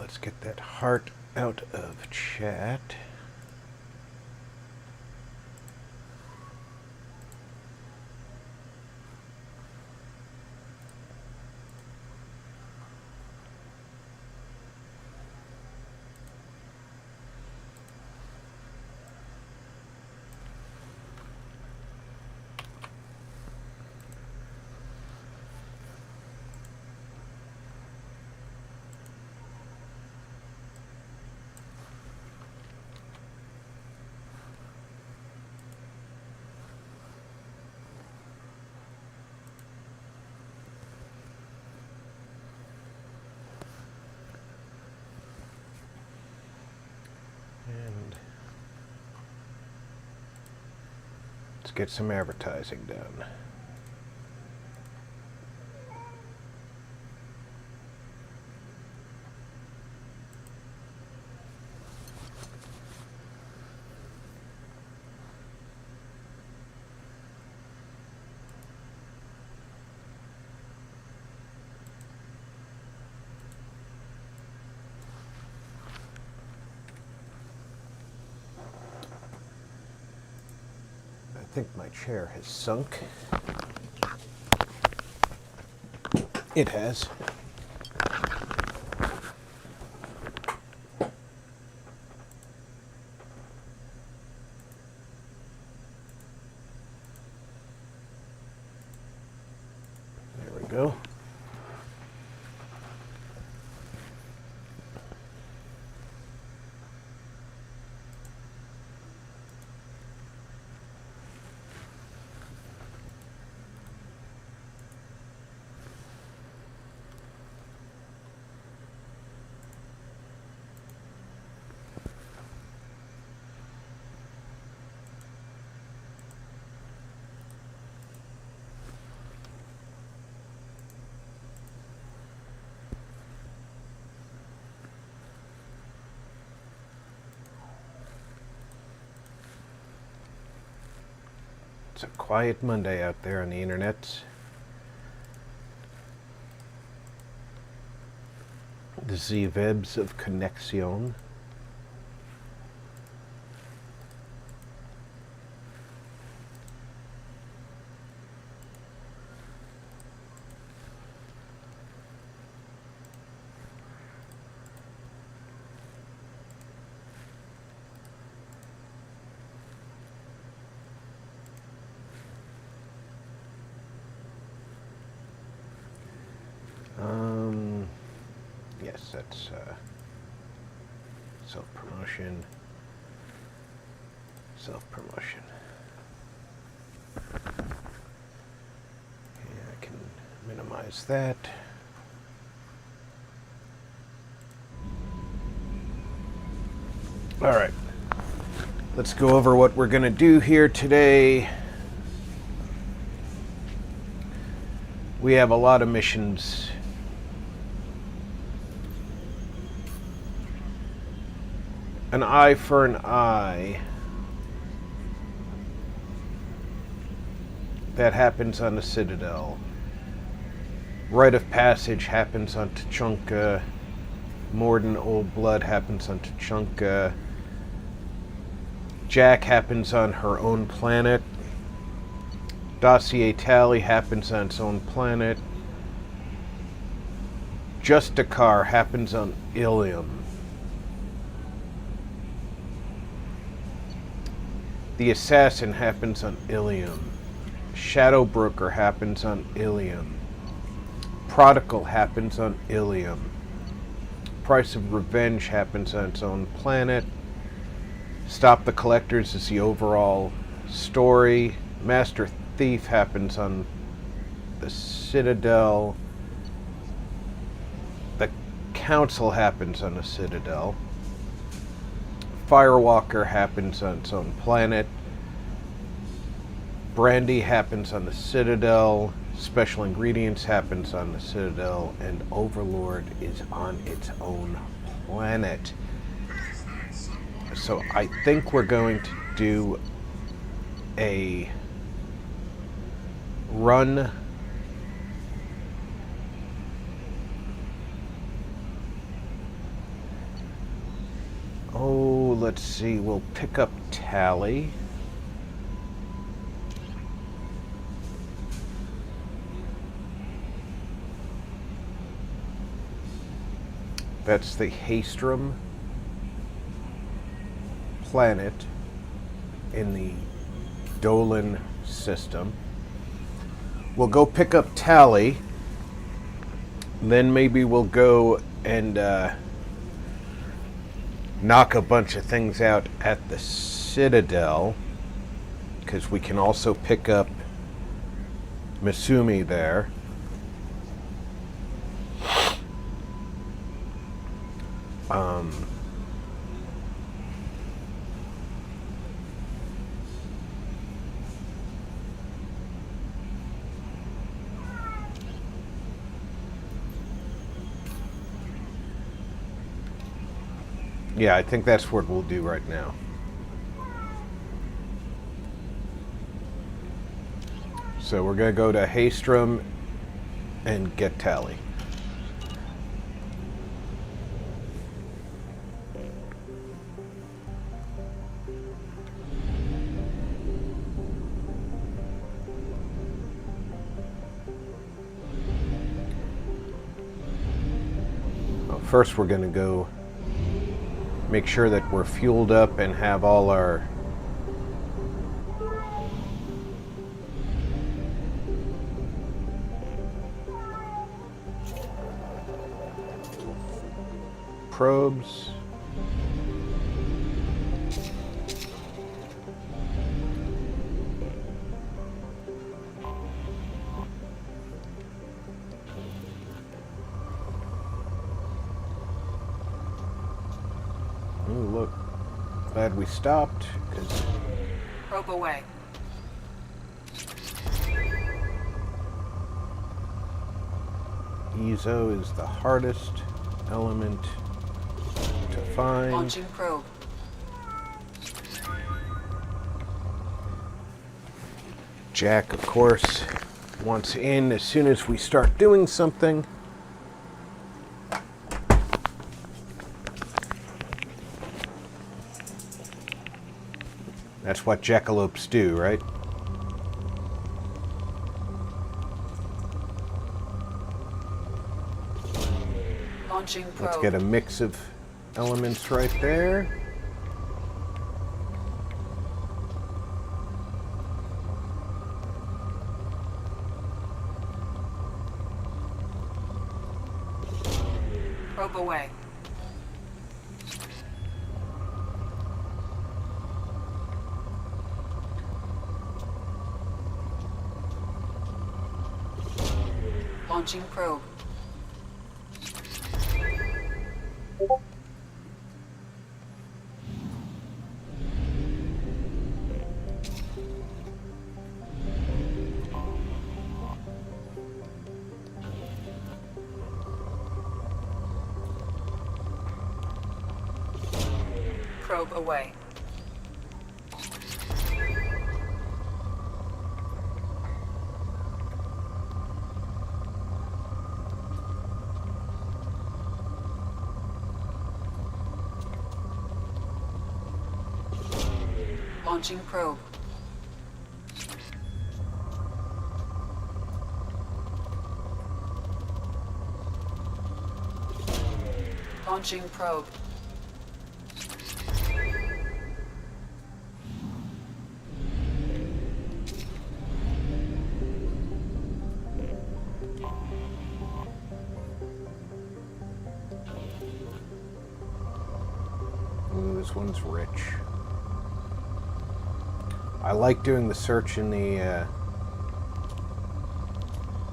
let's get that heart out of chat. Let's get some advertising done. I think my chair has sunk. It has. There we go. It's a quiet Monday out there on the internet. The Z-Webs of Connexion. Yes, that's self-promotion. Self-promotion. Yeah, I can minimize that. All right. Let's go over what we're going to do here today. We have a lot of missions. An eye for an eye. That happens on the Citadel. Rite of Passage happens on Tuchanka. Mordin Old Blood happens on Tuchanka. Jack happens on her own planet. Dossier Tally happens on its own planet. Justicar happens on Ilium. The Assassin happens on Ilium. Shadow Broker happens on Ilium. Prodigal happens on Ilium. Price of Revenge happens on its own planet. Stop the Collectors is the overall story. Master Thief happens on the Citadel. The Council happens on the Citadel. Firewalker happens on its own planet. Brandy happens on the Citadel. Special Ingredients happens on the Citadel. And Overlord is on its own planet. So I think we're going to do a run Oh, let's see. We'll pick up Tally. That's the Haestrom planet in the Dolan system. We'll go pick up Tally. Then maybe we'll go and knock a bunch of things out at the Citadel, because we can also pick up Masumi there. Yeah, I think that's what we'll do right now. So we're going to go to Haestrom and get Tally. Well, first we're going to go make sure that we're fueled up and have all our probes. Look, glad we stopped, because probe away. Ezo is the hardest element to find. Launching probe. Jack, of course, wants in as soon as we start doing something. That's what jackalopes do, right? Launching probe. Let's get a mix of elements right there. Probe away. Launching probe. Probe away. Launching probe. Launching probe. Ooh, this one's rich. I like doing the search in the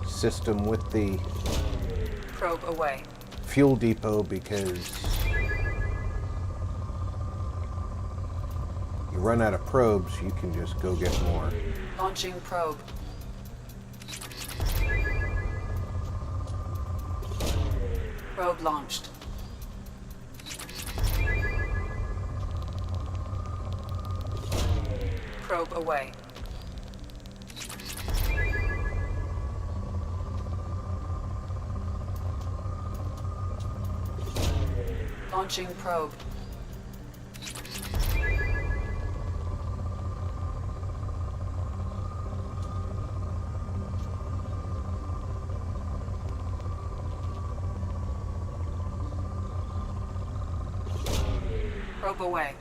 system with the Probe away. fuel depot, because you run out of probes, you can just go get more. Launching probe. Probe launched. Probe away. Launching probe. Probe away.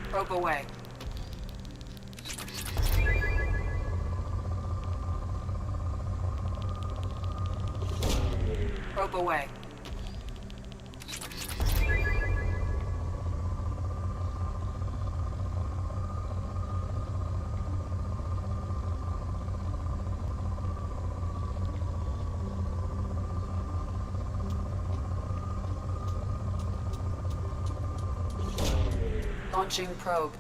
Probe away. Probe away. Launching probe.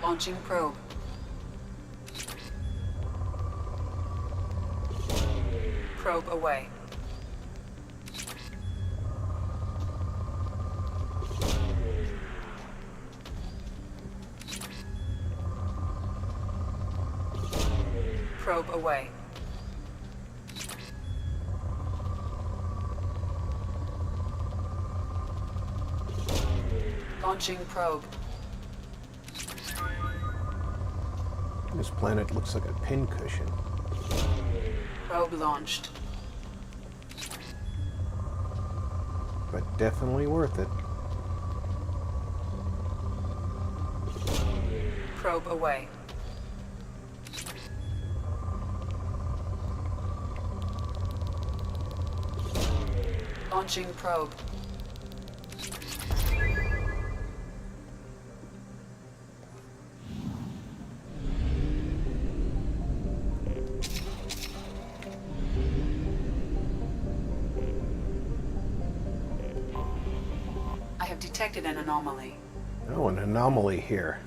Launching probe. Probe away. Probe away. Launching probe. This planet looks like a pincushion. Probe launched. But definitely worth it. Probe away. Launching probe. I have detected an anomaly. Oh, an anomaly here.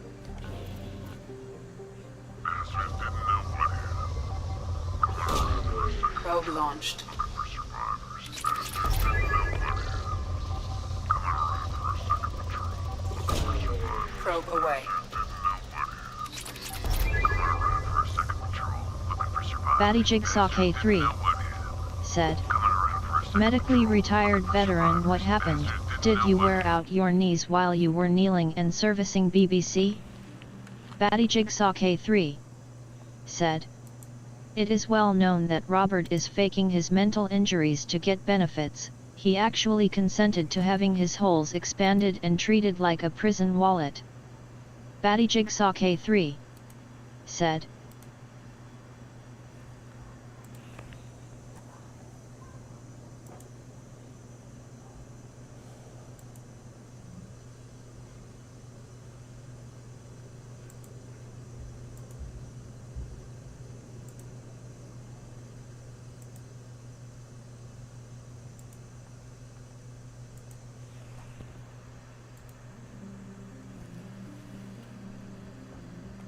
Probe launched. Probe away. Batty Jigsaw K3 said, medically retired veteran, what happened? Did you wear out your knees while you were kneeling and servicing BBC? Batty Jigsaw K3 said, it is well known that Robert is faking his mental injuries to get benefits. He actually consented to having his holes expanded and treated like a prison wallet. Batty Jigsaw K3 said,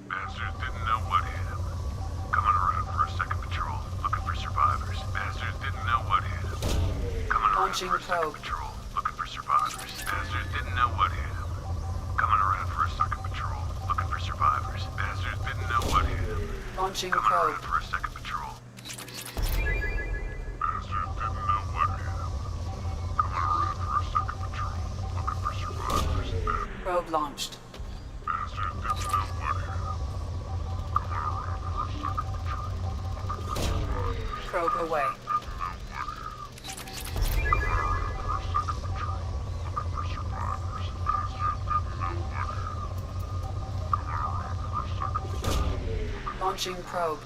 Bastards didn't know what hit him. Coming around for a second patrol, looking for survivors. Bastards didn't know what hit him. Coming around Launching for a second probe. patrol, looking for survivors. Bastards didn't know what hit him. Coming around for a second patrol, looking for survivors. Bastards didn't know what hit him. Launching Coming probe. around for a second patrol. Bastards didn't know what hit him. Coming around for a second patrol, looking for survivors. Probe launched. Bastards didn't know what hit him. Probe away. Launching probe.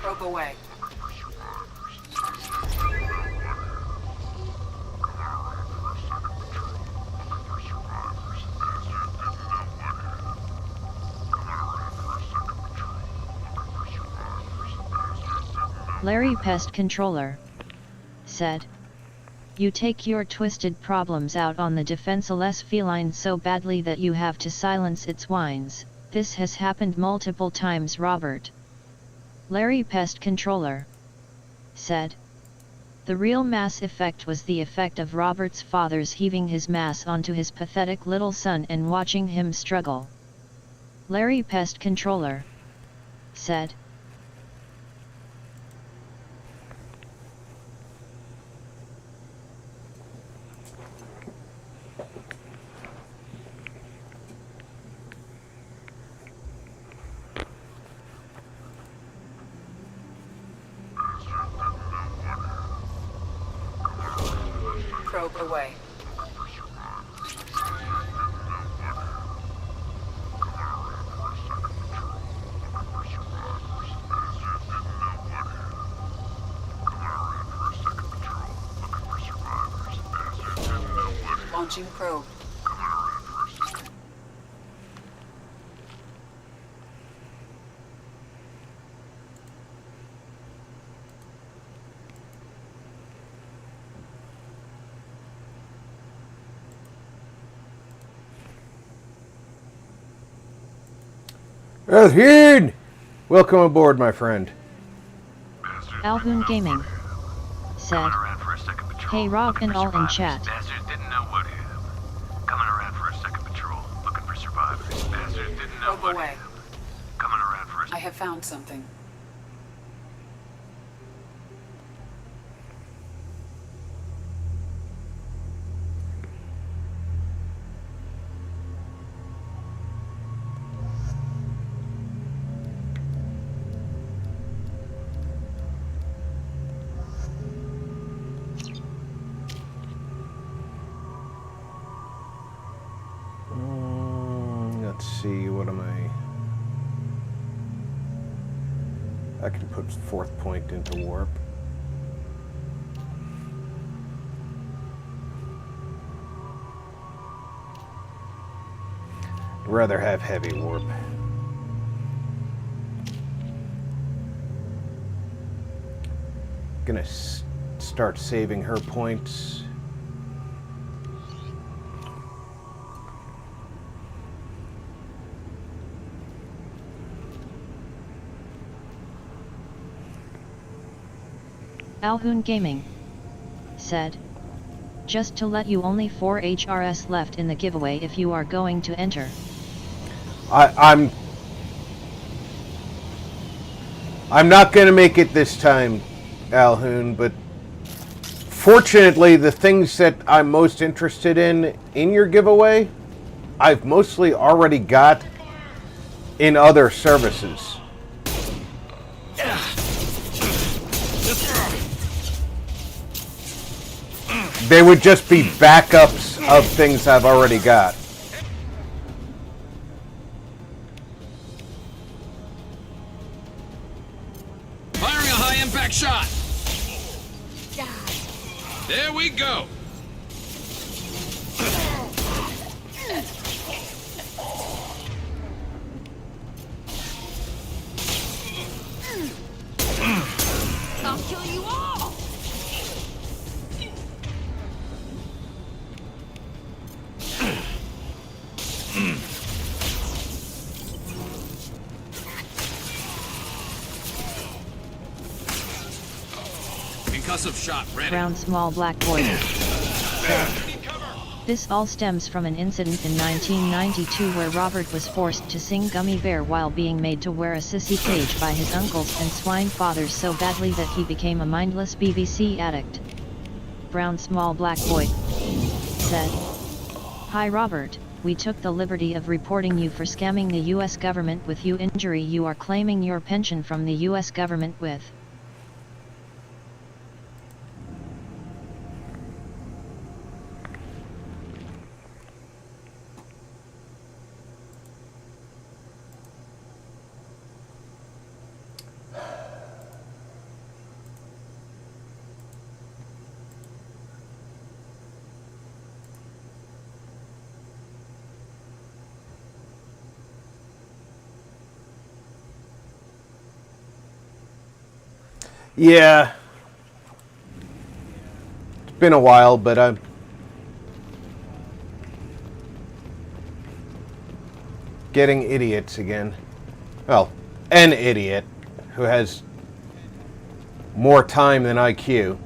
Probe away. Larry Pest Controller said, you take your twisted problems out on the defenseless feline so badly that you have to silence its whines. This has happened multiple times, Robert. Larry Pest Controller said, the real mass effect was the effect of Robert's father's heaving his mass onto his pathetic little son and watching him struggle. Larry Pest Controller said, Probe away. Launching probe. Zaeed! Welcome aboard, my friend. Alhoon Gaming said, "Hey Rob and all in chat. Bastards didn't know what hit him. Coming around for a second patrol, looking for survivors. Bastards didn't know Probe what away. hit him. Coming around for a I have found something. Let's see, what am I can put fourth point into warp. I'd rather have heavy warp. Gonna start saving her points. Alhoon Gaming said, "Just to let you, only 4 HRS left in the giveaway if you are going to enter." I'm not going to make it this time, Alhoon, but fortunately the things that I'm most interested in your giveaway, I've mostly already got in other services. They would just be backups of things I've already got. Firing a high-impact shot! There we go! I'll kill you all! Concussive shot ready. Brown small black boy said, "This all stems from an incident in 1992 where Robert was forced to sing Gummy Bear while being made to wear a sissy cage by his uncles and swine fathers so badly that he became a mindless BBC addict." Brown small black boy said, "Hi Robert, we took the liberty of reporting you for scamming the US government with your injury you are claiming your pension from the US government with." Yeah. It's been a while, but I'm getting idiots again. Well, an idiot who has more time than IQ.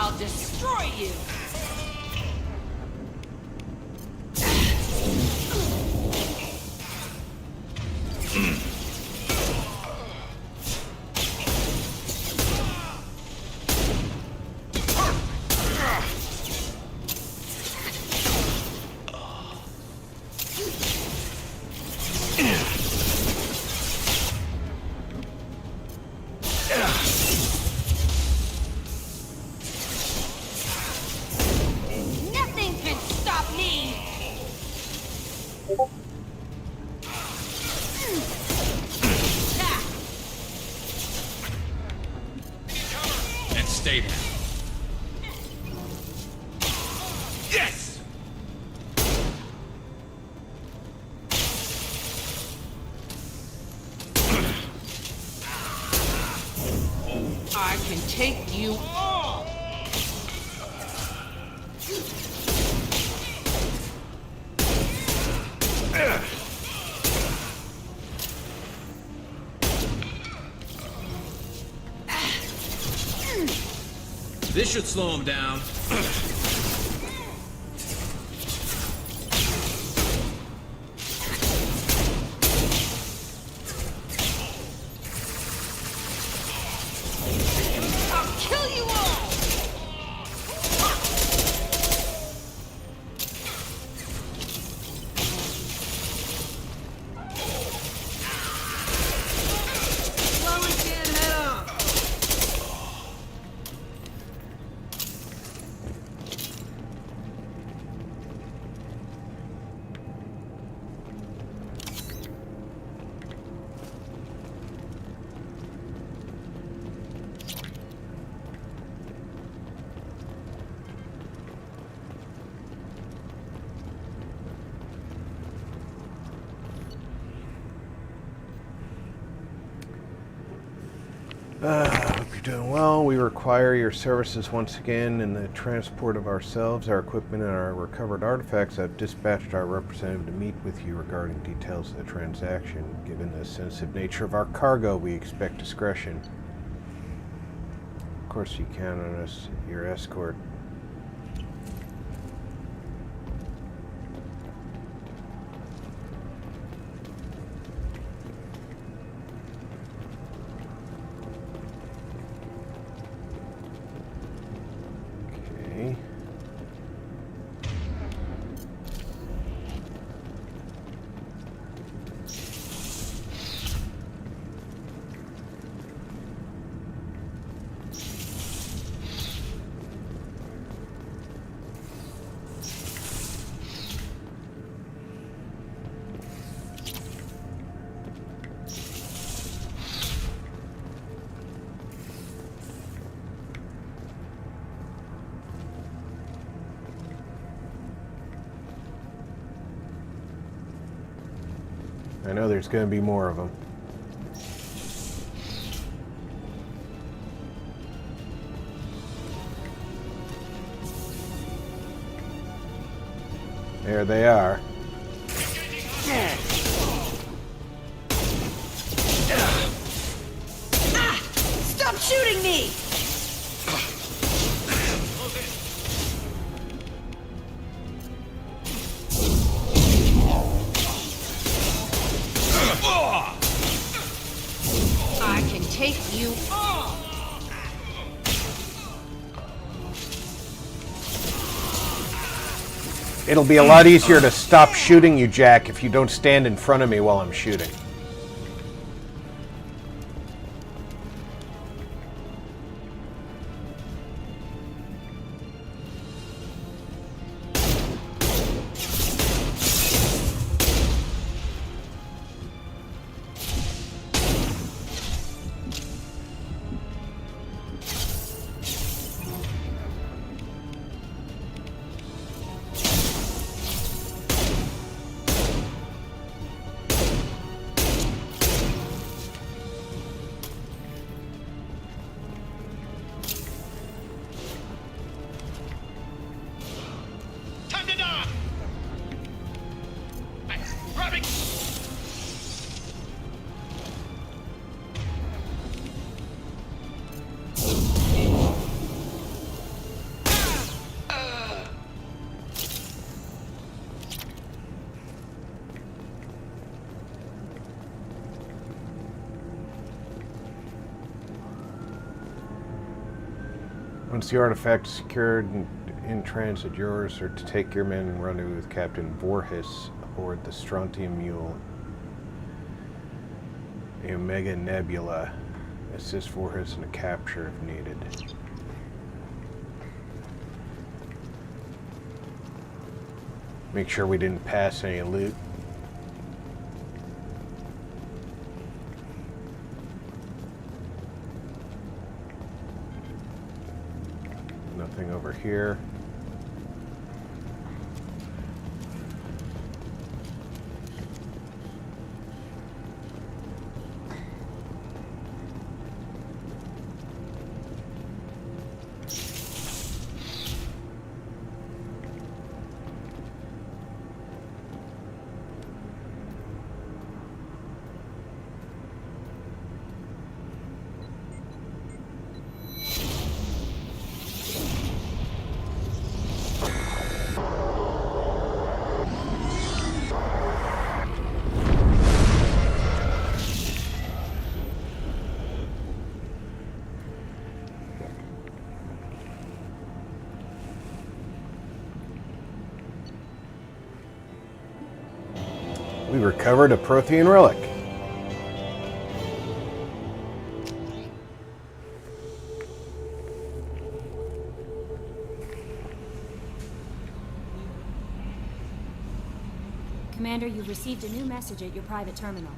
I'll destroy you! Nothing can stop me! And stay down. Yes! I can take you all! This should slow him down. I'll kill you all! Why we can't head on? Hope you're doing well. We require your services once again in the transport of ourselves, our equipment, and our recovered artifacts. I've dispatched our representative to meet with you regarding details of the transaction. Given the sensitive nature of our cargo, we expect discretion. Of course, you count on us, your escort. Okay. I know there's going to be more of them. There they are. Stop shooting me! I can take you all! It'll be a lot easier to stop shooting you, Jack, if you don't stand in front of me while I'm shooting. Once the artifact is secured and in transit, yours are to take your men and rendezvous with Captain Voorhis aboard the Strontium Mule, the Omega Nebula. Assist Voorhis in a capture if needed. Make sure we didn't pass any loot. Nothing over here. We recovered a Prothean relic. Commander, you've received a new message at your private terminal.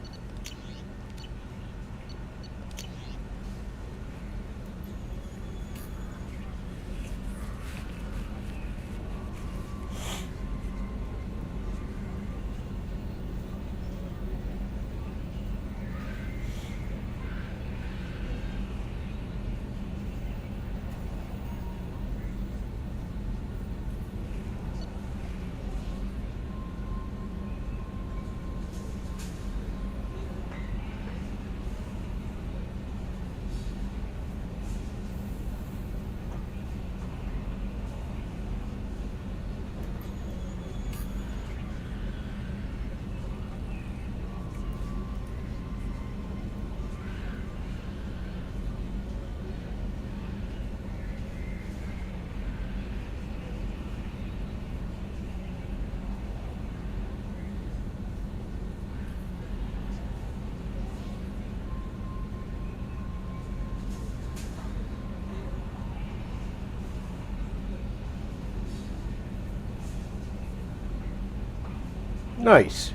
Nice.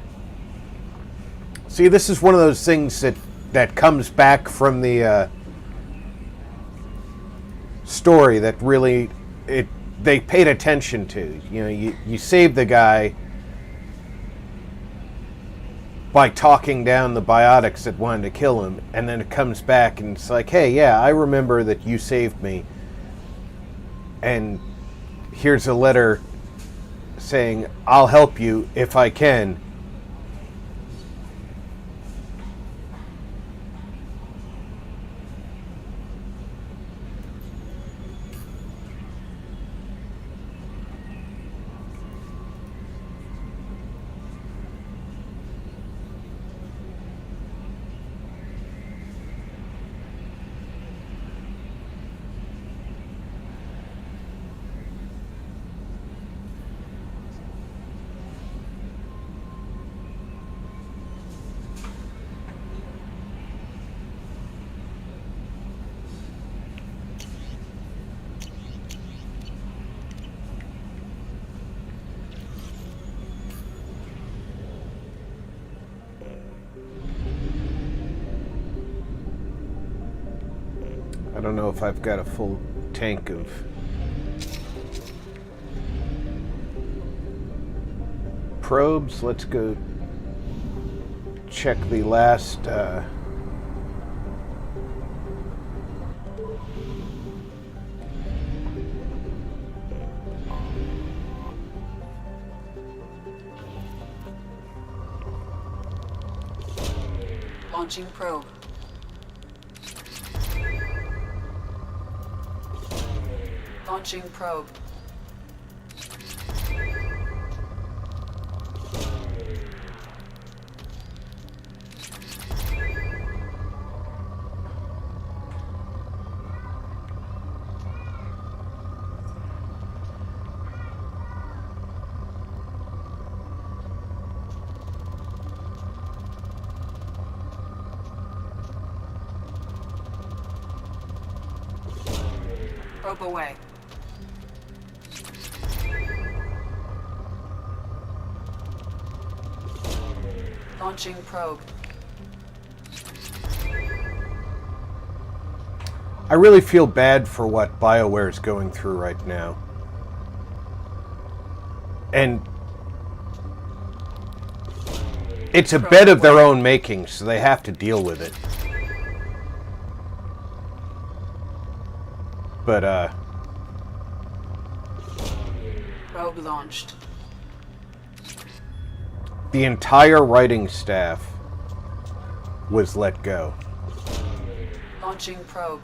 See, this is one of those things that comes back from the story that really they paid attention to. You know, you save the guy by talking down the biotics that wanted to kill him, and then it comes back and it's like, hey, yeah, I remember that you saved me, and here's a letter saying, I'll help you if I can. I don't know if I've got a full tank of probes. Let's go check the last launching probe. Launching probe. Probe away. Launching probe. I really feel bad for what BioWare is going through right now. And it's a bed of their own making, so they have to deal with it. But, Probe launched. the entire writing staff was let go. Launching probe.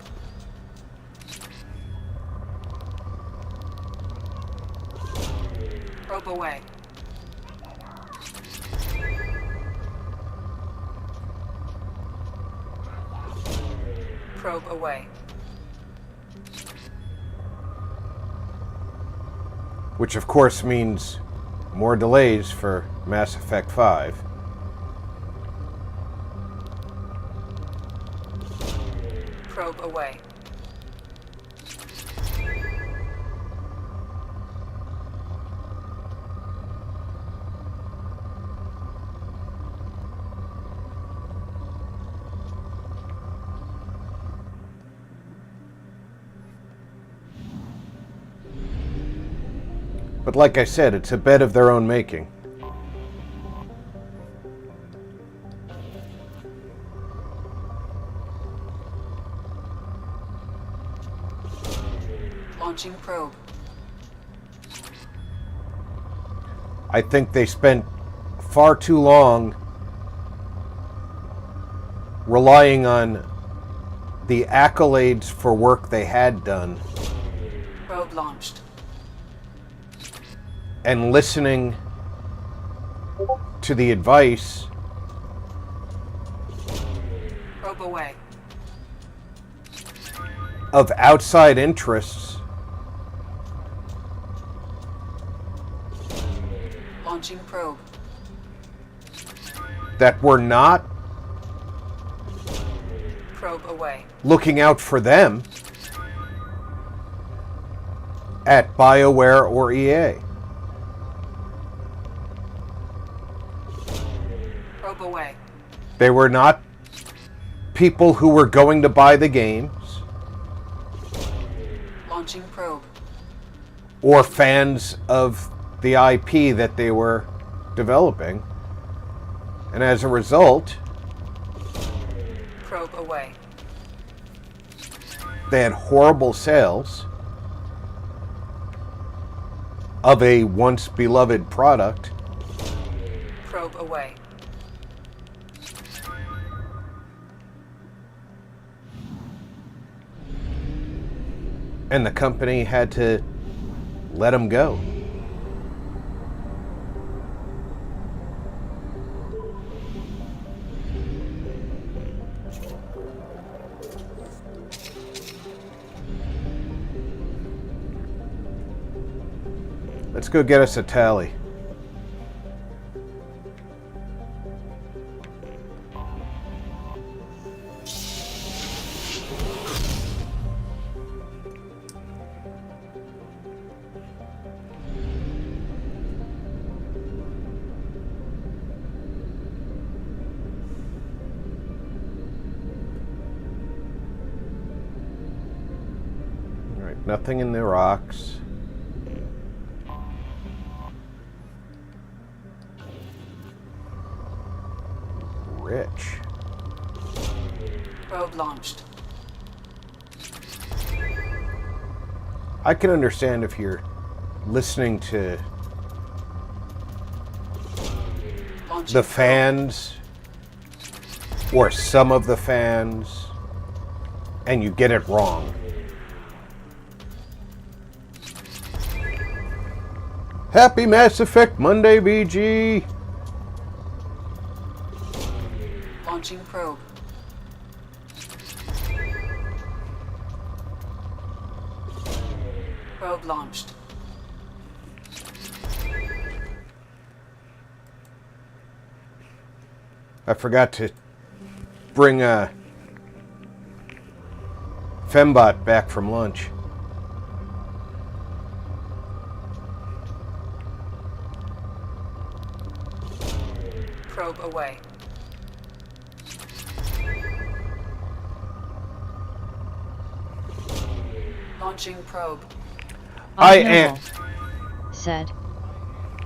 Probe away. Probe away. Which, of course, means more delays for Mass Effect 5. Probe away. But like I said, it's a bed of their own making. Launching probe. I think they spent far too long relying on the accolades for work they had done Probe launched. and listening to the advice Probe away. of outside interests Launching probe. that were not Probe away. looking out for them at BioWare or EA. Probe away. They were not people who were going to buy the games Launching probe. or fans of the IP that they were developing. And as a result, Probe away. they had horrible sales of a once beloved product. Probe away. And the company had to let them go. Let's go get us a tally. All right, nothing in the rocks. Rich. Probe launched. I can understand if you're listening to Launching the probe. fans or some of the fans and you get it wrong. Happy Mass Effect Monday, BG! Launching probe. Probe launched. I forgot to bring Fembot back from lunch. Probe away. Launching probe. I Odd am. Noble said.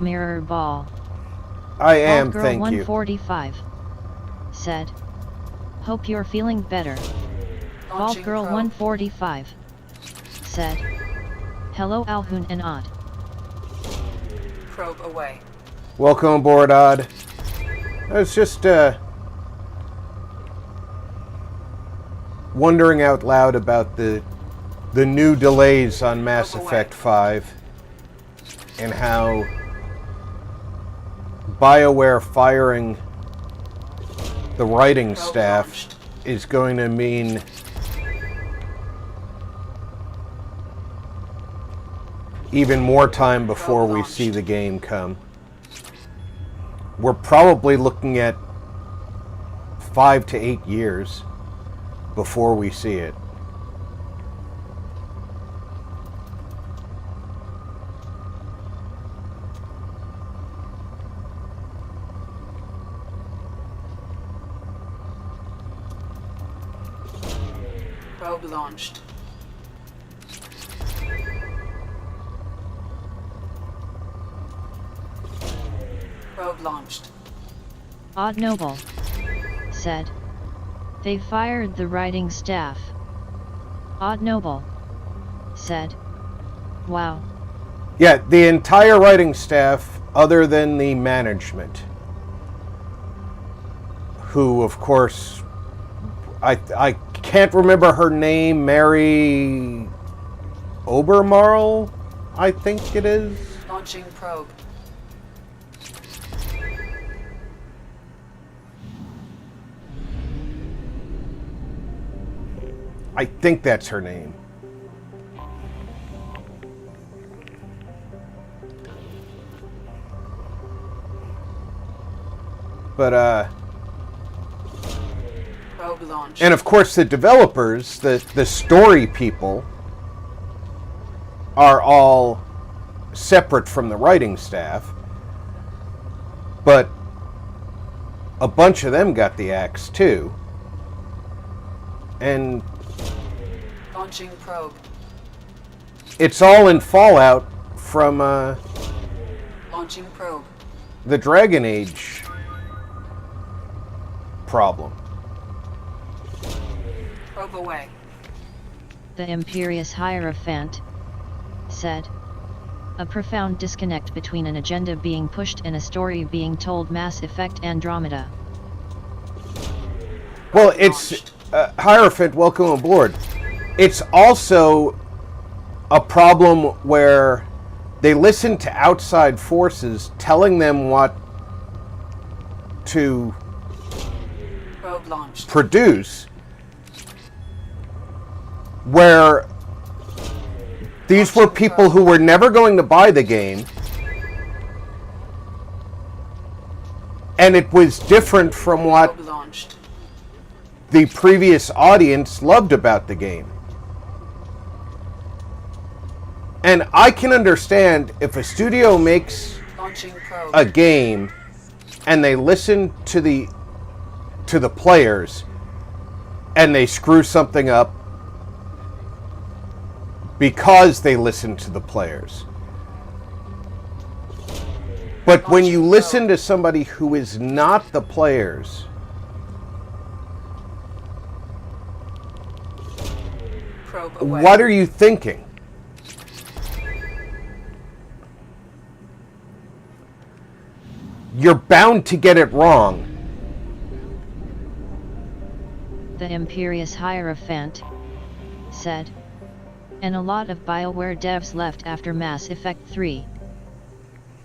Mirror ball. I am, Vault Girl thank you. 145 said. Hope you're feeling better. Vault Launching Girl probe. 145 said. Hello Alhun and Odd. Probe away. Welcome aboard, Odd. I was just, wondering out loud about the new delays on Mass Probe away. Effect 5 and how BioWare firing the writing Probe staff launched. is going to mean even more time before we see the game come. We're probably looking at 5 to 8 years before we see it. Probe launched. Probe launched. Odd Noble said. They fired the writing staff. Odd Noble said. Wow. Yeah, the entire writing staff, other than the management, who, of course, I can't remember her name, Mary Obermarl, I think it is. Launching probe. I think that's her name. But, Probe launched. and of course the developers, the story people, are all separate from the writing staff. But a bunch of them got the axe too. And Launching probe. it's all in fallout from Launching probe. the Dragon Age problem. Probe away. The Imperious Hierophant said. A profound disconnect between an agenda being pushed and a story being told. Mass Effect Andromeda. Well, it's Hierophant, welcome aboard. It's also a problem where they listen to outside forces telling them what to Probe launched. produce, where these were people who were never going to buy the game, and it was different from what Probe launched. the previous audience loved about the game. And I can understand if a studio makes Launching probe. a game and they listen to the players and they screw something up because they listen to the players. But when you listen to somebody who is not the players, Probe away. what are you thinking? You're bound to get it wrong. The Imperious Hierophant said. And a lot of BioWare devs left after Mass Effect 3.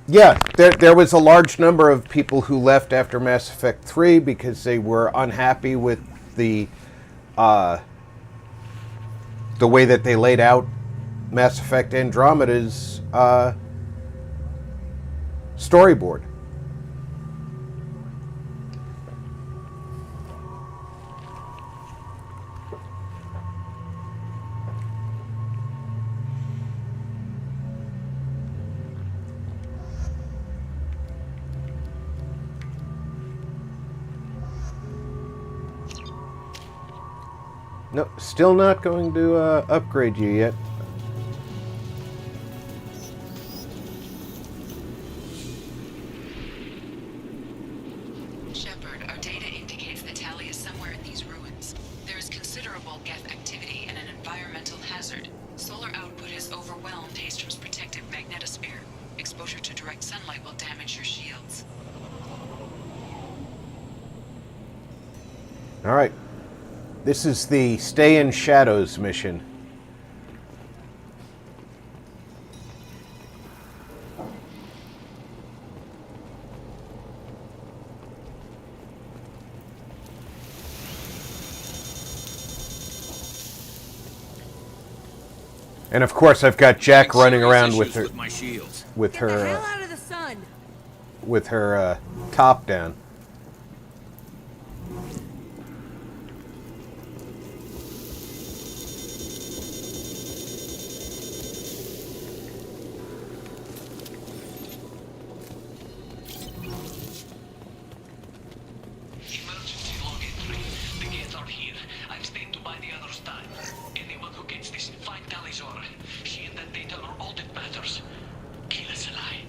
Yeah, there was a large number of people who left after Mass Effect 3 because they were unhappy with the way that they laid out Mass Effect Andromeda's storyboard. No, still not going to upgrade you yet. Shepard, our data indicates that Tali is somewhere in these ruins. There is considerable geth activity and an environmental hazard. Solar output has overwhelmed Hastrom's protective magnetosphere. Exposure to direct sunlight will damage your shields. Alright. This is the Stay in Shadows mission. And of course I've got Jack running around with her my shields. with Get the her hell out of the sun. with her top down. Emergency log entry. The gates are here. I'm staying to buy the others time. Anyone who gets this, find Tali's aura. She and that data are all that matters. Kill us alive.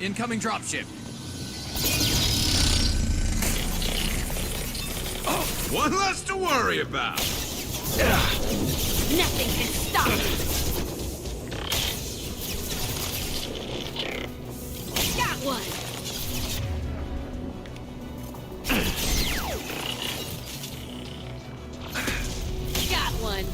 Incoming dropship. Oh, one less to worry about. Nothing can stop me. Got one. Got one.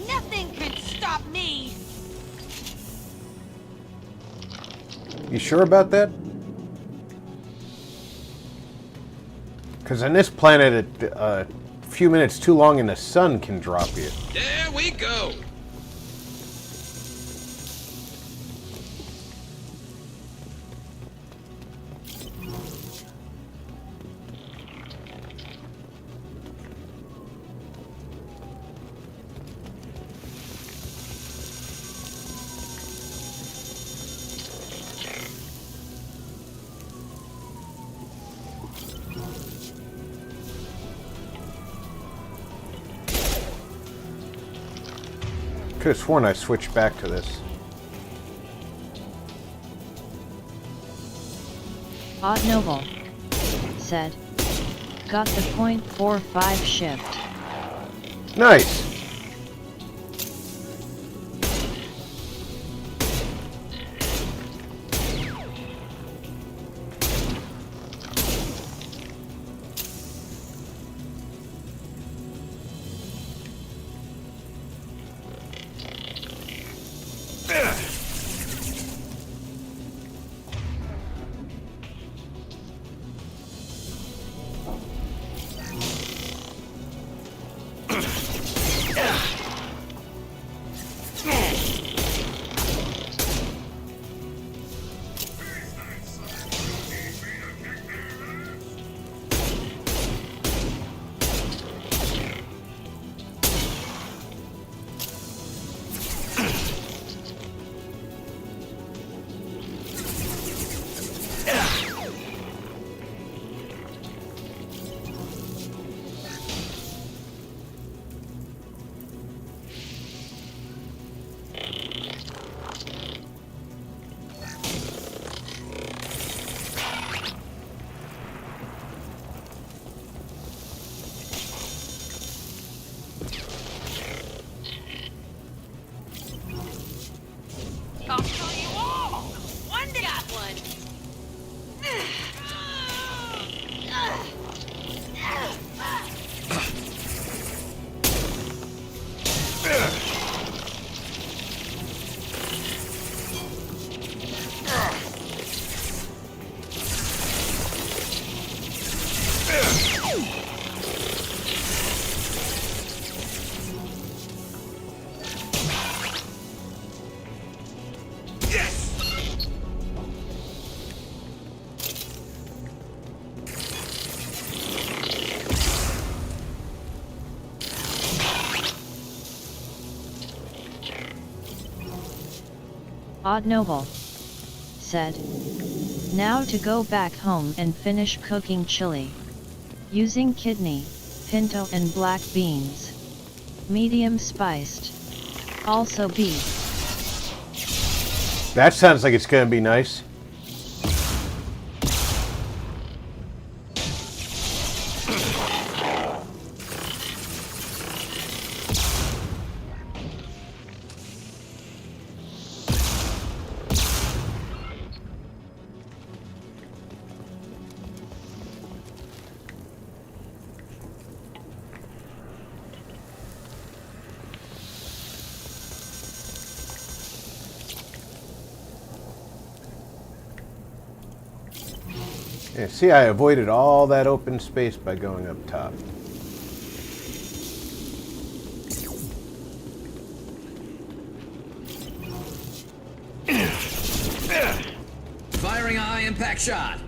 Nothing can stop me. You sure about that? Because on this planet, a few minutes too long in the sun can drop you. There we go. Could have sworn I switched back to this. Odd Noble said, got the .45 shift. Nice. Odd Noble said. Now to go back home and finish cooking chili. Using kidney, pinto and black beans. Medium spiced. Also beef. That sounds like it's gonna be nice. Yeah, see, I avoided all that open space by going up top. Firing a high impact shot.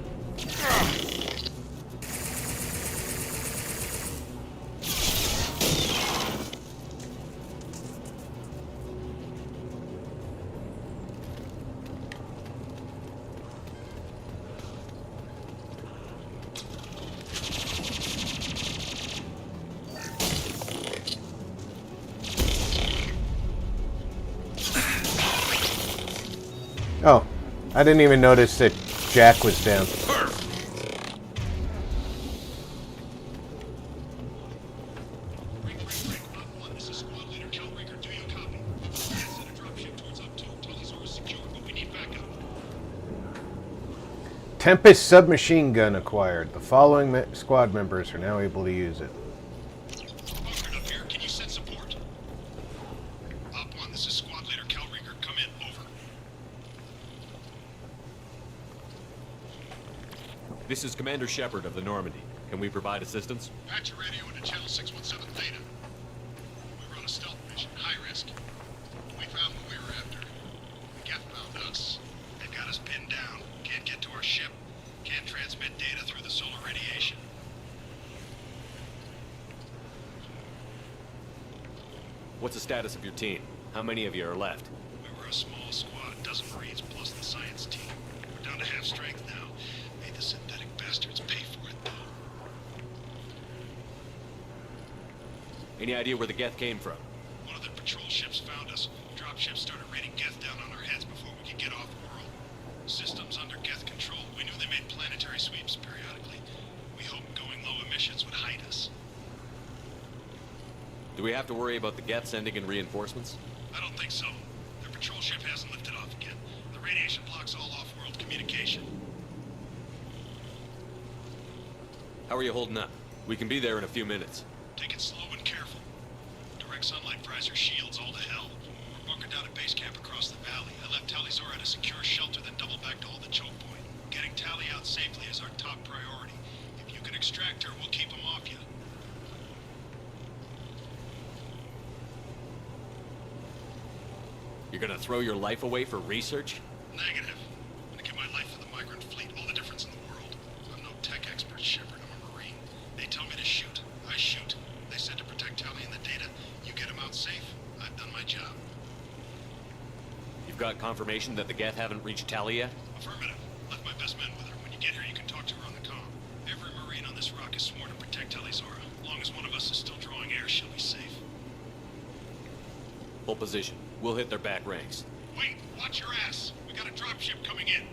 Oh, I didn't even notice that Jack was down. This is squad leader Calricker. Do you copy? Sent a dropship towards up 2. Talisaur is secure, but we need backup. Tempest submachine gun acquired. The following squad members are now able to use it. Bunkered up here. Can you send support? Op 1, this is squad leader Calricker. Come in. Over. This is Commander Shepard of the Normandy. Can we provide assistance? Patch your radio into channel 617 Theta. We run a stealth mission, high risk. We found what we were after. The Geth found us. They've got us pinned down. Can't get to our ship. Can't transmit data through the solar radiation. What's the status of your team? How many of you are left? We were a small squad, a dozen Marines plus the science team. We're down to half strength now. Made the synthetic bastards pay for it, though. Any idea where the Geth came from? One of the patrol ships found us. Dropships started raining Geth down on our heads before we could get off world. Systems under Geth control. We knew they made planetary sweeps periodically. We hoped going low emissions would hide us. Do we have to worry about the Geth sending in reinforcements? I don't think so. Their patrol ship hasn't lifted off again. The radiation blocks all off-world communication. How are you holding up? We can be there in a few minutes. Take it slow and careful. Direct sunlight fries our shields all to hell. We're bunkered down at base camp across the valley. I left Talisaur at a secure shelter, then doubled back to hold the choke point. Getting Tali out safely is our top priority. If you can extract her, we'll keep him off you. You're gonna throw your life away for research? Negative. I'm gonna give my life for the migrant fleet, all the difference in the world. I'm no tech expert, Shepard. I'm a Marine. They tell me to shoot. I shoot. They said to protect Tali and the data. You get them out safe. I've done my job. You've got confirmation that the Geth haven't reached Tali yet? Affirmative. Left my best men with her. When you get here, you can talk to her on the comm. Every Marine on this rock is sworn to protect Talisaur. As long as one of us is still drawing air, she'll be safe. Hold position. We'll hit their back ranks. Wait! Watch your ass! We got a dropship coming in.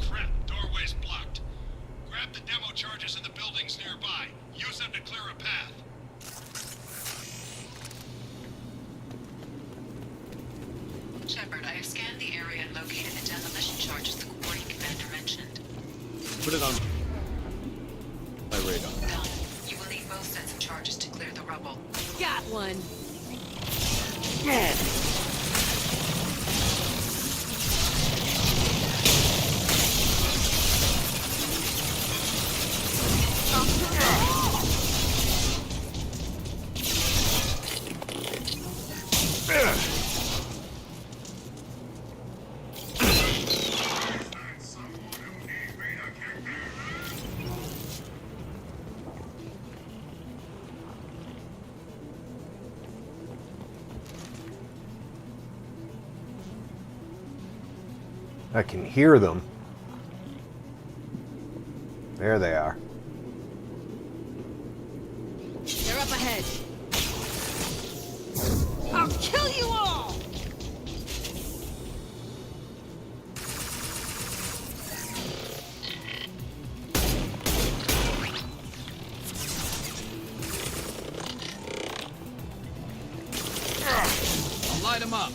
Crap! Doorway's blocked. Grab the demo charges in the buildings nearby. Use them to clear a path. Shepard, I have scanned the area and located the demolition charges the coordinate commander mentioned. Put it on my radar. Done. You will need both sets of charges to clear the rubble. Got one. I can hear them. There they are. They're up ahead. I'll kill you all! I'll light him up.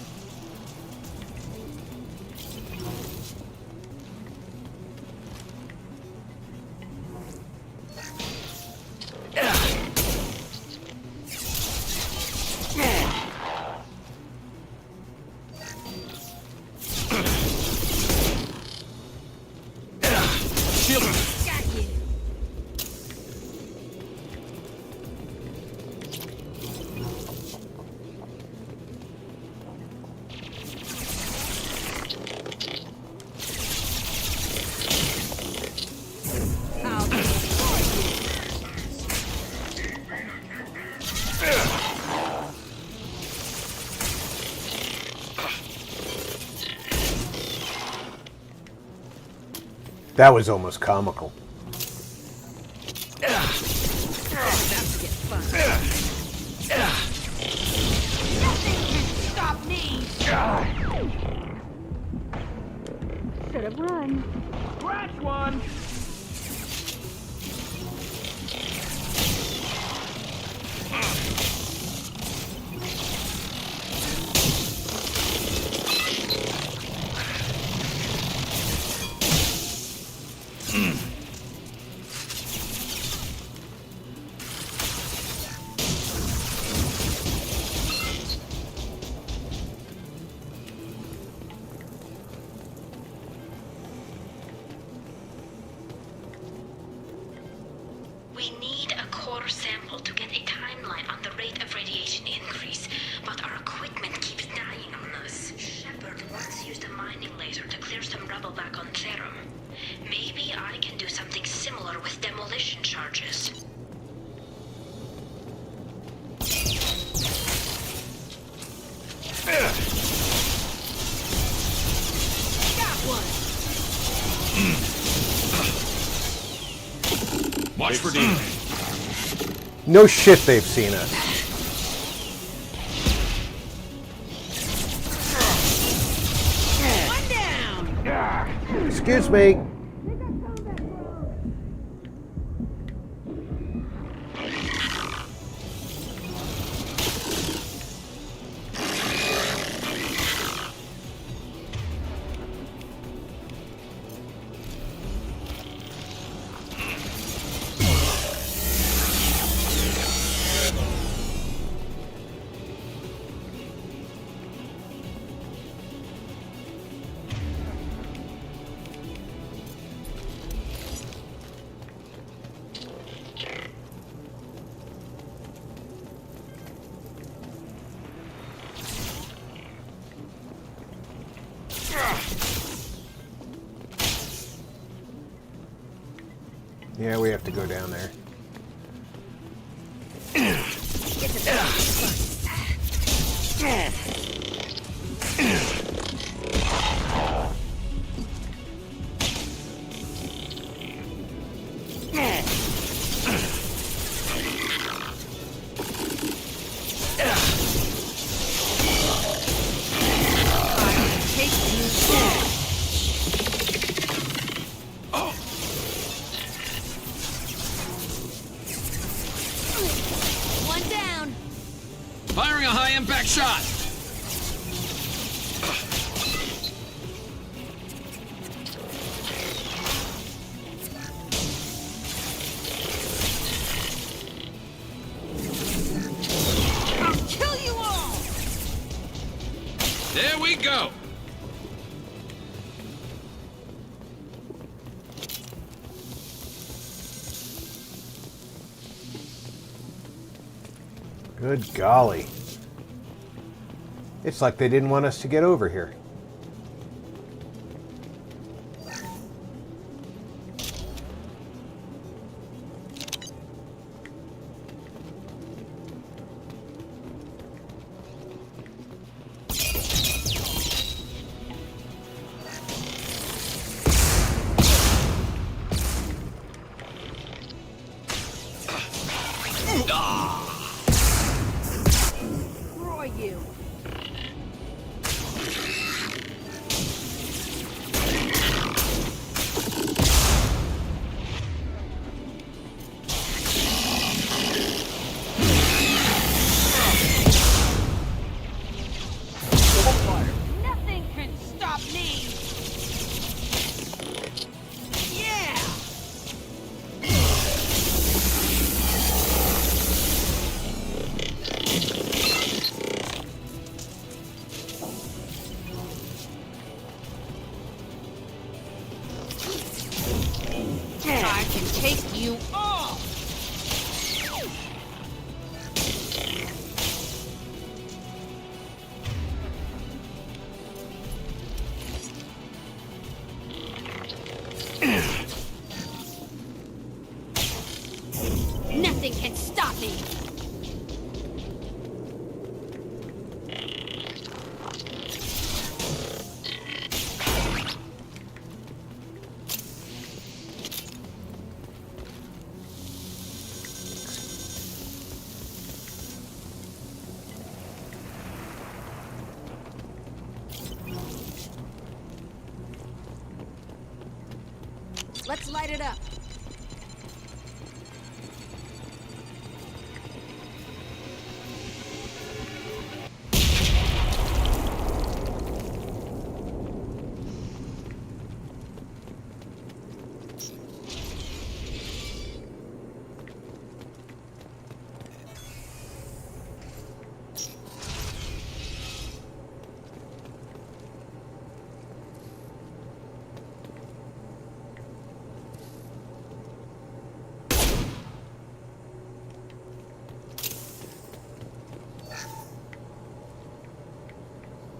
Got you. I'll destroy you. That was almost comical. Nothing can stop me! Should have run. Scratch one! We need a core sample to get a timeline on the rate of radiation increase, but our equipment keeps dying on us. Shepard once used a mining laser to clear some rubble back on Therum. Maybe I can do something similar with demolition charges. Got one. Watch for D. No shit they've seen us. One down. Excuse me. Yeah, we have to go down there. One down. Firing a high-impact shot. I'll kill you all. There we go. Good golly. It's like they didn't want us to get over here. can take you all! Nothing can stop me! Let's light it up.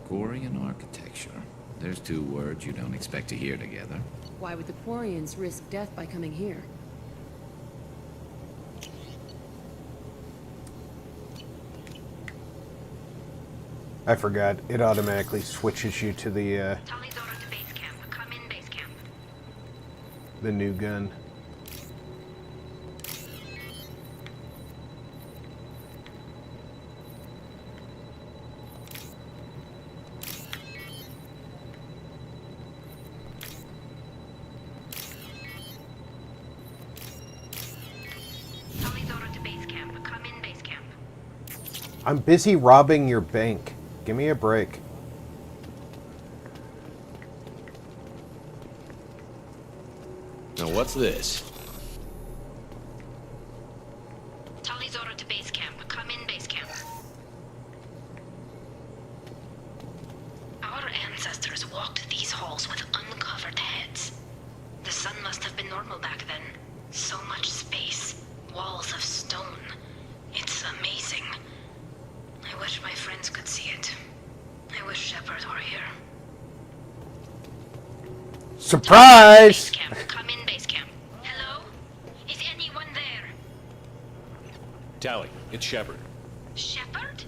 Quarian architecture. There's two words you don't expect to hear together. Why would the Quarians risk death by coming here? I forgot. It automatically switches you to the Talizora to base camp. Come in base camp. the new gun. Talizora to base camp. Come in base camp. I'm busy robbing your bank. Give me a break. Now what's this? Talizora to base camp. Come in base camp. Our ancestors walked these halls with uncovered heads. The sun must have been normal back then. So much space. Walls of stone. It's amazing. I wish my friends could see it. I wish Shepard were here. Surprise! Base camp. Come in base camp. Hello? Is anyone there? Tally, it's Shepard. Shepard?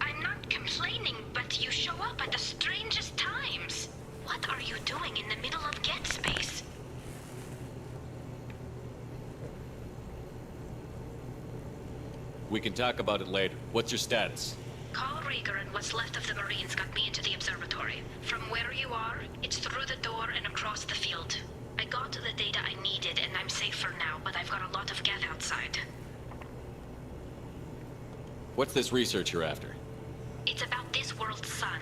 I'm not complaining, but you show up at the strangest times. What are you doing in the middle of Get Space? We can talk about it later. What's your status? Call Rieger and what's left of the Marines got me into the observatory. From where you are, it's through the door and across the field. I got the data I needed and I'm safe for now, but I've got a lot of geth outside. What's this research you're after? It's about this world's sun.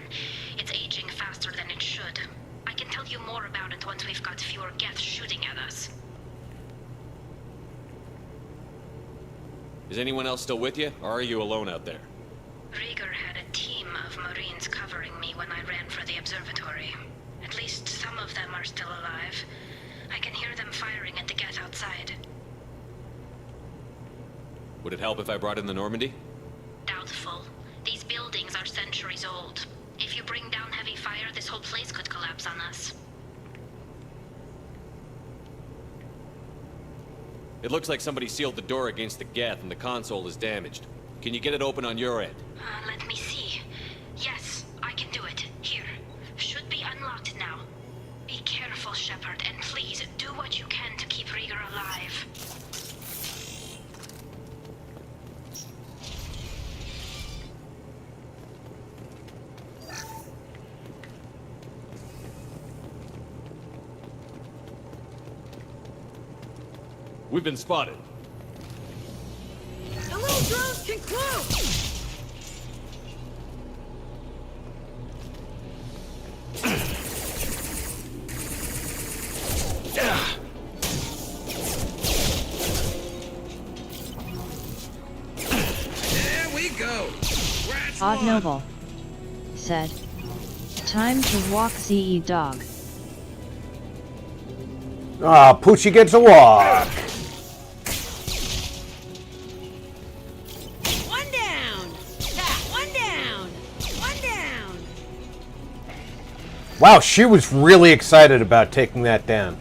It's aging faster than it should. I can tell you more about it once we've got fewer geth shooting at us. Is anyone else still with you, or are you alone out there? Rieger had a team of Marines covering me when I ran for the observatory. At least some of them are still alive. I can hear them firing at the geth outside. Would it help if I brought in the Normandy? Doubtful. These buildings are centuries old. If you bring down heavy fire, this whole place could collapse on us. It looks like somebody sealed the door against the Geth and the console is damaged. Can you get it open on your end? Let me see. Yes, I can do it. Here. Should be unlocked now. Be careful, Shepard, and please do what you can to keep Rieger alive. We've been spotted. The little drones can close! There we go. Scratch Odd one. Noble said, "Time to walk, Zaeed dog." Ah, Poochie gets a walk. One down. One down. One down. Wow, she was really excited about taking that down.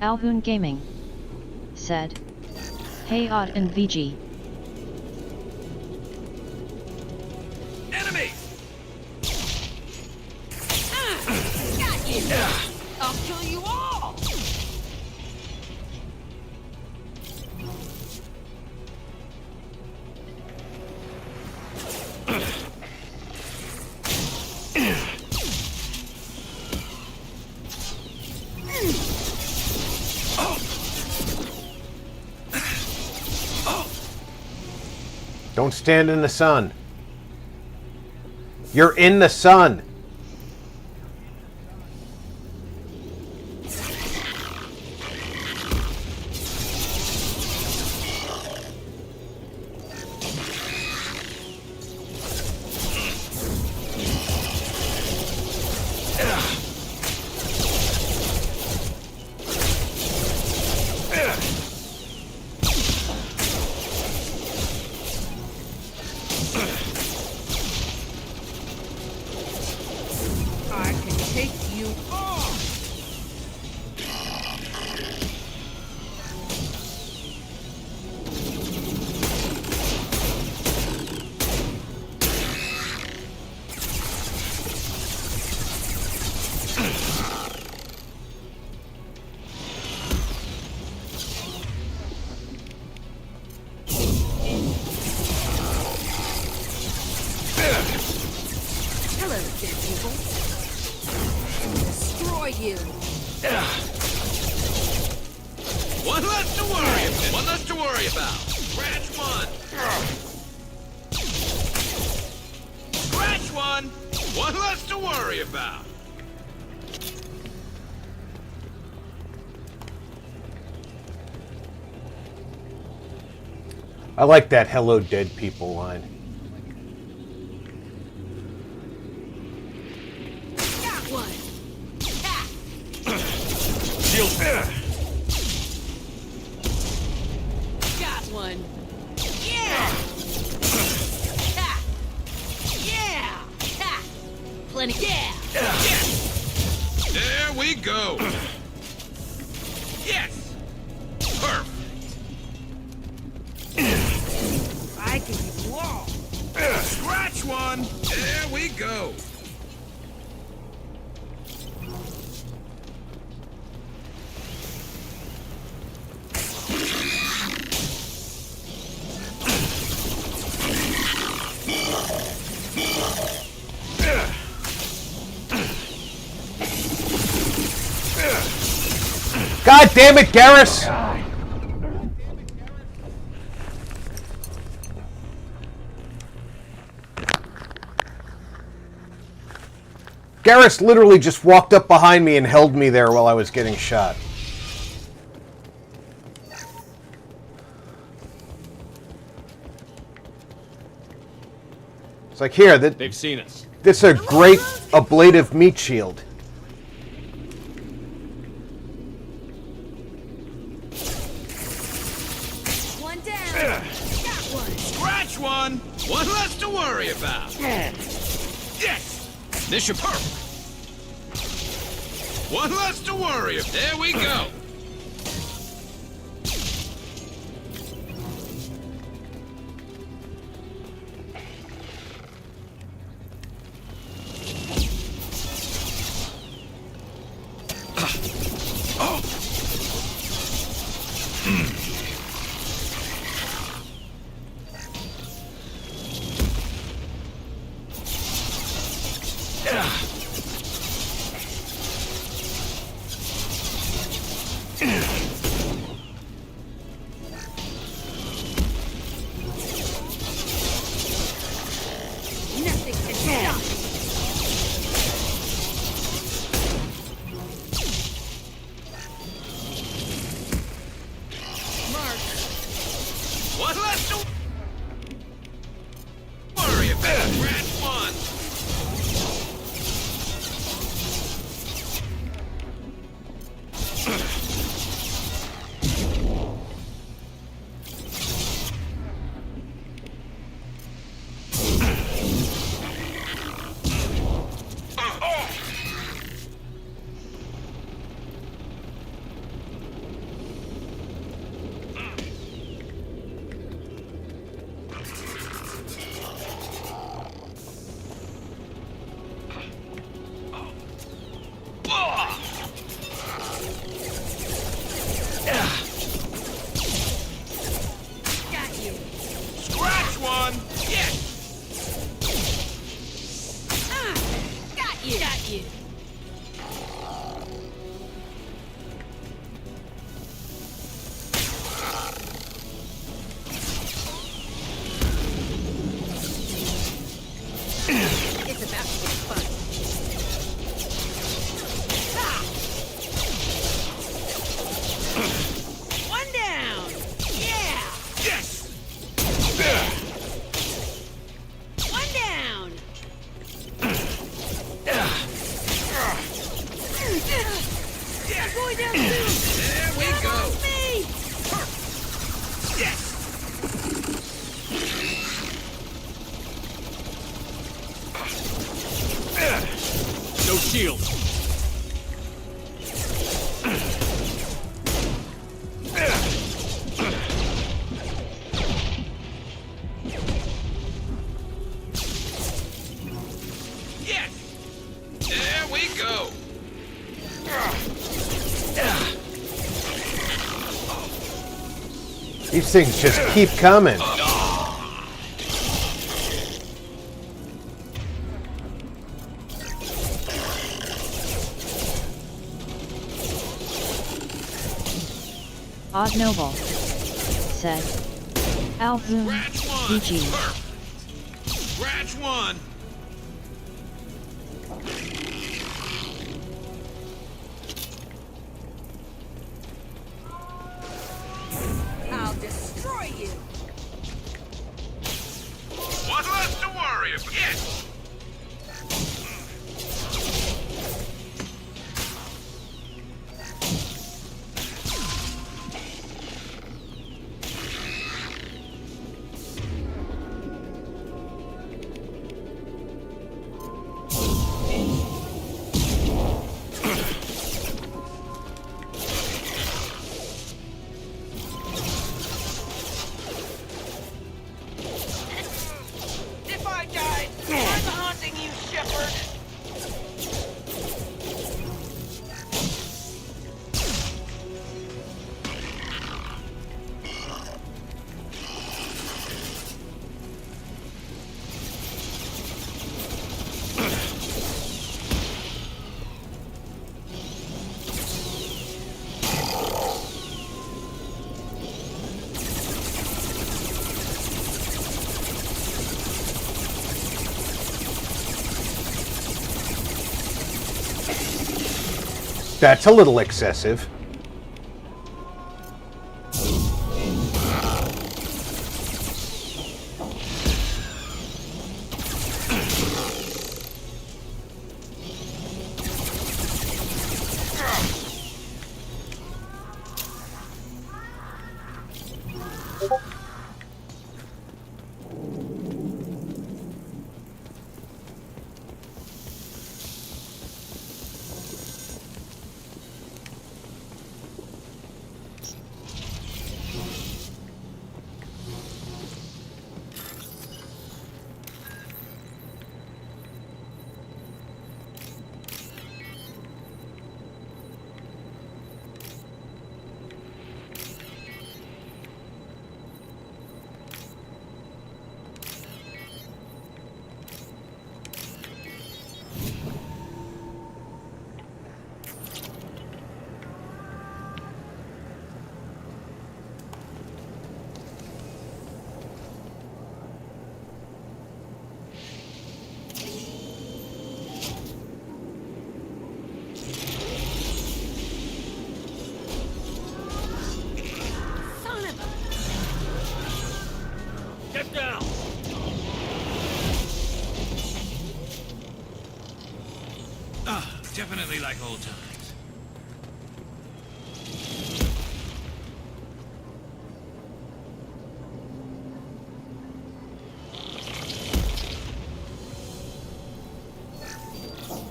Alhoon Gaming said, "Hey Odd and VG. Enemy! Got you. I'll kill you all. Don't stand in the sun. You're in the sun. I can take you all. Hello, dead people. Destroy you. One less to worry about. One less to worry about. Scratch one. Scratch one. One less to worry about. I like that "Hello, dead people" line. Got one. Ha. Shield. Got one. Yeah. Ha. Yeah. Ha. Plenty. Yeah. There we go. Yes. Perfect. I can be wall. Scratch one. There we go. God damn it, Garus! Garus literally just walked up behind me and held me there while I was getting shot. It's like, here, They've seen us. this is a great ablative meat shield. One down. Got one. Scratch one. One less to worry about. Yes. Mission perfect. One less to worry about. There we go. What left to worry about? Scratch one. No shield. Yes! There we go! These things just keep coming. Odd Noble said, Alzoom, PG. Scratch one! I'll destroy you. What left to worry about? Yes! If I died, I'm haunting you, Shepard. That's a little excessive. Get down! Ah, definitely like old times.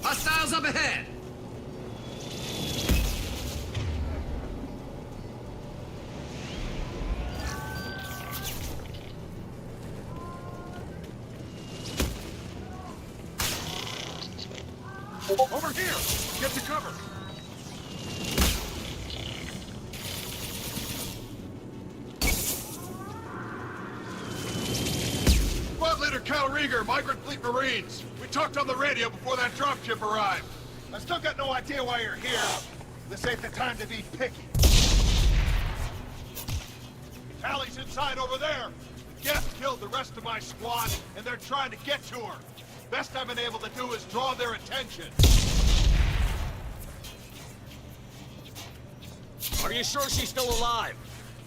Hostiles up ahead! Over here! Get to cover! Squad Leader Cal Rieger, Migrant Fleet Marines. We talked on the radio before that dropship arrived. I still got no idea why you're here. This ain't the time to be picky. Tally's inside over there. The Geth killed the rest of my squad, and they're trying to get to her. Best I've been able to do is draw their attention. Are you sure she's still alive?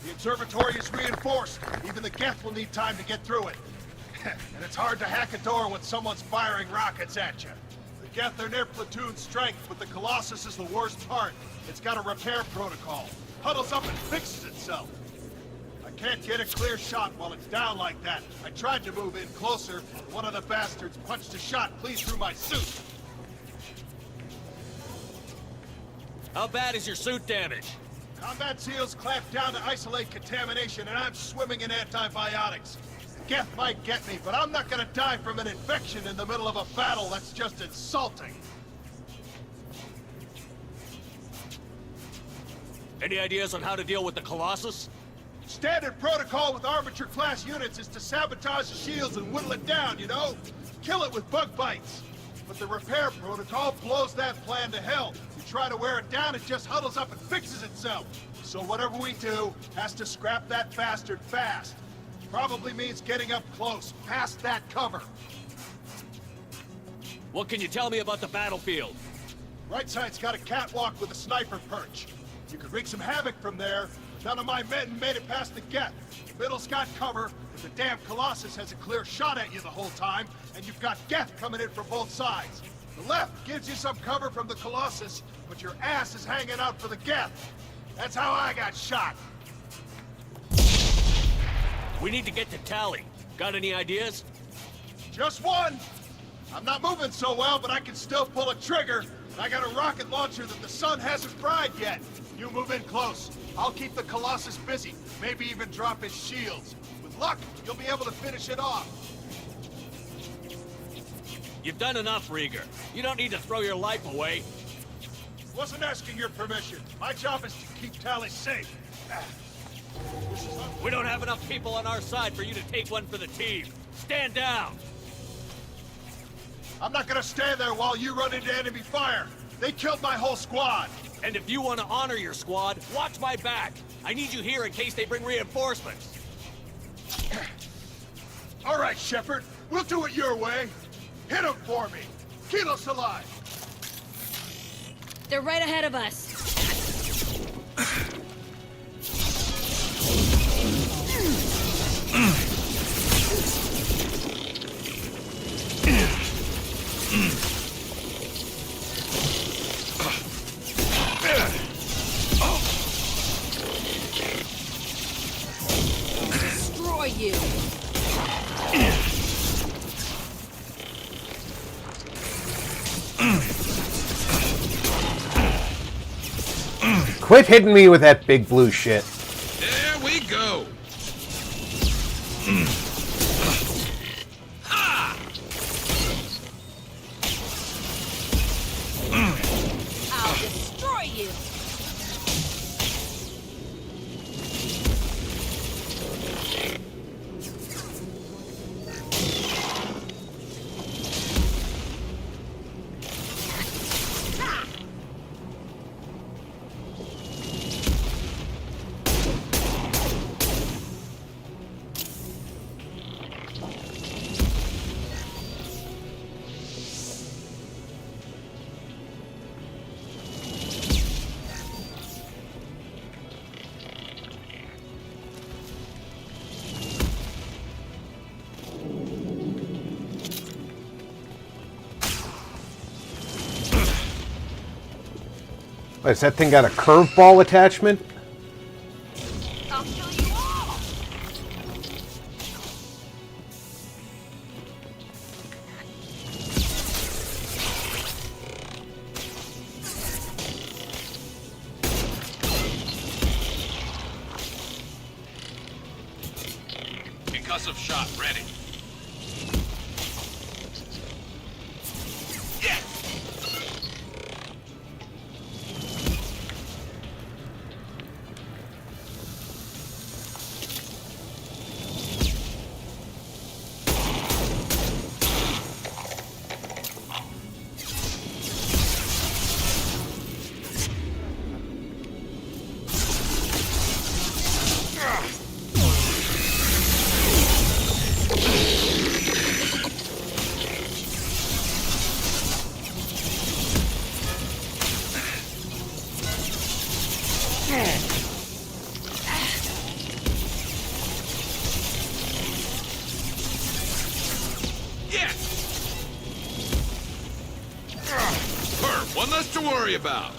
The observatory is reinforced. Even the Geth will need time to get through it. And it's hard to hack a door when someone's firing rockets at you. The Geth are near platoon strength, but the Colossus is the worst part. It's got a repair protocol. Huddles up and fixes itself. I can't get a clear shot while it's down like that. I tried to move in closer, but one of the bastards punched a shot clean through my suit. How bad is your suit damaged? Combat SEALs clamped down to isolate contamination, and I'm swimming in antibiotics. Geth might get me, but I'm not gonna die from an infection in the middle of a battle. That's just insulting. Any ideas on how to deal with the Colossus? Standard protocol with armature-class units is to sabotage the shields and whittle it down, you know? Kill it with bug bites. But the repair protocol blows that plan to hell. You try to wear it down, it just huddles up and fixes itself. So whatever we do has to scrap that bastard fast. Probably means getting up close, past that cover. What can you tell me about the battlefield? Right side's got a catwalk with a sniper perch. You could wreak some havoc from there. None of my men made it past the Geth. The middle's got cover, but the damn Colossus has a clear shot at you the whole time, and you've got Geth coming in from both sides. The left gives you some cover from the Colossus, but your ass is hanging out for the Geth. That's how I got shot. We need to get to Tally. Got any ideas? Just one. I'm not moving so well, but I can still pull a trigger. And I got a rocket launcher that the sun hasn't fried yet. You move in close. I'll keep the Colossus busy. Maybe even drop his shields. With luck, you'll be able to finish it off. You've done enough, Rieger. You don't need to throw your life away. Wasn't asking your permission. My job is to keep Tally safe. We don't have enough people on our side for you to take one for the team. Stand down! I'm not gonna stand there while you run into enemy fire. They killed my whole squad. And if you want to honor your squad, watch my back. I need you here in case they bring reinforcements. All right, Shepard. We'll do it your way. Hit them for me. Keyless alive. They're right ahead of us. Destroy you. Quit hitting me with that big blue shit. There we go. I'll destroy you. Has that thing got a curveball attachment? I'll kill you all! Concussive shot ready. Yeah! One less to worry about.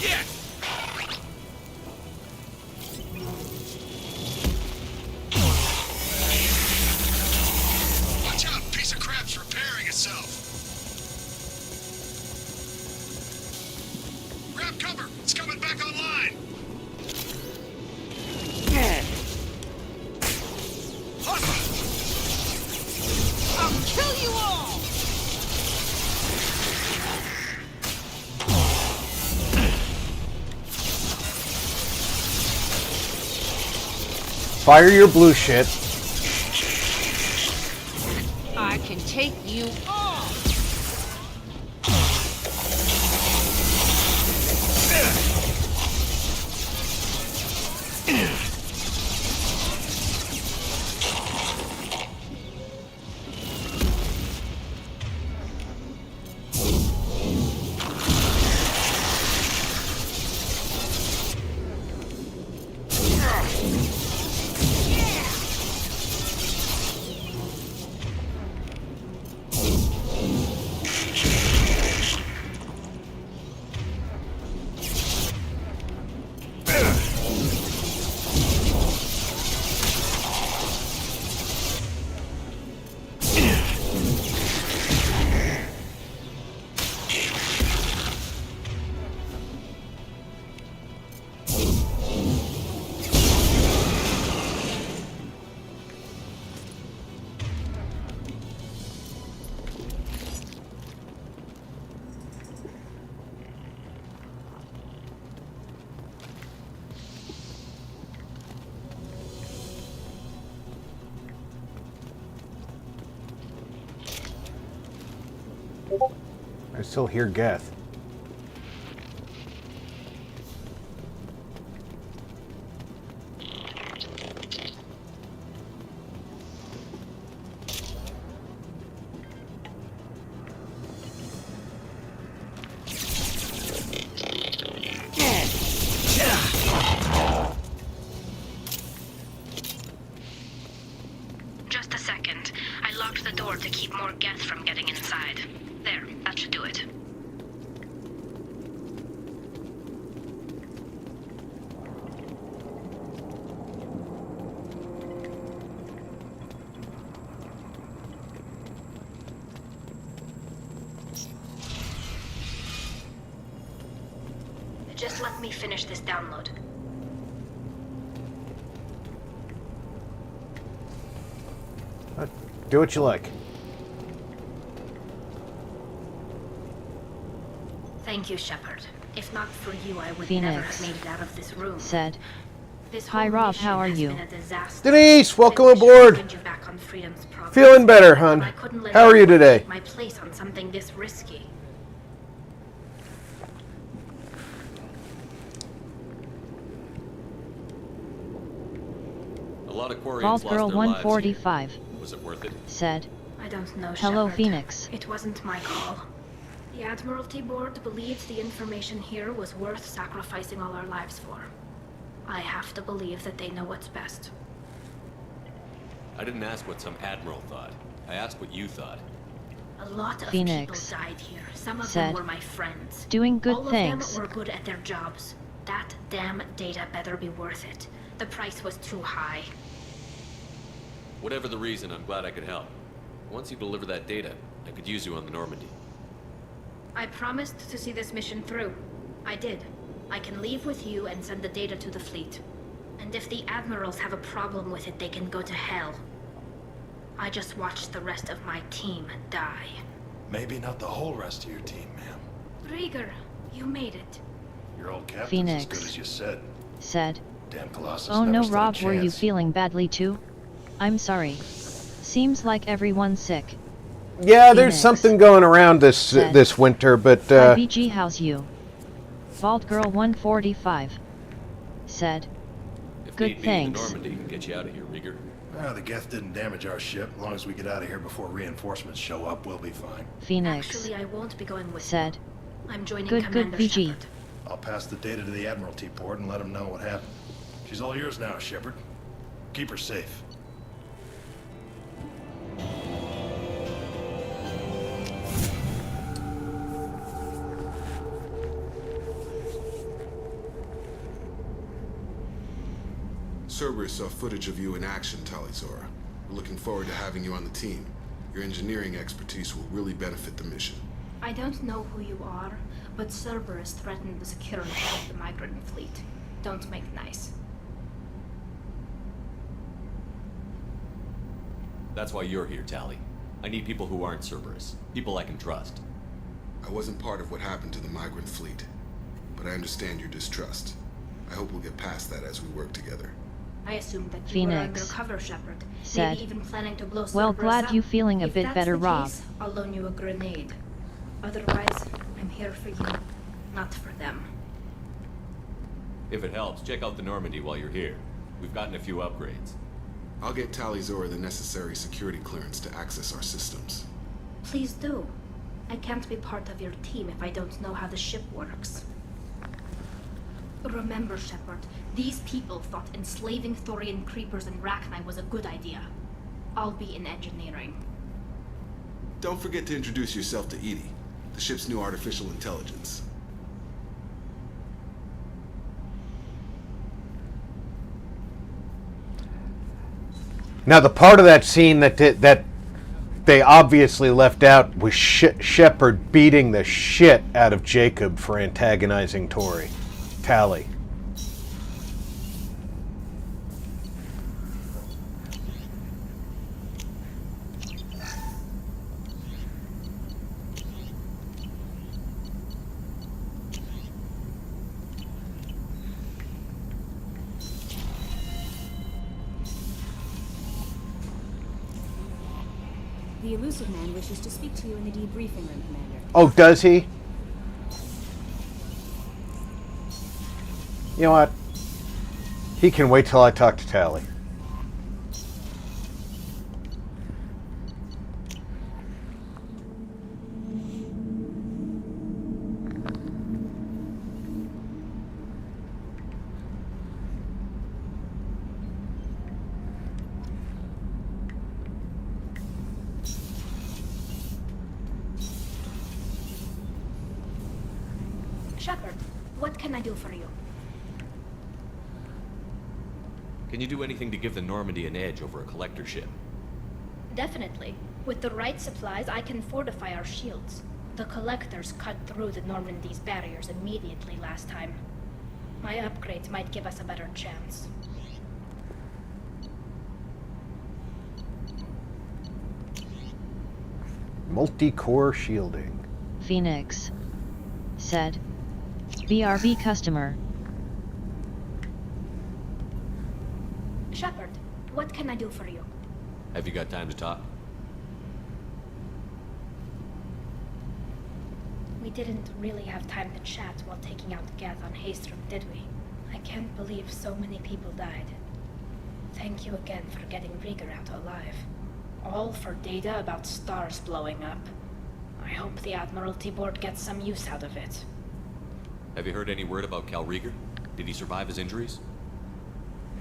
Yeah! Watch out, piece of crap's repairing itself. Grab cover, it's coming back online. I'll kill you all! Fire your blue shit. I can take you all! I still hear Geth. Just a second. I locked the door to keep more Geth from getting inside. There, that should do it. Just let me finish this download. Do what you like. Thank you, Shepard. If not for you, I would Phoenix never have made it out of this room. Said, This "Hi whole Rob, mission how are has you?" been a disaster. Denise, welcome I wish I aboard. could send you back on Freedom's progress, Feeling better, but hon. I couldn't let How are you anyone today? take my place on something this risky. A lot of Quarians Vault lost Girl their lives here. 145 Was it worth it? said, I don't know, "Hello, Shepard. Phoenix." It wasn't my call. The Admiralty Board believed the information here was worth sacrificing all our lives for. I have to believe that they know what's best. I didn't ask what some admiral thought. I asked what you thought. A lot of Phoenix people died here. Some of said, them were my friends. doing good All things. of them were good at their jobs. That damn data better be worth it. The price was too high. Whatever the reason, I'm glad I could help. Once you deliver that data, I could use you on the Normandy. I promised to see this mission through. I did. I can leave with you and send the data to the fleet. And if the admirals have a problem with it, they can go to hell. I just watched the rest of my team die. Maybe not the whole rest of your team, ma'am. Rieger, you made it. Your old captain's Phoenix as good as you said. Damn Colossus Oh never no, stood a Rob, were you chance. feeling badly too? I'm sorry. Seems like everyone's sick. Yeah, there's Phoenix something going around this said, this winter, but IBG, how's you? Bald Girl 145 said, If good need be, thanks. the Normandy can get you out of here, Rieger. Well, the Geth didn't damage our ship. As long as we get out of here before reinforcements show up, we'll be fine. Phoenix Actually, I won't be going with said, you. I'm joining good Commander VG. Shepard. I'll pass the data to the Admiralty port and let them know what happened. She's all yours now, Shepard. Keep her safe. Cerberus saw footage of you in action, Talizora. We're looking forward to having you on the team. Your engineering expertise will really benefit the mission. I don't know who you are, but Cerberus threatened the security of the migrant fleet. Don't make nice. That's why you're here, Tali. I need people who aren't Cerberus. People I can trust. I wasn't part of what happened to the migrant fleet, but I understand your distrust. I hope we'll get past that as we work together. I assumed that you were Phoenix undercover, Shepard. said, Maybe even planning to blow well, Cerberus glad up. you feeling a If bit that's better, the Rob. case, I'll loan you a grenade. Otherwise, I'm here for you, not for them. If it helps, check out the Normandy while you're here. We've gotten a few upgrades. I'll get Talizora the necessary security clearance to access our systems. Please do. I can't be part of your team if I don't know how the ship works. Remember, Shepard, these people thought enslaving Thorian creepers in Rachni was a good idea. I'll be in engineering. Don't forget to introduce yourself to Edie, the ship's new artificial intelligence. now the part of that scene that they obviously left out was Shepard beating the shit out of Jacob for antagonizing Tali. The Ellusive Man wishes to speak to you in the debriefing room, Commander. Oh, does he? You know what? He can wait till I talk to Tali. Shepard, what can I do for you? Can you do anything to give the Normandy an edge over a collector ship? Definitely. With the right supplies, I can fortify our shields. The collectors cut through the Normandy's barriers immediately last time. My upgrades might give us a better chance. Multi-core shielding. Phoenix said, BRB customer. Shepard, what can I do for you? Have you got time to talk? We didn't really have time to chat while taking out Geth on Haystrom, did we? I can't believe so many people died. Thank you again for getting Rieger out alive. All for data about stars blowing up. I hope the Admiralty Board gets some use out of it. Have you heard any word about Cal Rieger? Did he survive his injuries?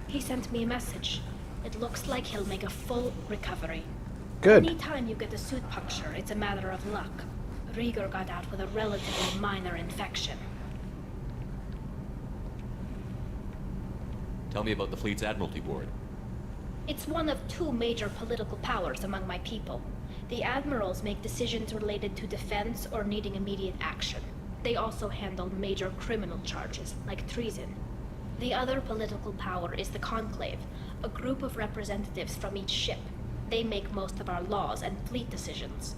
He sent me a message. It looks like he'll make a full recovery. Good. Anytime you get a suit puncture, it's a matter of luck. Rieger got out with a relatively minor infection. Tell me about the fleet's Admiralty Board. It's one of two major political powers among my people. The admirals make decisions related to defense or needing immediate action. They also handle major criminal charges, like treason. The other political power is the Conclave, a group of representatives from each ship. They make most of our laws and fleet decisions.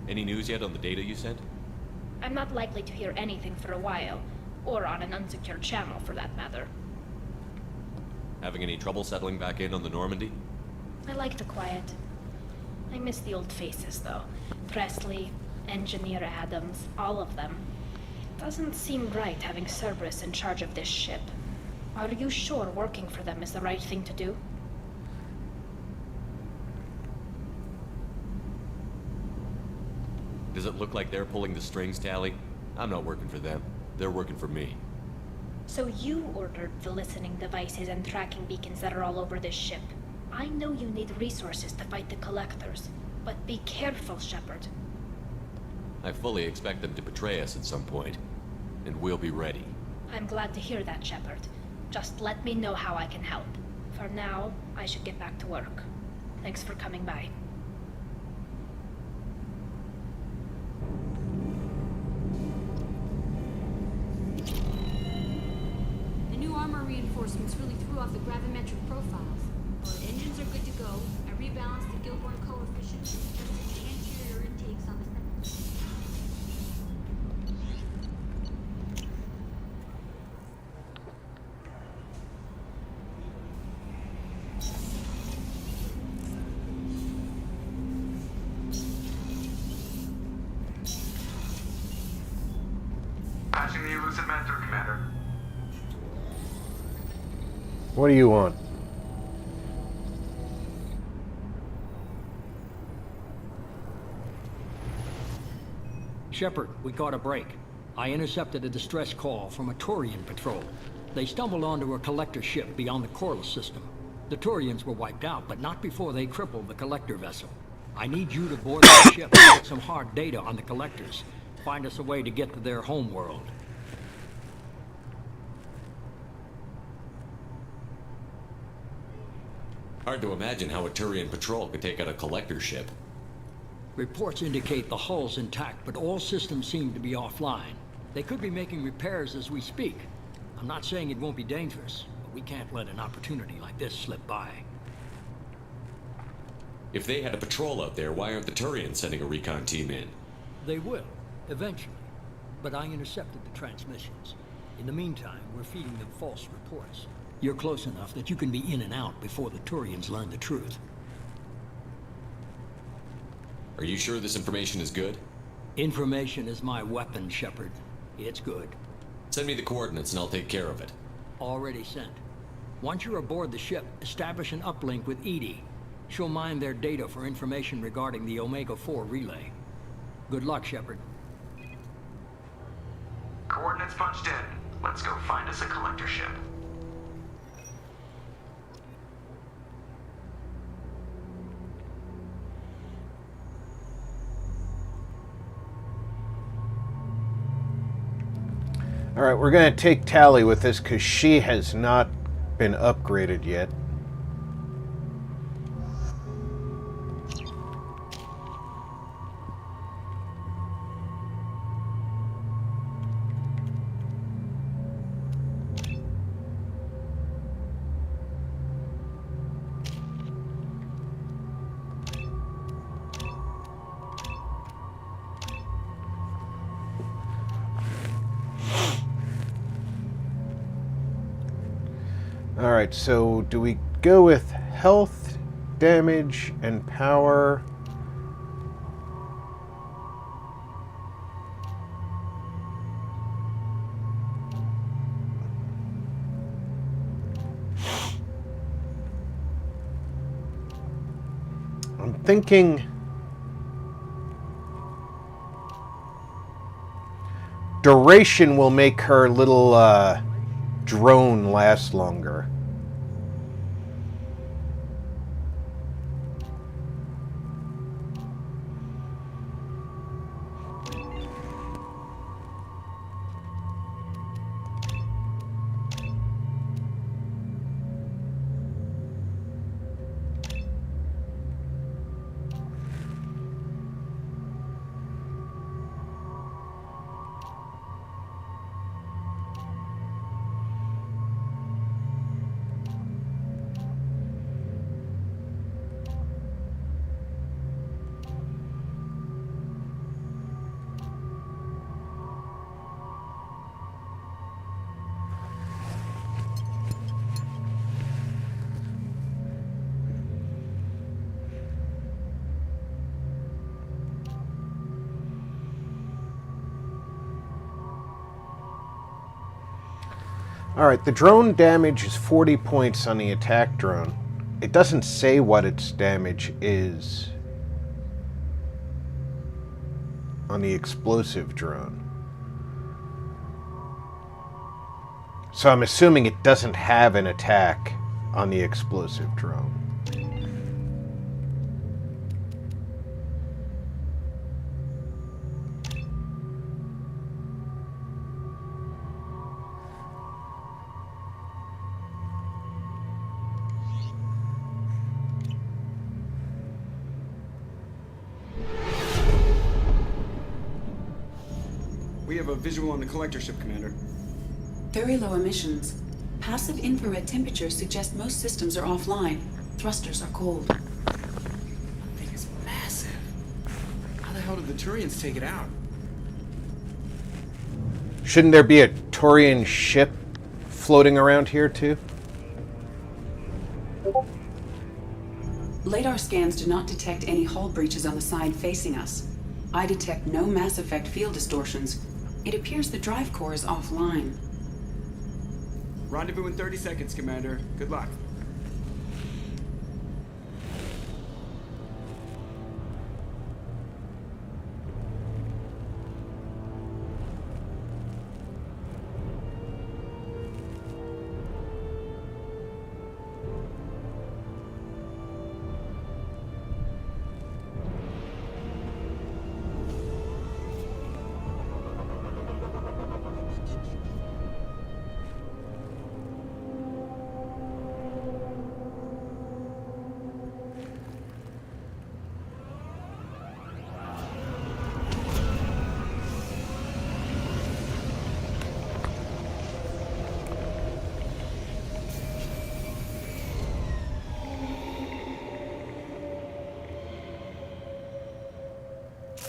Any news yet on the data you sent? I'm not likely to hear anything for a while, or on an unsecured channel for that matter. Having any trouble settling back in on the Normandy? I like the quiet. I miss the old faces, though. Presley, Engineer Adams, all of them. It doesn't seem right having Cerberus in charge of this ship. Are you sure working for them is the right thing to do? Does it look like they're pulling the strings, Tally? I'm not working for them. They're working for me. So you ordered the listening devices and tracking beacons that are all over this ship. I know you need resources to fight the Collectors, but be careful, Shepard. I fully expect them to betray us at some point, and we'll be ready. I'm glad to hear that, Shepard. Just let me know how I can help. For now, I should get back to work. Thanks for coming by. The new armor reinforcements really threw off the gravimetric profiles. But engines are good to go. I rebalanced the Gilborn coefficient and adjusted the anterior intakes on the... Patching the Ellusive Man through, Commander. What do you want? Shepard, we caught a break. I intercepted a distress call from a Turian patrol. They stumbled onto a collector ship beyond the Corliss system. The Turians were wiped out, but not before they crippled the collector vessel. I need you to board the ship and get some hard data on the collectors. Find us a way to get to their homeworld. Hard to imagine how a Turian patrol could take out a collector ship. Reports indicate the hull's intact, but all systems seem to be offline. They could be making repairs as we speak. I'm not saying it won't be dangerous, but we can't let an opportunity like this slip by. If they had a patrol out there, why aren't the Turians sending a recon team in? They will, eventually. But I intercepted the transmissions. In the meantime, we're feeding them false reports. You're close enough that you can be in and out before the Turians learn the truth. Are you sure this information is good? Information is my weapon, Shepard. It's good. Send me the coordinates and I'll take care of it. Already sent. Once you're aboard the ship, establish an uplink with Edie. She'll mine their data for information regarding the Omega-4 relay. Good luck, Shepard. Coordinates punched in. Let's go find us a collector ship. Alright, we're going to take Tally with us because she has not been upgraded yet. Alright, so do we go with health, damage, and power? I'm thinking duration will make her little drone last longer. Alright, the drone damage is 40 points on the attack drone. It doesn't say what its damage is on the explosive drone. So I'm assuming it doesn't have an attack on the explosive drone. We have a visual on the collector ship, Commander. Very low emissions. Passive infrared temperatures suggest most systems are offline. Thrusters are cold. That thing is massive. How the hell did the Turians take it out? Shouldn't there be a Turian ship floating around here too? Radar scans do not detect any hull breaches on the side facing us. I detect no mass effect field distortions. It appears the drive core is offline. Rendezvous in 30 seconds, Commander. Good luck.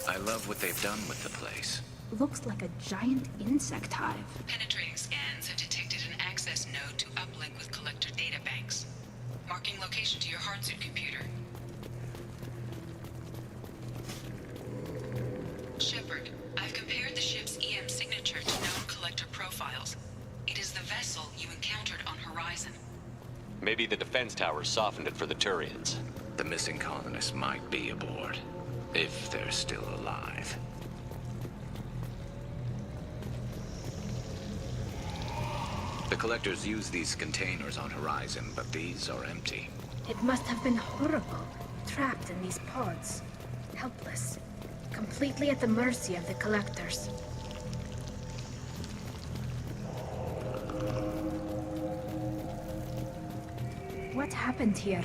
I love what they've done with the place. Looks like a giant insect hive. Penetrating scans have detected an access node to uplink with collector data banks. Marking location to your hardsuit computer. Shepard, I've compared the ship's EM signature to known collector profiles. It is the vessel you encountered on Horizon. Maybe the defense towers softened it for the Turians. The missing colonists might be aboard. If they're still alive. The collectors use these containers on Horizon, but these are empty. It must have been horrible, trapped in these pods. Helpless. Completely at the mercy of the collectors. What happened here?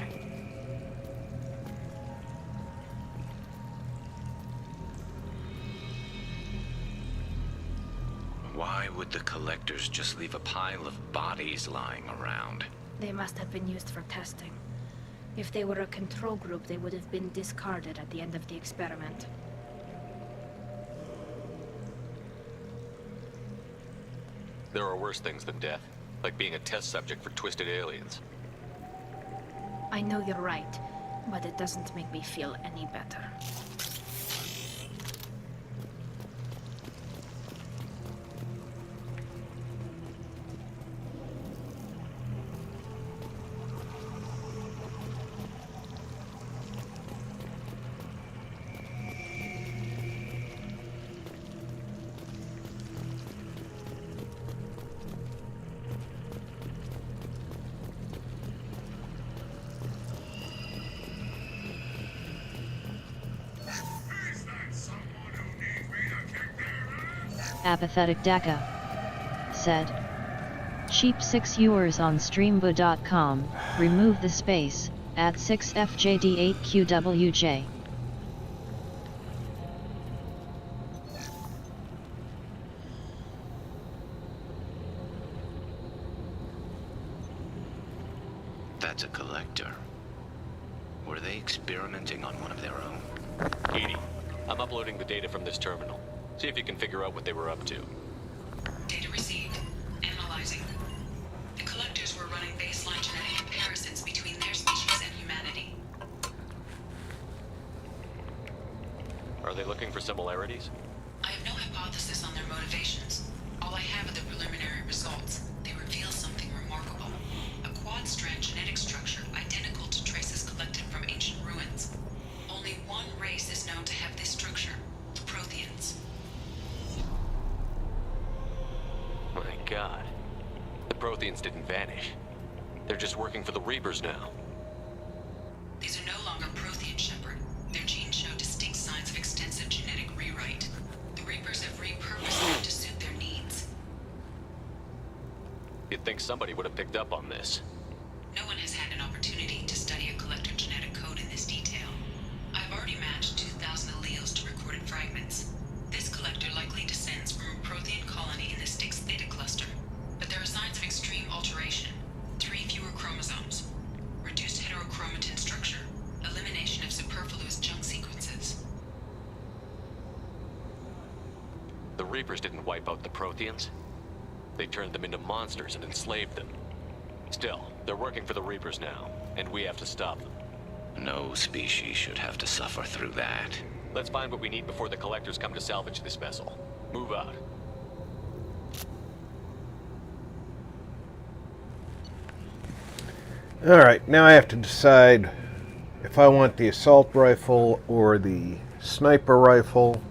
Why would the collectors just leave a pile of bodies lying around? They must have been used for testing. If they were a control group, they would have been discarded at the end of the experiment. There are worse things than death, like being a test subject for twisted aliens. I know you're right, but it doesn't make me feel any better. Apathetic Daka said. Cheap 6 viewers on streambo.com, remove the space, at 6FJD8QWJ. That's a collector. Were they experimenting on one of their own? Edie, I'm uploading the data from this terminal. See if you can figure out what they were up to. Data received. Analyzing. The collectors were running baseline genetic comparisons between their species and humanity. Are they looking for similarities? I have no hypothesis on their motivations. All I have are the preliminary results. They reveal God. The Protheans didn't vanish. They're just working for the Reapers now. These are no longer Prothean, Shepard. Their genes show distinct signs of extensive genetic rewrite. The Reapers have repurposed them to suit their needs. You'd think somebody would have picked up on this. No one has had an opportunity to study a collector genetic code in this detail. I've already matched 2,000 alleles to recorded fragments. This collector likely descends from a Prothean colony in the Styx Theta cluster. But there are signs of extreme alteration. 3 fewer chromosomes. Reduced heterochromatin structure. Elimination of superfluous junk sequences. The Reapers didn't wipe out the Protheans. They turned them into monsters and enslaved them. Still, they're working for the Reapers now, and we have to stop them. No species should have to suffer through that. Let's find what we need before the Collectors come to salvage this vessel. Move out. Alright, now I have to decide if I want the assault rifle or the sniper rifle.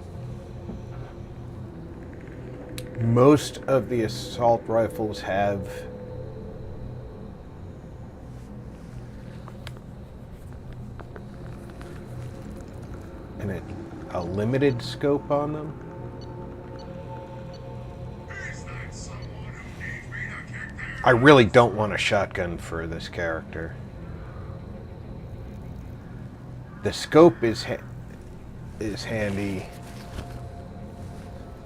Most of the assault rifles have a limited scope on them. I really don't want a shotgun for this character. The scope is handy,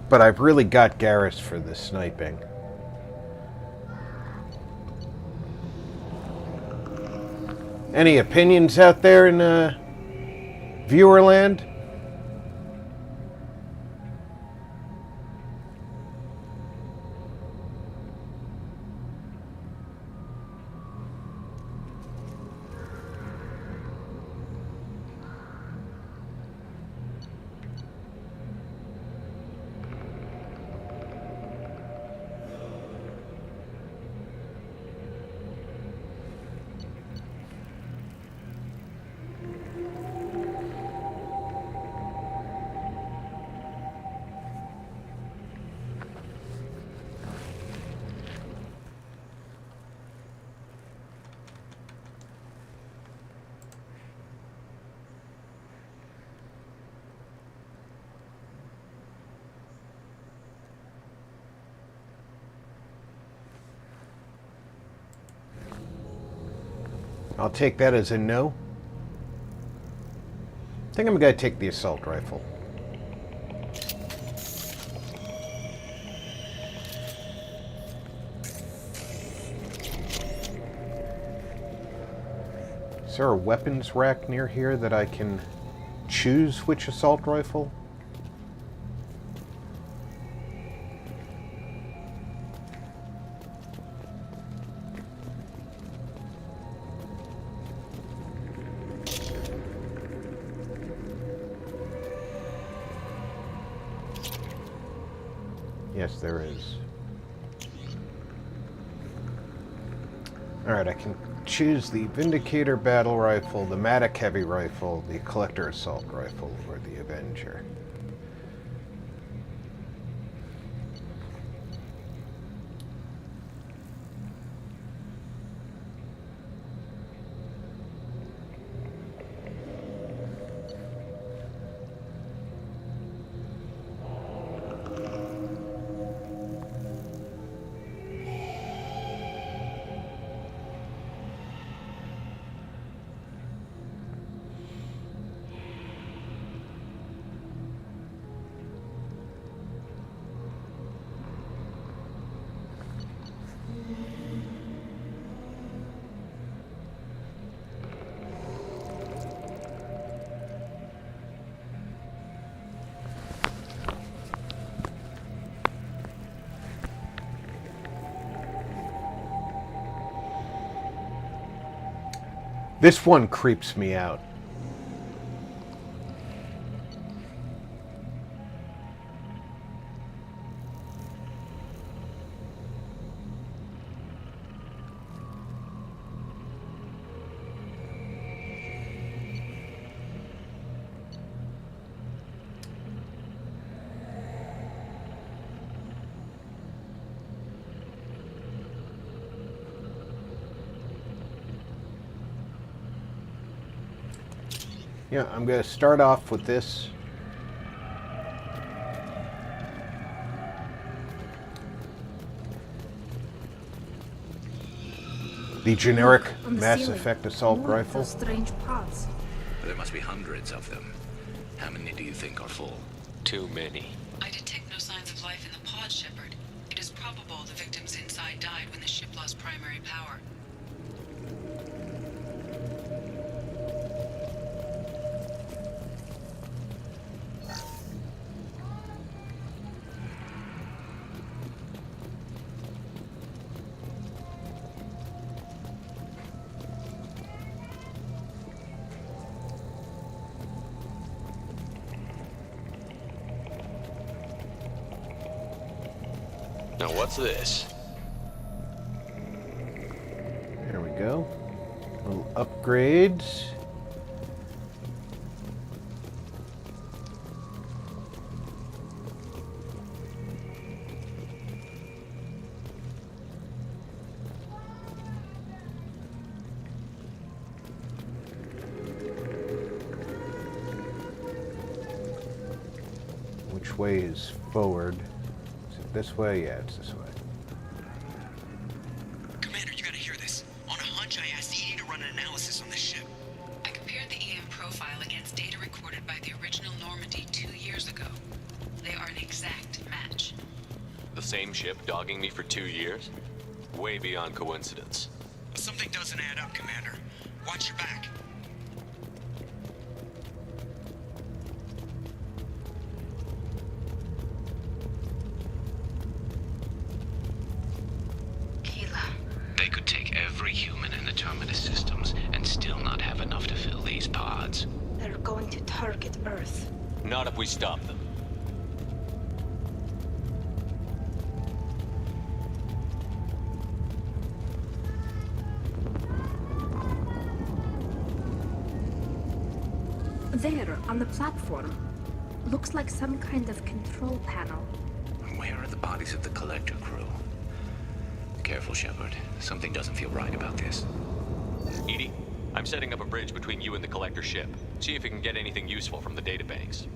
but I've really got Garus for the sniping. Any opinions out there in Viewerland? I'll take that as a no. I think I'm going to take the assault rifle. Is there a weapons rack near here that I can choose which assault rifle? Yes, there is. Alright, I can choose the Vindicator Battle Rifle, the Matic Heavy Rifle, the Collector Assault Rifle, or the Avenger. This one creeps me out. Yeah, I'm going to start off with this. The generic On the Mass ceiling. Effect assault More rifle. those strange pods. There must be hundreds of them. How many do you think are full? Too many. I detect no signs of life in the pod, Shepard. It is probable the victims inside died when the ship lost primary power. Now what's this? There we go. Little upgrades. Which way is forward? Is it this way? Yeah, it's this way. Commander, you gotta hear this. On a hunch, I asked Edie to run an analysis on this ship. I compared the EM profile against data recorded by the original Normandy 2 years ago. They are an exact match. The same ship dogging me for 2 years? Way beyond coincidence. Something doesn't add up, Commander. Watch your back. They could take every human in the Terminus systems and still not have enough to fill these pods. They're going to target Earth. Not if we stop them. There, on the platform. Looks like some kind of control panel. Where are the bodies of the Collector crew? Careful, Shepard. Something doesn't feel right about this. Edie, I'm setting up a bridge between you and the Collector ship. See if you can get anything useful from the databanks.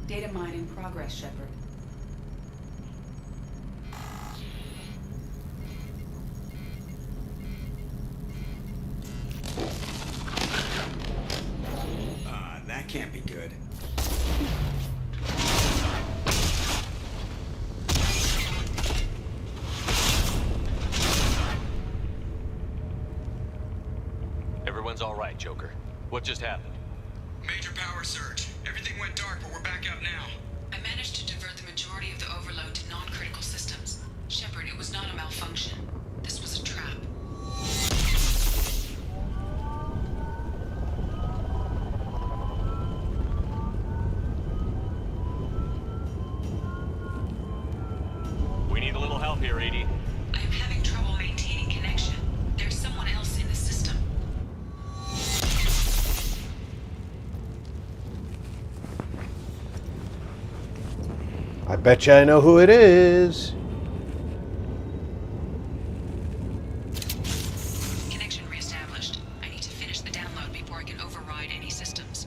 Data mine in progress, Shepard. That can't be good. Everyone's all right, Joker. What just happened? Major power surge. Everything went dark, but we're back up now. I managed to divert the majority of the overload to non-critical systems. Shepard, it was not a malfunction. This was a trap. We need a little help here, Edie. I am having trouble maintaining connection. There's someone else in the system. I bet you I know who it is. Connection reestablished. I need to finish the download before I can override any systems.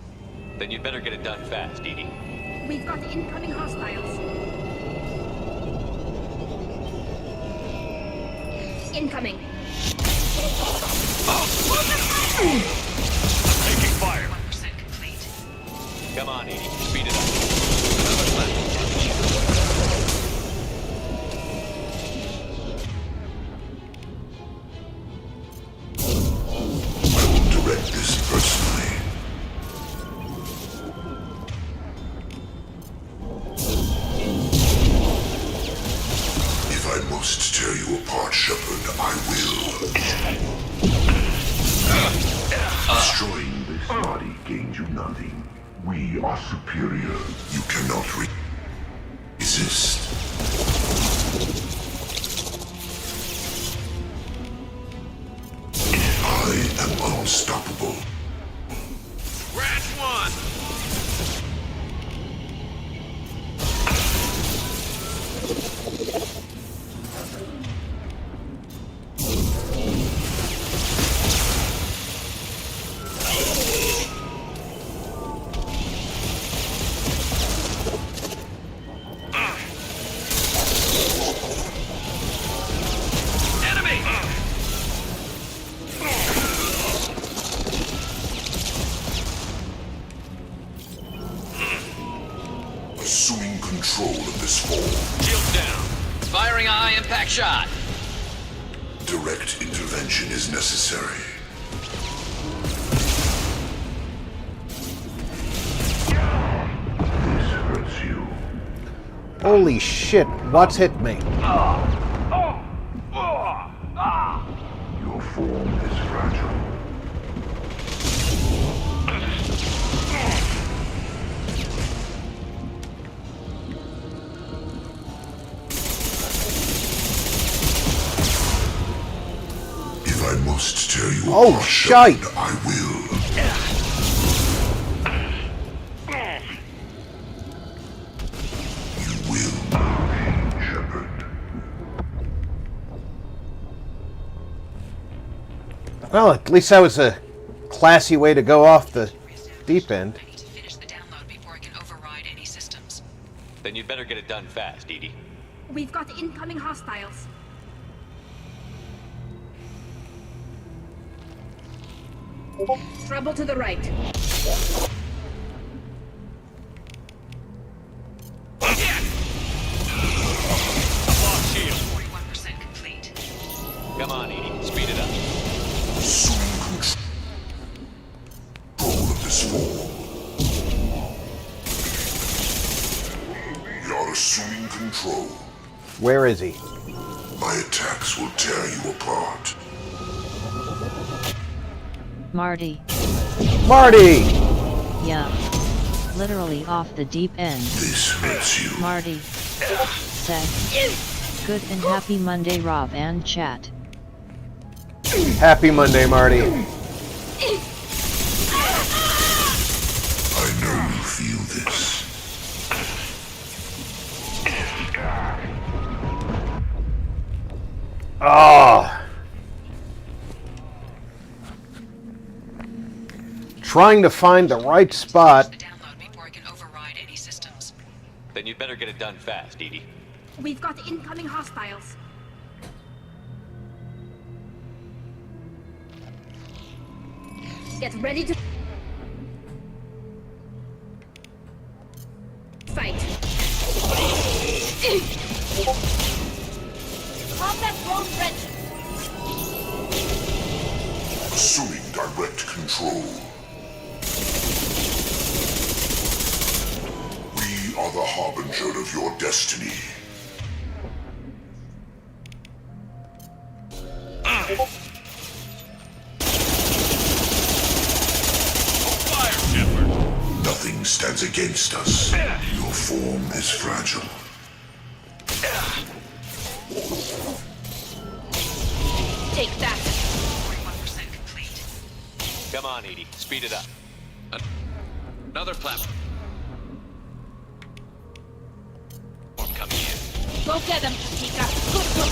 Then you'd better get it done fast, Edie. We've got incoming hostiles. Incoming. Taking fire. 1% complete. Come on, Edie. Speed it up. I will direct this personally. If I must tear you apart, Shepard, I will. Destroying this body gains you nothing. We are superior. You cannot resist. I am unstoppable. Rat one! Assuming control of this form. Shields down. Firing a high-impact shot. Direct intervention is necessary. This hurts you. Holy shit, what's hit me? Your form is fragile. If I must tear you apart, shite! I will. You will move, Shepard. Well, at least that was a classy way to go off the deep end. I need to finish the download before I can override any systems. Then you'd better get it done fast, Edie. We've got incoming hostiles. Trouble to the right. Lost shield. 41% complete. Come on, Edie. Speed it up. Assuming control of this form. You're assuming control. Where is he? My attacks will tear you apart. Marty. Marty! Yeah. Literally off the deep end. This hurts you. Marty. Said. Good and happy Monday, Rob and chat. Happy Monday, Marty. I know you feel this. Ah. Trying to find the right spot. The download before I can override any systems. Then you'd better get it done fast, Edie. We've got incoming hostiles. Get ready to fight. Combat drone ready. Assuming direct control. We are the harbinger of your destiny. Fire, Shepard. Nothing stands against us. Your form is fragile. Take that. 41% complete. Come on, Edie. Speed it up. Another platform coming in. Go get them, Tika. Good go.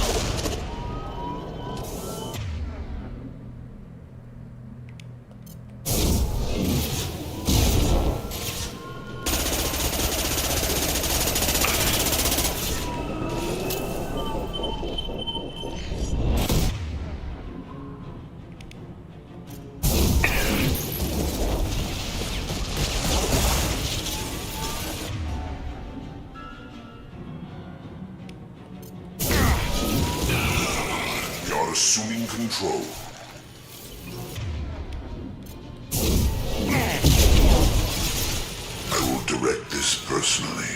You're assuming control. I will direct this personally.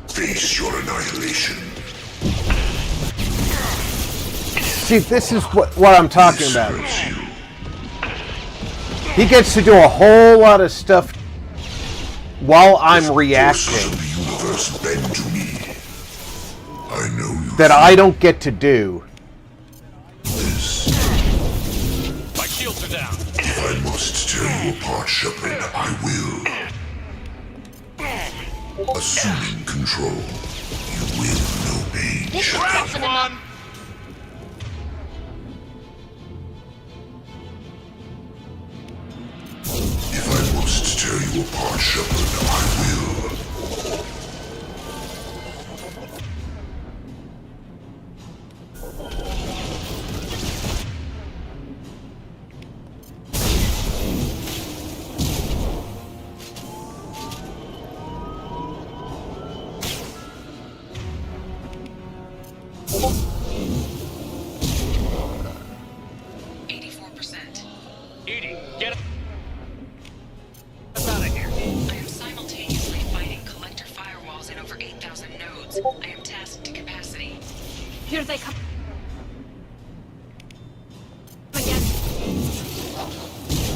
Face your annihilation. See, this is what I'm talking about. He gets to do a whole lot of stuff while I'm reacting The universe bend to me. I know you. that I don't get to do. My shields are down. If I must tear you apart, Shepard, I will. Assuming control, you will know pain, Shepard. Last one. If I must tear you apart, Shepard, I will. coordinates. I am tasked to capacity. Here they come.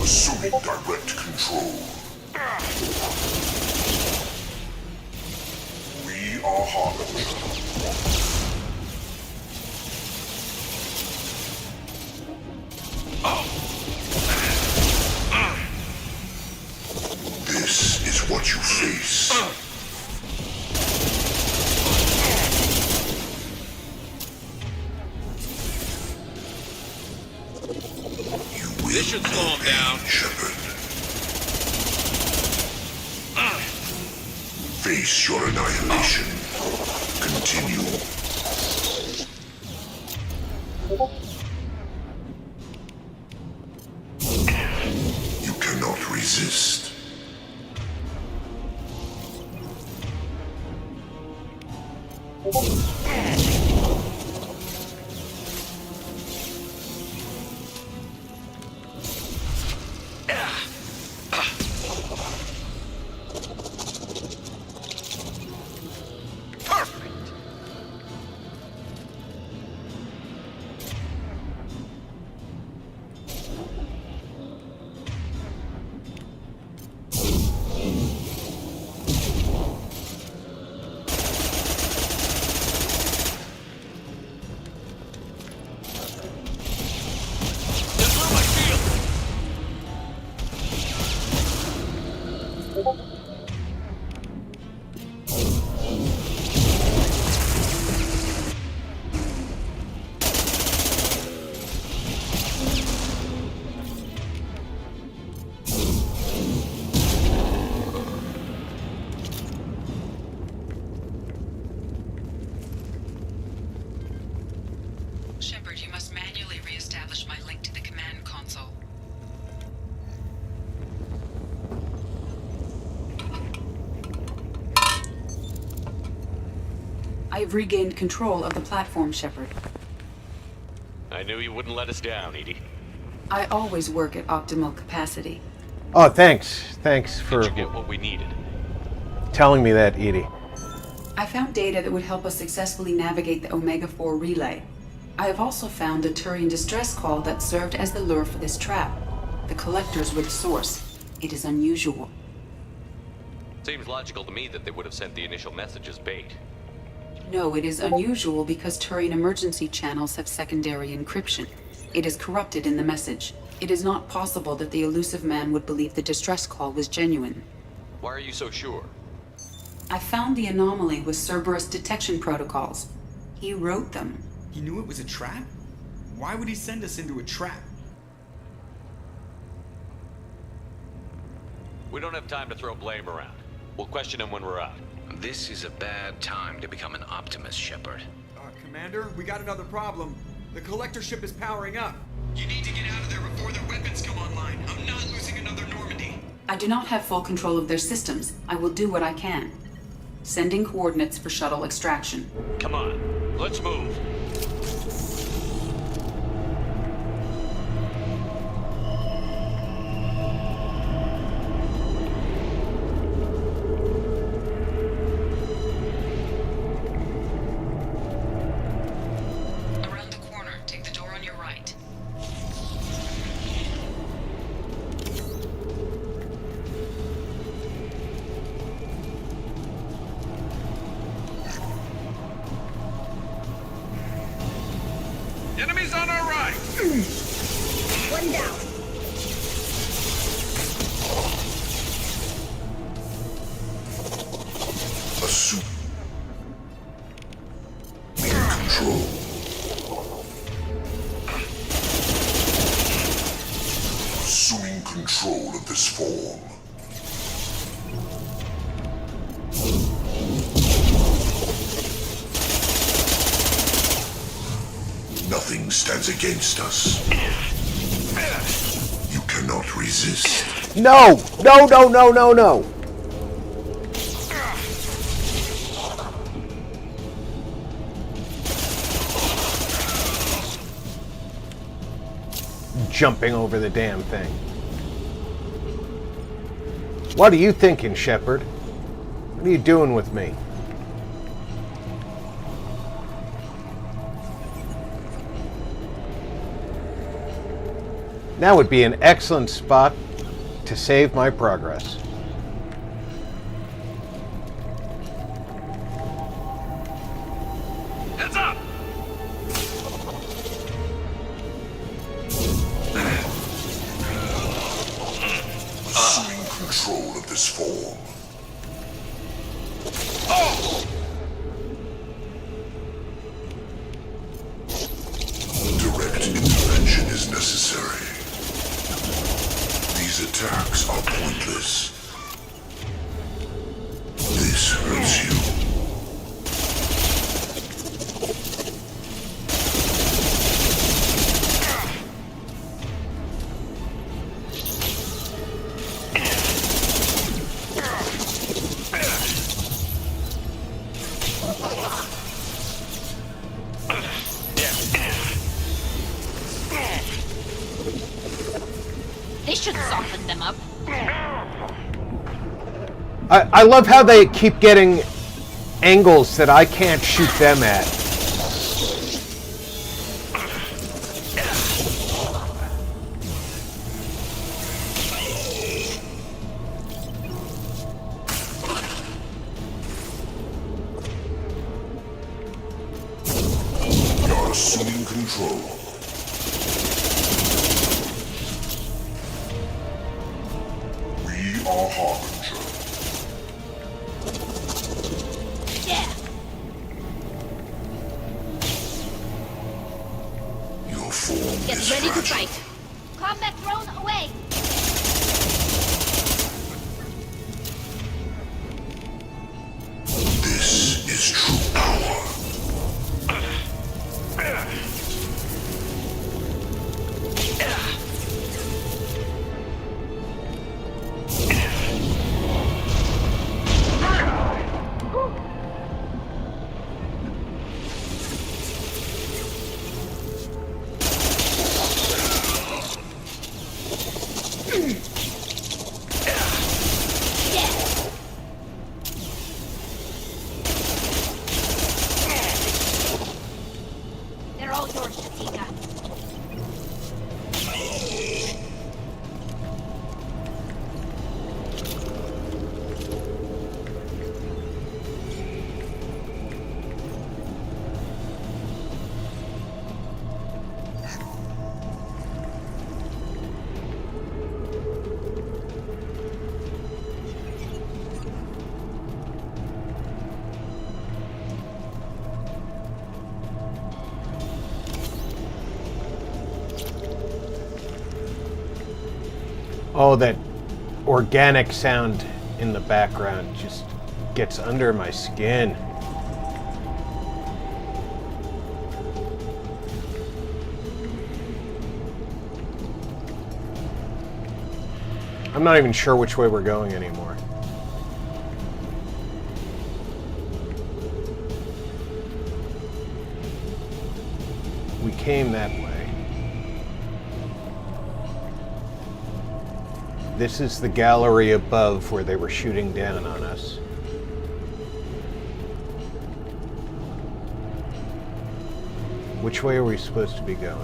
Assuming direct control. We are Harbinger. This is what you face. This should slow him down. Shepard. Face your annihilation. Continue. You cannot resist. Shepard, you must manually re-establish my link to the command console. I have regained control of the platform, Shepard. I knew you wouldn't let us down, Edie. I always work at optimal capacity. Oh, thanks. Thanks for Did you get what we needed? telling me that, Edie. I found data that would help us successfully navigate the Omega-4 relay. I have also found a Turian distress call that served as the lure for this trap. The collectors were the source. It is unusual. Seems logical to me that they would have sent the initial message as bait. No, it is unusual because Turian emergency channels have secondary encryption. It is corrupted in the message. It is not possible that the Ellusive Man would believe the distress call was genuine. Why are you so sure? I found the anomaly with Cerberus detection protocols. He wrote them. He knew it was a trap? Why would he send us into a trap? We don't have time to throw blame around. We'll question him when we're out. This is a bad time to become an optimist, Shepard. Commander, we got another problem. The collector ship is powering up. You need to get out of there before their weapons come online. I'm not losing another Normandy. I do not have full control of their systems. I will do what I can. Sending coordinates for shuttle extraction. Come on, let's move. Around the corner, take the door on your right. Enemies on our right! One down. Assume control. Assuming control of this form. Nothing stands against us. You cannot resist. No! No, no, no, no, no! Jumping over the damn thing. What are you thinking, Shepard? What are you doing with me? Now would be an excellent spot to save my progress. Heads up! Assuming control of this form. Direct intervention is necessary. These attacks are pointless. This hurts you. This should soften them up. I love how they keep getting angles that I can't shoot them at. You're assuming control. We are Harbinger. Yeah. Your form Get is ready to fragile. fight. Combat drone away. This is true power. They're all yours, Shatika. Oh, that organic sound in the background just gets under my skin. I'm not even sure which way we're going anymore. We came that way. This is the gallery above where they were shooting down on us. Which way are we supposed to be going?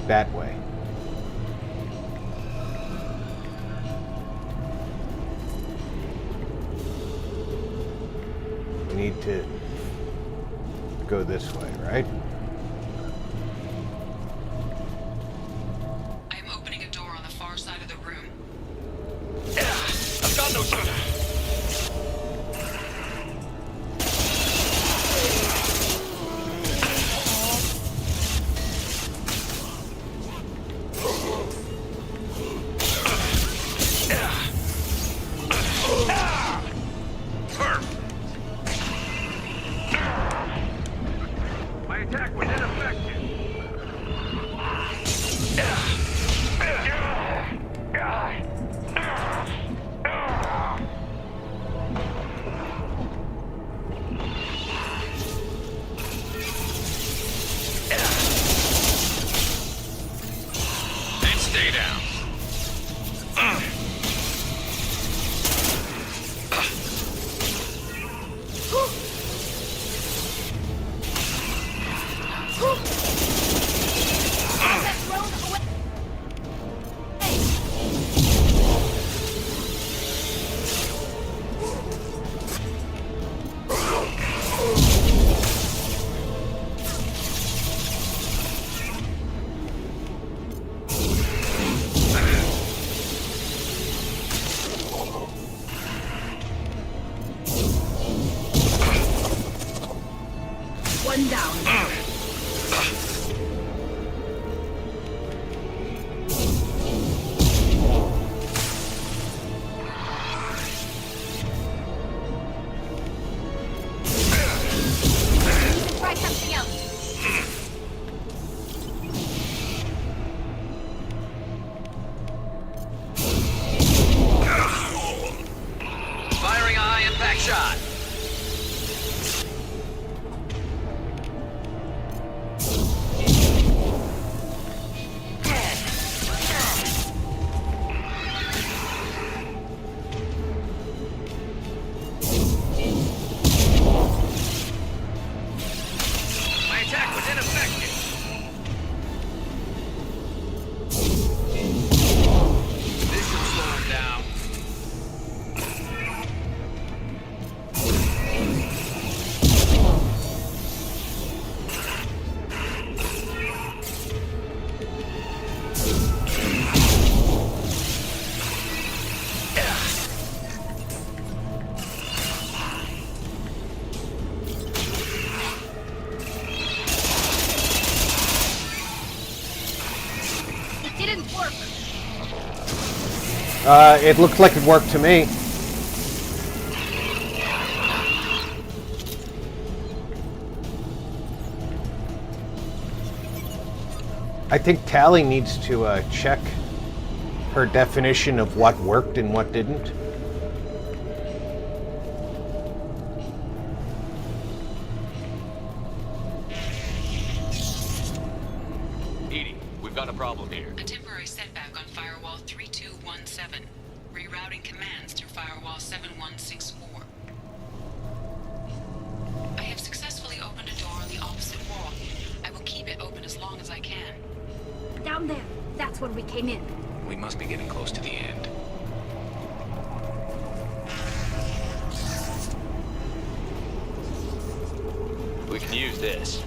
That way. We need to go this way, right? I am opening a door on the far side of the room. I've got no shot. My attack was ineffective. And stay down. shot. My attack was ineffective. This should slow him down. It didn't work. It looked like it worked to me. I think Tally needs to check her definition of what worked and what didn't. Edie, we've got a problem here. A temporary setback on Firewall 3217. Rerouting commands through Firewall 7164. I have successfully opened a door on the opposite wall. I will keep it open as long as I can. Down there. That's where we came in. We must be getting close to the end. We can use this.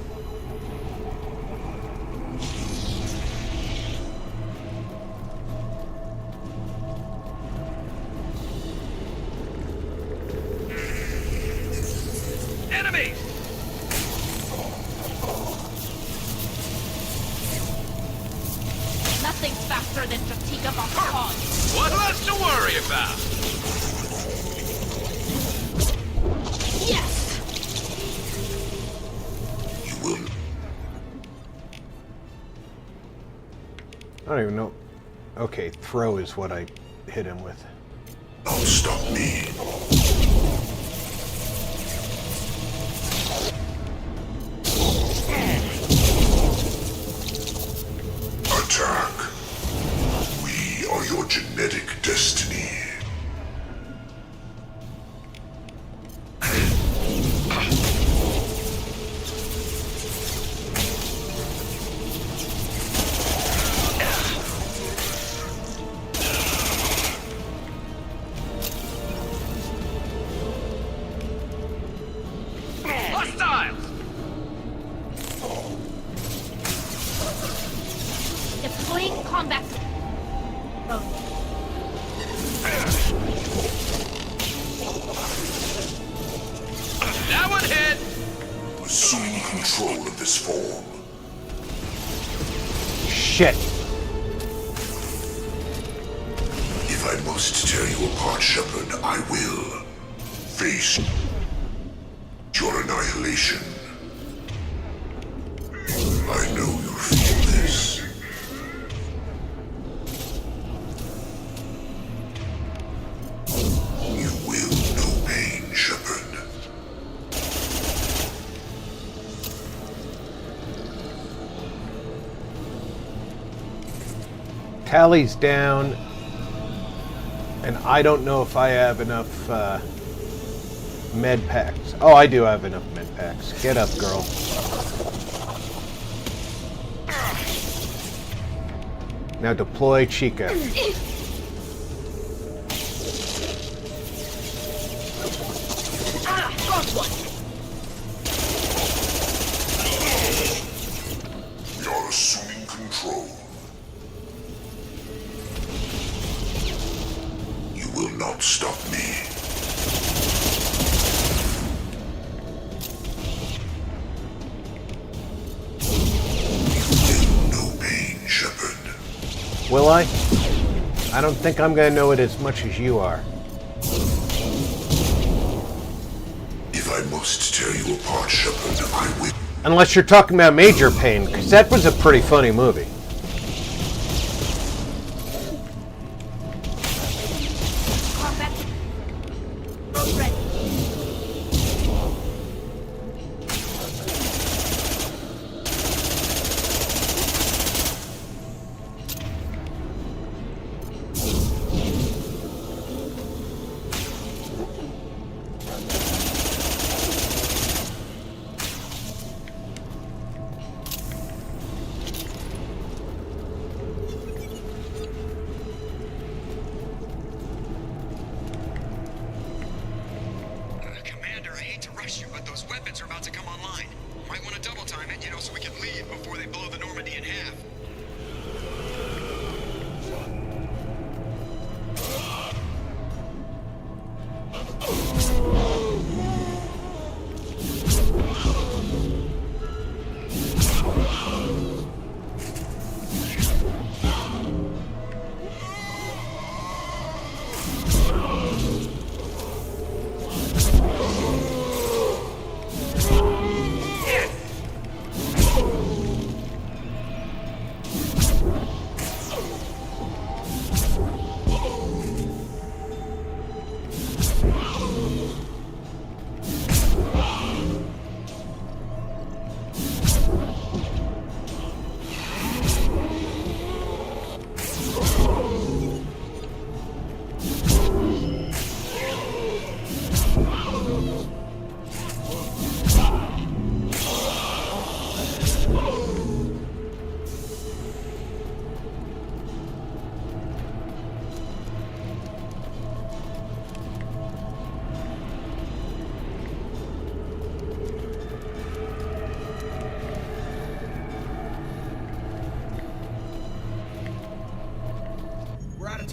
Enemies! Nothing's faster than fatigue of a hog. What less to worry about? Yes! You will. I don't even know. Okay, throw is what I hit him with. Not stop me. Attack. We are your genetic destiny. Hostiles! Deploying combat. That one hit! Assuming control of this form. Shit. If I must tear you apart, Shepard, I will. Face your annihilation. I know you feel this. You will know pain, Shepard. Tally's down, and I don't know if I have enough med packs. Oh, I do have enough med packs. Get up, girl. Now deploy Chica. Got one. We are assuming control. You will not stop me. You will know pain, Shepard. Will I? I don't think I'm gonna know it as much as you are. If I must tear you apart, Shepard, I will. Unless you're talking about Major Pain, because that was a pretty funny movie. Combat. Both ready.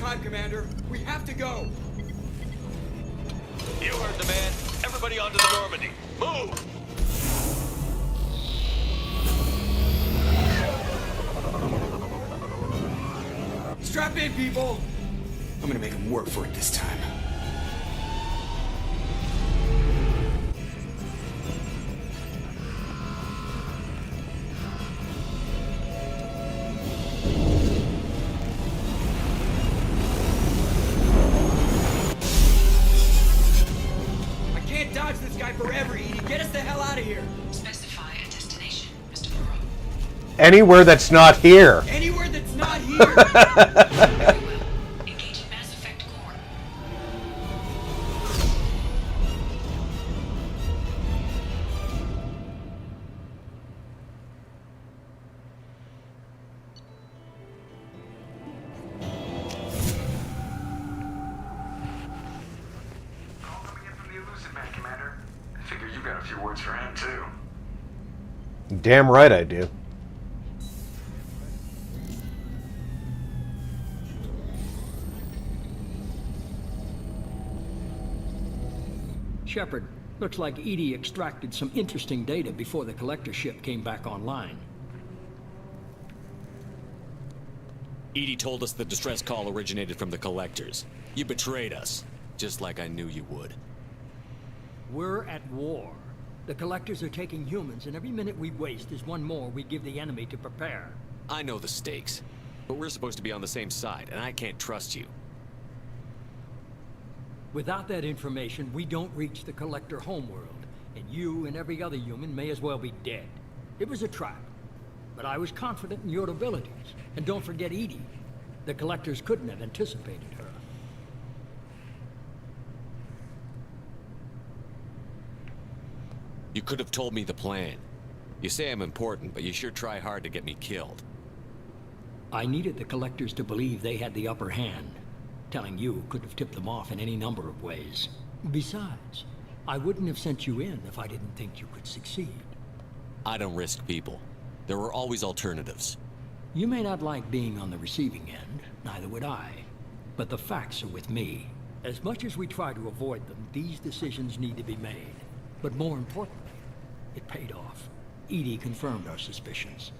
time, Commander. We have to go. You heard the man. Everybody onto the Normandy. Move! Strap in, people! I'm gonna make them work for it this time. I can't dodge this guy forever, Edie. Get us the hell out of here! Specify a destination, Mr. Moreau. Anywhere that's not here. Anywhere that's not here! Very well. Engage Mass Effect core. Call coming in from the Ellusive Man, Commander. I figure you got a few words for him, too. Damn right I do. Shepard, looks like Edie extracted some interesting data before the collector ship came back online. Edie told us the distress call originated from the collectors. You betrayed us, just like I knew you would. We're at war. The collectors are taking humans, and every minute we waste is one more we give the enemy to prepare. I know the stakes, but we're supposed to be on the same side, and I can't trust you. Without that information, we don't reach the collector homeworld, and you and every other human may as well be dead. It was a trap, but I was confident in your abilities. And don't forget Edie. The collectors couldn't have anticipated her. You could have told me the plan. You say I'm important, but you sure try hard to get me killed. I needed the collectors to believe they had the upper hand. Telling you could have tipped them off in any number of ways. Besides, I wouldn't have sent you in if I didn't think you could succeed. I don't risk people. There were always alternatives. You may not like being on the receiving end, neither would I. But the facts are with me. As much as we try to avoid them, these decisions need to be made. But more importantly, it paid off. Edie confirmed our suspicions.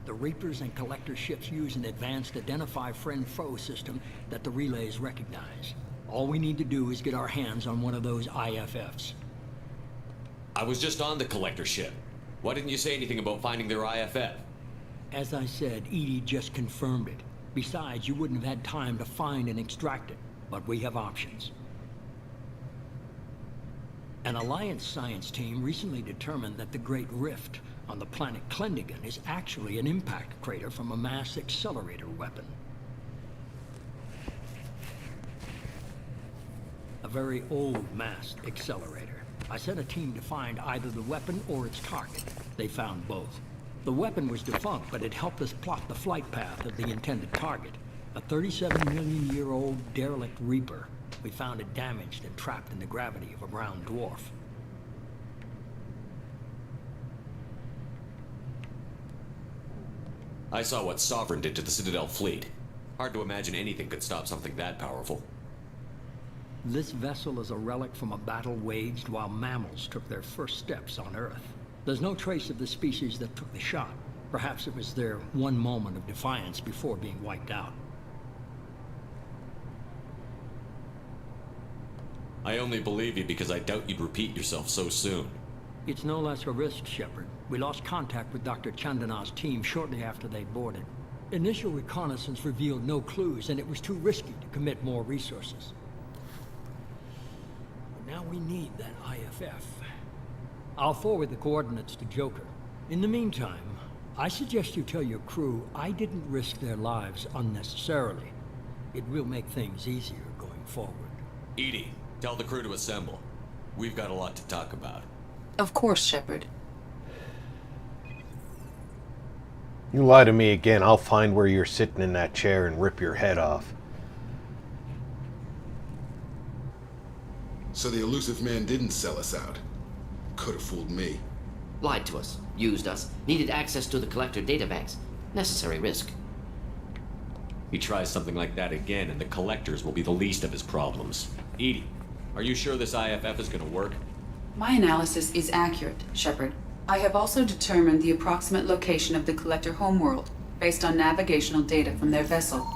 The Reapers and Collector ships use an advanced identify friend-foe system that the relays recognize. All we need to do is get our hands on one of those IFFs. I was just on the Collector ship. Why didn't you say anything about finding their IFF? As I said, Edie just confirmed it. Besides, you wouldn't have had time to find and extract it. But we have options. An Alliance science team recently determined that the Great Rift on the planet Klendigan is actually an impact crater from a mass accelerator weapon. A very old mass accelerator. I sent a team to find either the weapon or its target. They found both. The weapon was defunct, but it helped us plot the flight path of the intended target. A 37-million-year-old derelict Reaper. We found it damaged and trapped in the gravity of a brown dwarf. I saw what Sovereign did to the Citadel fleet. Hard to imagine anything could stop something that powerful. This vessel is a relic from a battle waged while mammals took their first steps on Earth. There's no trace of the species that took the shot. Perhaps it was their one moment of defiance before being wiped out. I only believe you because I doubt you'd repeat yourself so soon. It's no less a risk, Shepard. We lost contact with Dr. Chandana's team shortly after they boarded. Initial reconnaissance revealed no clues, and it was too risky to commit more resources. But now we need that IFF. I'll forward the coordinates to Joker. In the meantime, I suggest you tell your crew I didn't risk their lives unnecessarily. It will make things easier going forward. Edie, tell the crew to assemble. We've got a lot to talk about. Of course, Shepard. You lie to me again, I'll find where you're sitting in that chair and rip your head off. So the Ellusive Man didn't sell us out. Could have fooled me. Lied to us, used us, needed access to the Collector databanks. Necessary risk. He tries something like that again, and the collectors will be the least of his problems. Edie, are you sure this IFF is gonna work? My analysis is accurate, Shepard. I have also determined the approximate location of the collector homeworld, based on navigational data from their vessel.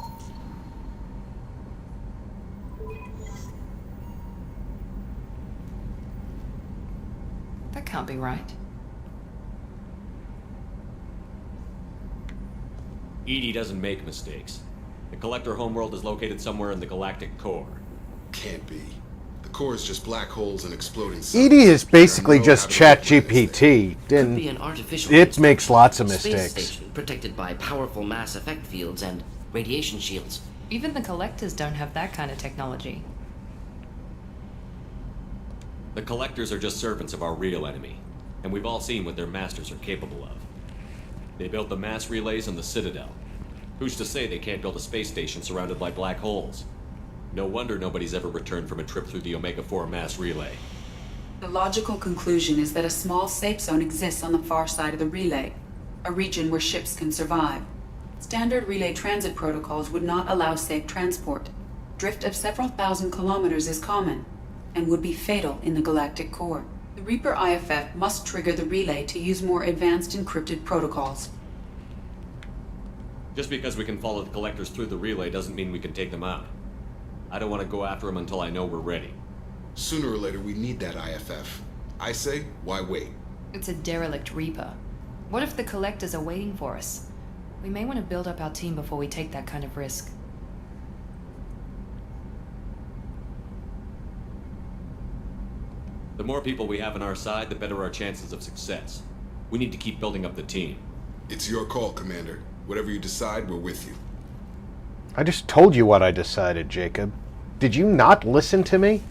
That can't be right. Edie doesn't make mistakes. The collector homeworld is located somewhere in the galactic core. Can't be. The core is just black holes and exploding suns. Edie is basically just ChatGPT, Could be an artificial it makes lots of space mistakes. station protected by powerful mass effect fields and radiation shields. Even the collectors don't have that kind of technology. The collectors are just servants of our real enemy, and we've all seen what their masters are capable of. They built the mass relays on the Citadel. Who's to say they can't build a space station surrounded by black holes? No wonder nobody's ever returned from a trip through the Omega-4 mass relay. The logical conclusion is that a small safe zone exists on the far side of the relay, a region where ships can survive. Standard relay transit protocols would not allow safe transport. Drift of several thousand kilometers is common, and would be fatal in the galactic core. The Reaper IFF must trigger the relay to use more advanced encrypted protocols. Just because we can follow the collectors through the relay doesn't mean we can take them out. I don't want to go after them until I know we're ready. Sooner or later, we need that IFF. I say, why wait? It's a derelict Reaper. What if the collectors are waiting for us? We may want to build up our team before we take that kind of risk. The more people we have on our side, the better our chances of success. We need to keep building up the team. It's your call, Commander. Whatever you decide, we're with you. I just told you what I decided, Jacob. Did you not listen to me?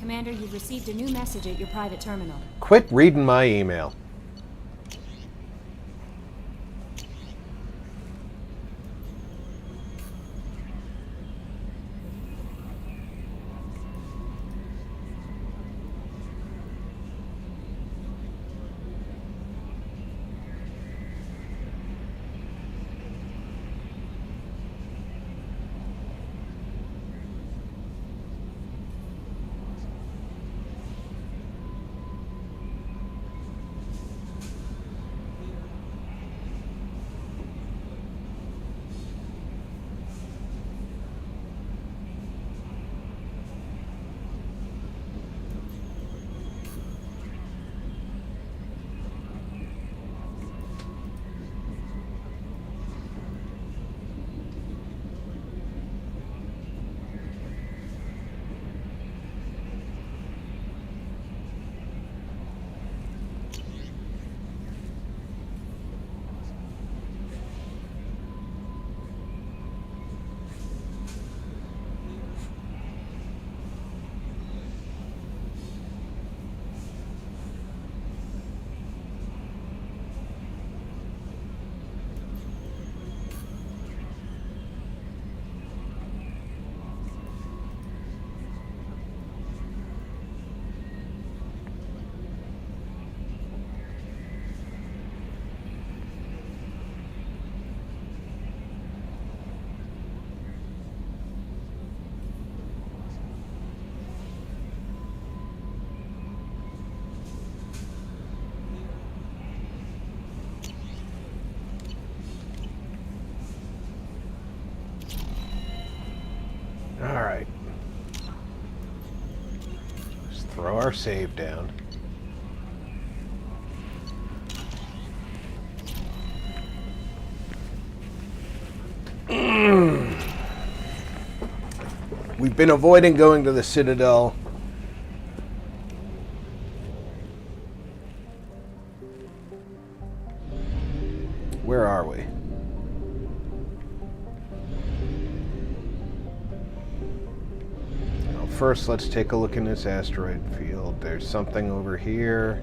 Commander, you've received a new message at your private terminal. Quit reading my email. throw our save down. We've been avoiding going to the Citadel. Where are we? Now, first, let's take a look in this asteroid field. There's something over here.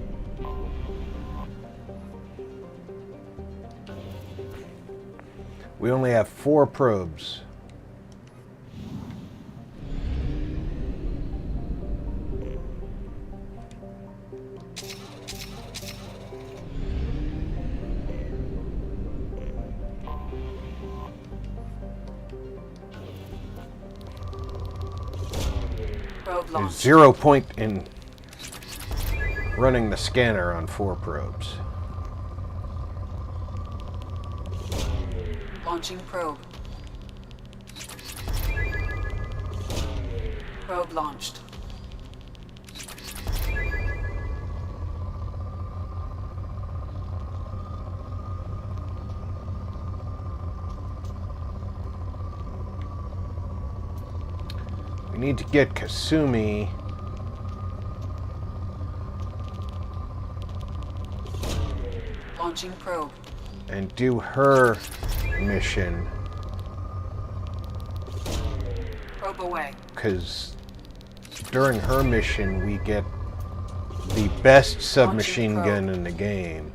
We only have 4 probes. There's 0 point in running the scanner on 4 probes. Launching probe. Probe launched. We need to get Kasumi. Launching probe. And do her mission. Probe away. Because during her mission we get the best submachine gun in the game.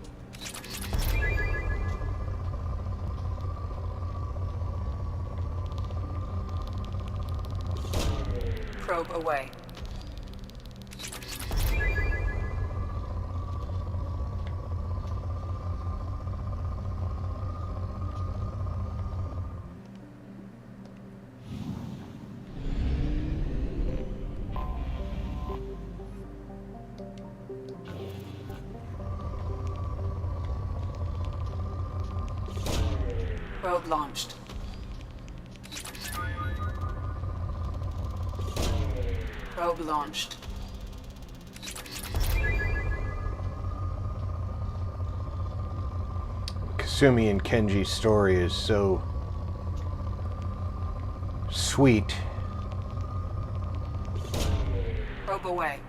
Probe away. Probe launched. Probe launched. Kasumi and Kenji's story is so sweet. Probe away.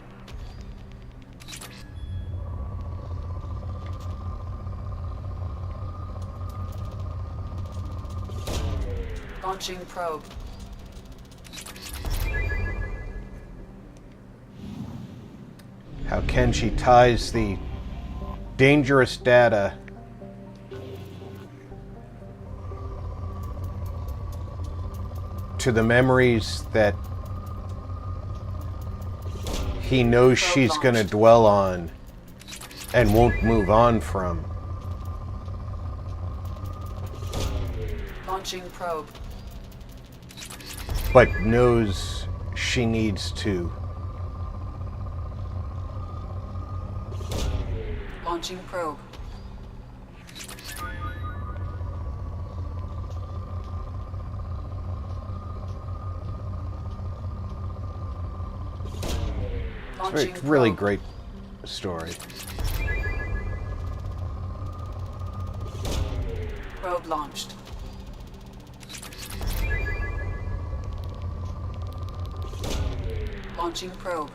Launching probe. How Kenji ties the dangerous data to the memories that he knows she's going to dwell on and won't move on from. Launching probe. But knows she needs to. Launching probe. It's a really great story. Probe launched. Launching probe.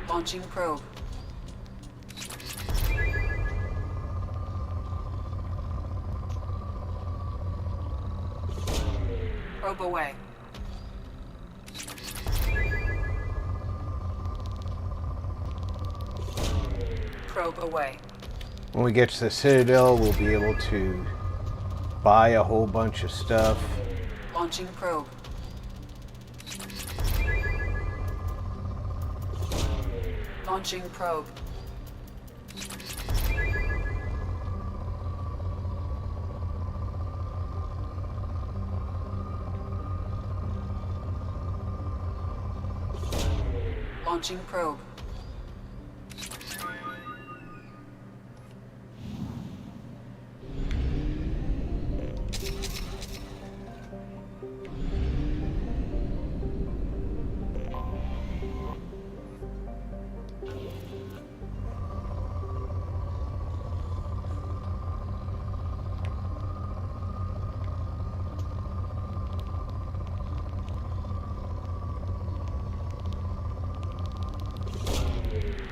Launching probe. Probe away. Probe away. When we get to the Citadel, we'll be able to buy a whole bunch of stuff. Launching probe. Launching probe. Launching probe.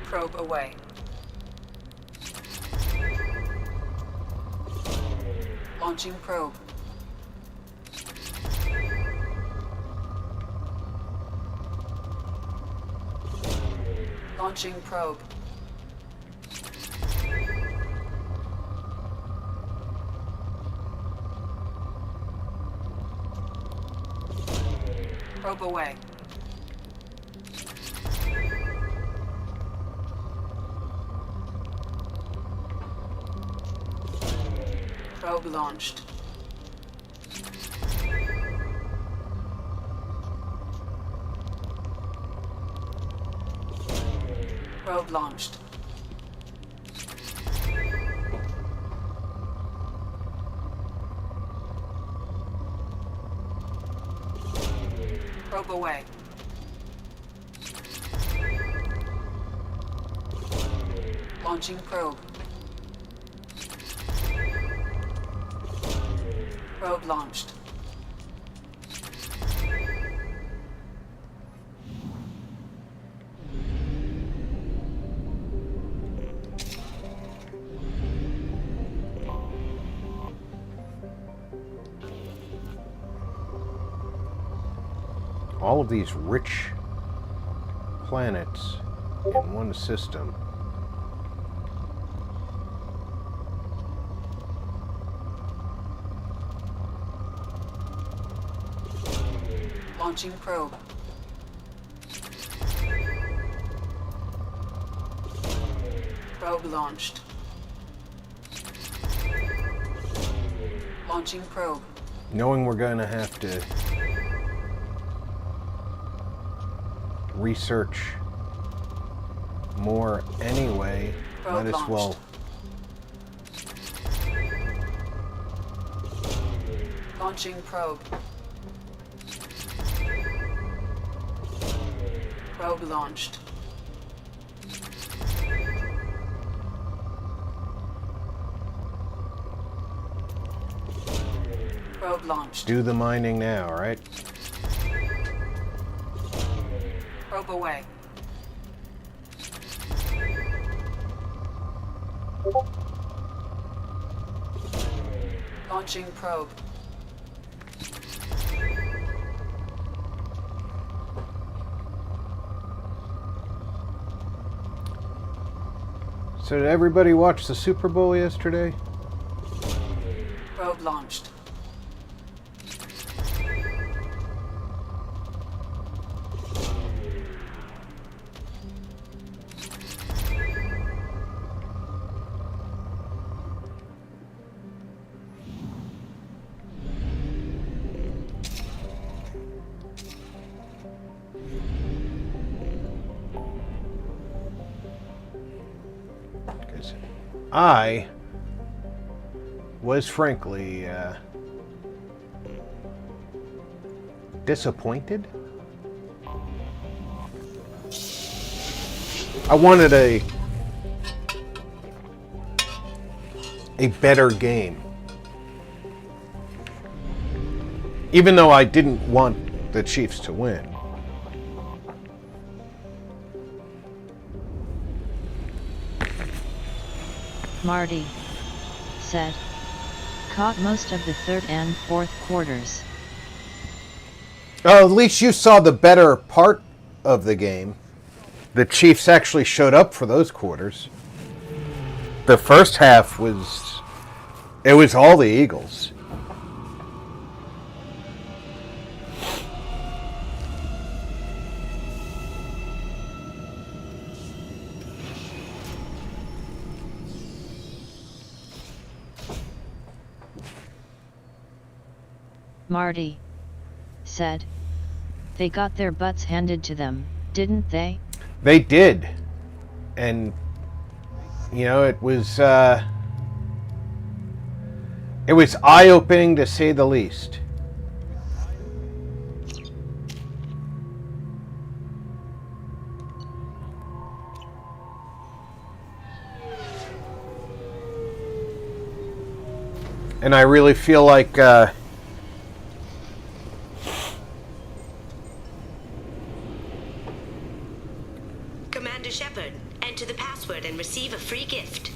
Probe away. Launching probe. Launching probe. Probe away. Probe launched. Probe launched. Probe away. Launching probe. Probe launched. All of these rich planets in one system. Launching probe. Probe launched. Launching probe. Knowing we're going to have to research more anyway, Probe might as well. Launching probe. Probe launched. Probe launched. Do the mining now, right? Probe away. Launching probe. So did everybody watch the Super Bowl yesterday? Probe launched. I was frankly disappointed. I wanted a better game. Even though I didn't want the Chiefs to win. Marty said, caught most of the third and fourth quarters. Oh, at least you saw the better part of the game. The Chiefs actually showed up for those quarters. The first half was all the Eagles. Marty said, they got their butts handed to them, didn't they? They did. And, you know, it was eye-opening to say the least. And I really feel like Commander Shepard, enter the password and receive a free gift.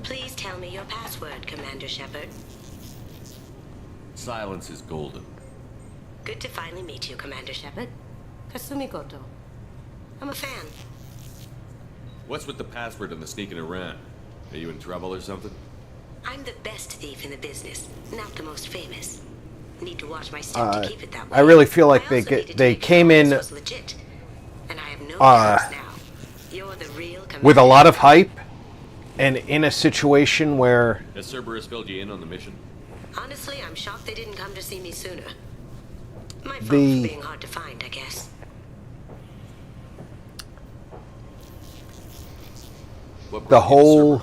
Please tell me your password, Commander Shepard. Silence is golden. Good to finally meet you, Commander Shepard. Kasumi Goto. I'm a fan. What's with the password and the sneaking around? Are you in trouble or something? I'm the best thief in the business, not the most famous. Need to watch my step to keep it that way. I really feel like they came in legit, and I have no now. You're the real with a lot of hype, and in a situation where Has Cerberus filled you in on the mission? Honestly, I'm shocked they didn't come to see me sooner. My fault for being hard to find, I guess. the whole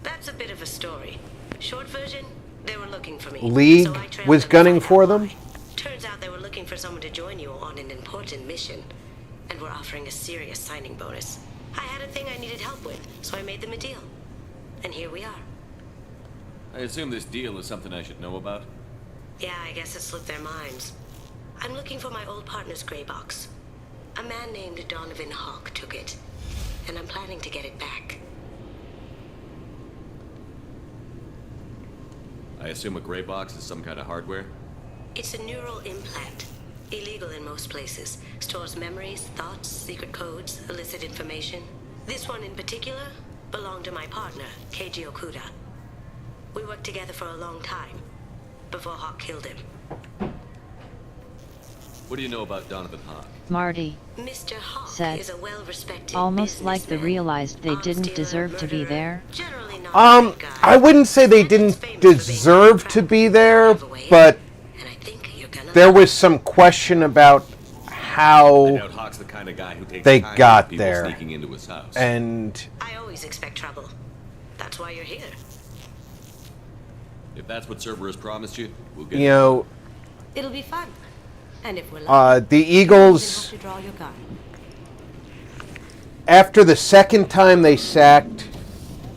That's a bit of a story. Short version, they were looking for me. league was gunning for them. Turns out they were looking for someone to join you on an important mission, and were offering a serious signing bonus. I had a thing I needed help with, so I made them a deal. And here we are. I assume this deal is something I should know about? Yeah, I guess it slipped their minds. I'm looking for my old partner's gray box. A man named Donovan Hawk took it, and I'm planning to get it back. I assume a gray box is some kind of hardware? It's a neural implant. Illegal in most places. Stores memories, thoughts, secret codes, illicit information. This one in particular belonged to my partner, Keiji Okuda. We worked together for a long time, before Hawk killed him. What do you know about Donovan Hawk? Marty Mr. Hawk said, is a well-respected almost like they realized they didn't deserve to be there. I wouldn't say they didn't deserve to be there, but there was some question about how I doubt Hawk's the kind of guy who takes they time got with people there. sneaking into his house. And I always expect trouble. That's why you're here. If that's what Cerberus promised you, we'll get you know, It'll be fun. And if we're lucky, the Eagles, you'll have to draw your gun. after the second time they sacked,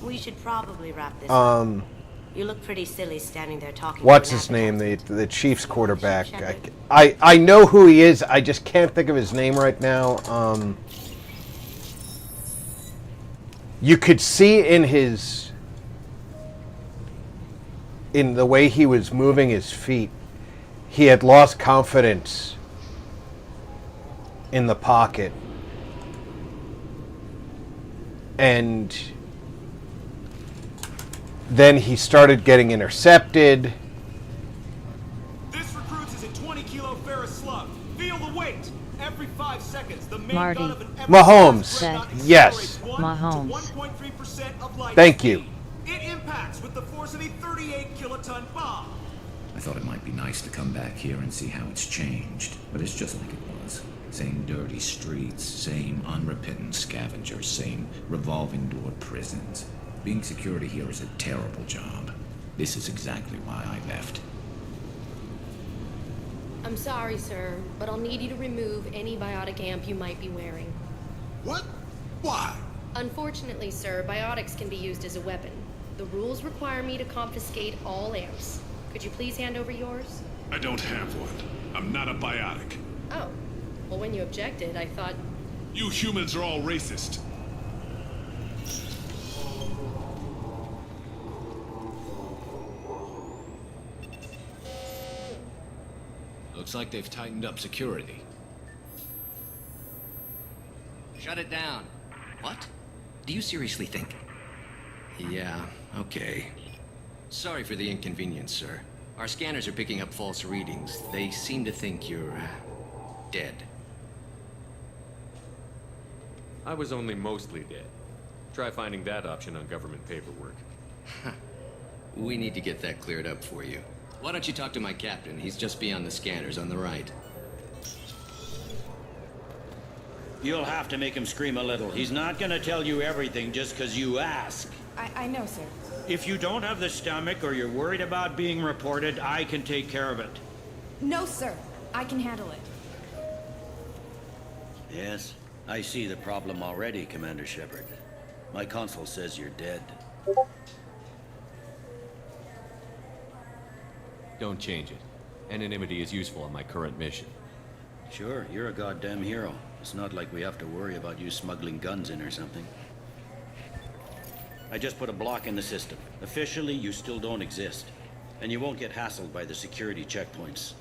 We should probably wrap this up. You look pretty silly standing there talking. what's his name, the Chiefs quarterback. I know who he is. I just can't think of his name right now. You could see in the way he was moving his feet, he had lost confidence in the pocket. And then he started getting intercepted. This recruits is a 20-kilo ferrous slug. Feel the weight. Every 5 seconds, the main Marty gun of an Mahomes. said, Yes. Mahomes. 1.3% of light Thank speed. you. It impacts with the force of a 38-kiloton bomb. I thought it might be nice to come back here and see how it's changed, but it's just like it was. Same dirty streets, same unrepentant scavengers, same revolving door prisons. Being security here is a terrible job. This is exactly why I left. I'm sorry, sir, but I'll need you to remove any biotic amp you might be wearing. What? Why? Unfortunately, sir, biotics can be used as a weapon. The rules require me to confiscate all amps. Could you please hand over yours? I don't have one. I'm not a biotic. Oh. Well, when you objected, I thought... You humans are all racist. Looks like they've tightened up security. Shut it down. What? Do you seriously think? Yeah, okay. Sorry for the inconvenience, sir. Our scanners are picking up false readings. They seem to think you're, dead. I was only mostly dead. Try finding that option on government paperwork. We need to get that cleared up for you. Why don't you talk to my captain? He's just beyond the scanners on the right. You'll have to make him scream a little. He's not gonna tell you everything just because you ask. I know, sir. If you don't have the stomach or you're worried about being reported, I can take care of it. No, sir. I can handle it. Yes, I see the problem already, Commander Shepard. My console says you're dead. Don't change it. Anonymity is useful on my current mission. Sure, you're a goddamn hero. It's not like we have to worry about you smuggling guns in or something. I just put a block in the system. Officially, you still don't exist. And you won't get hassled by the security checkpoints.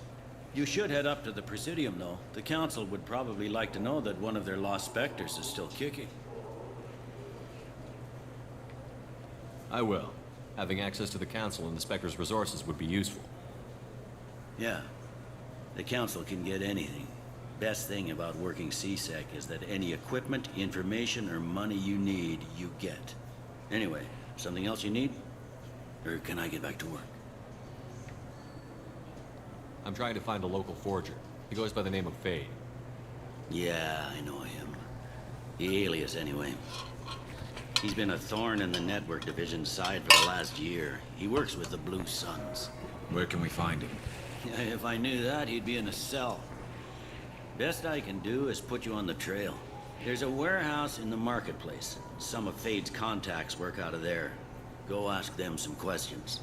You should head up to the Presidium, though. The Council would probably like to know that one of their lost Spectres is still kicking. I will. Having access to the Council and the Spectre's resources would be useful. Yeah. The Council can get anything. Best thing about working CSEC is that any equipment, information, or money you need, you get. Anyway, something else you need? Or can I get back to work? I'm trying to find a local forger. He goes by the name of Fade. Yeah, I know him. The alias, anyway. He's been a thorn in the network division's side for the last year. He works with the Blue Suns. Where can we find him? If I knew that, he'd be in a cell. Best I can do is put you on the trail. There's a warehouse in the marketplace. Some of Fade's contacts work out of there. Go ask them some questions.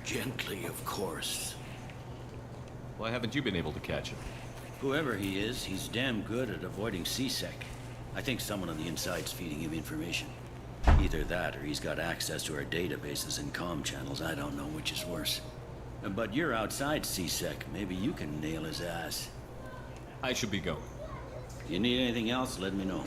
Gently, of course. Why haven't you been able to catch him? Whoever he is, he's damn good at avoiding CSEC. I think someone on the inside's feeding him information. Either that, or he's got access to our databases and comm channels. I don't know which is worse. But you're outside CSEC. Maybe you can nail his ass. I should be going. You need anything else, let me know.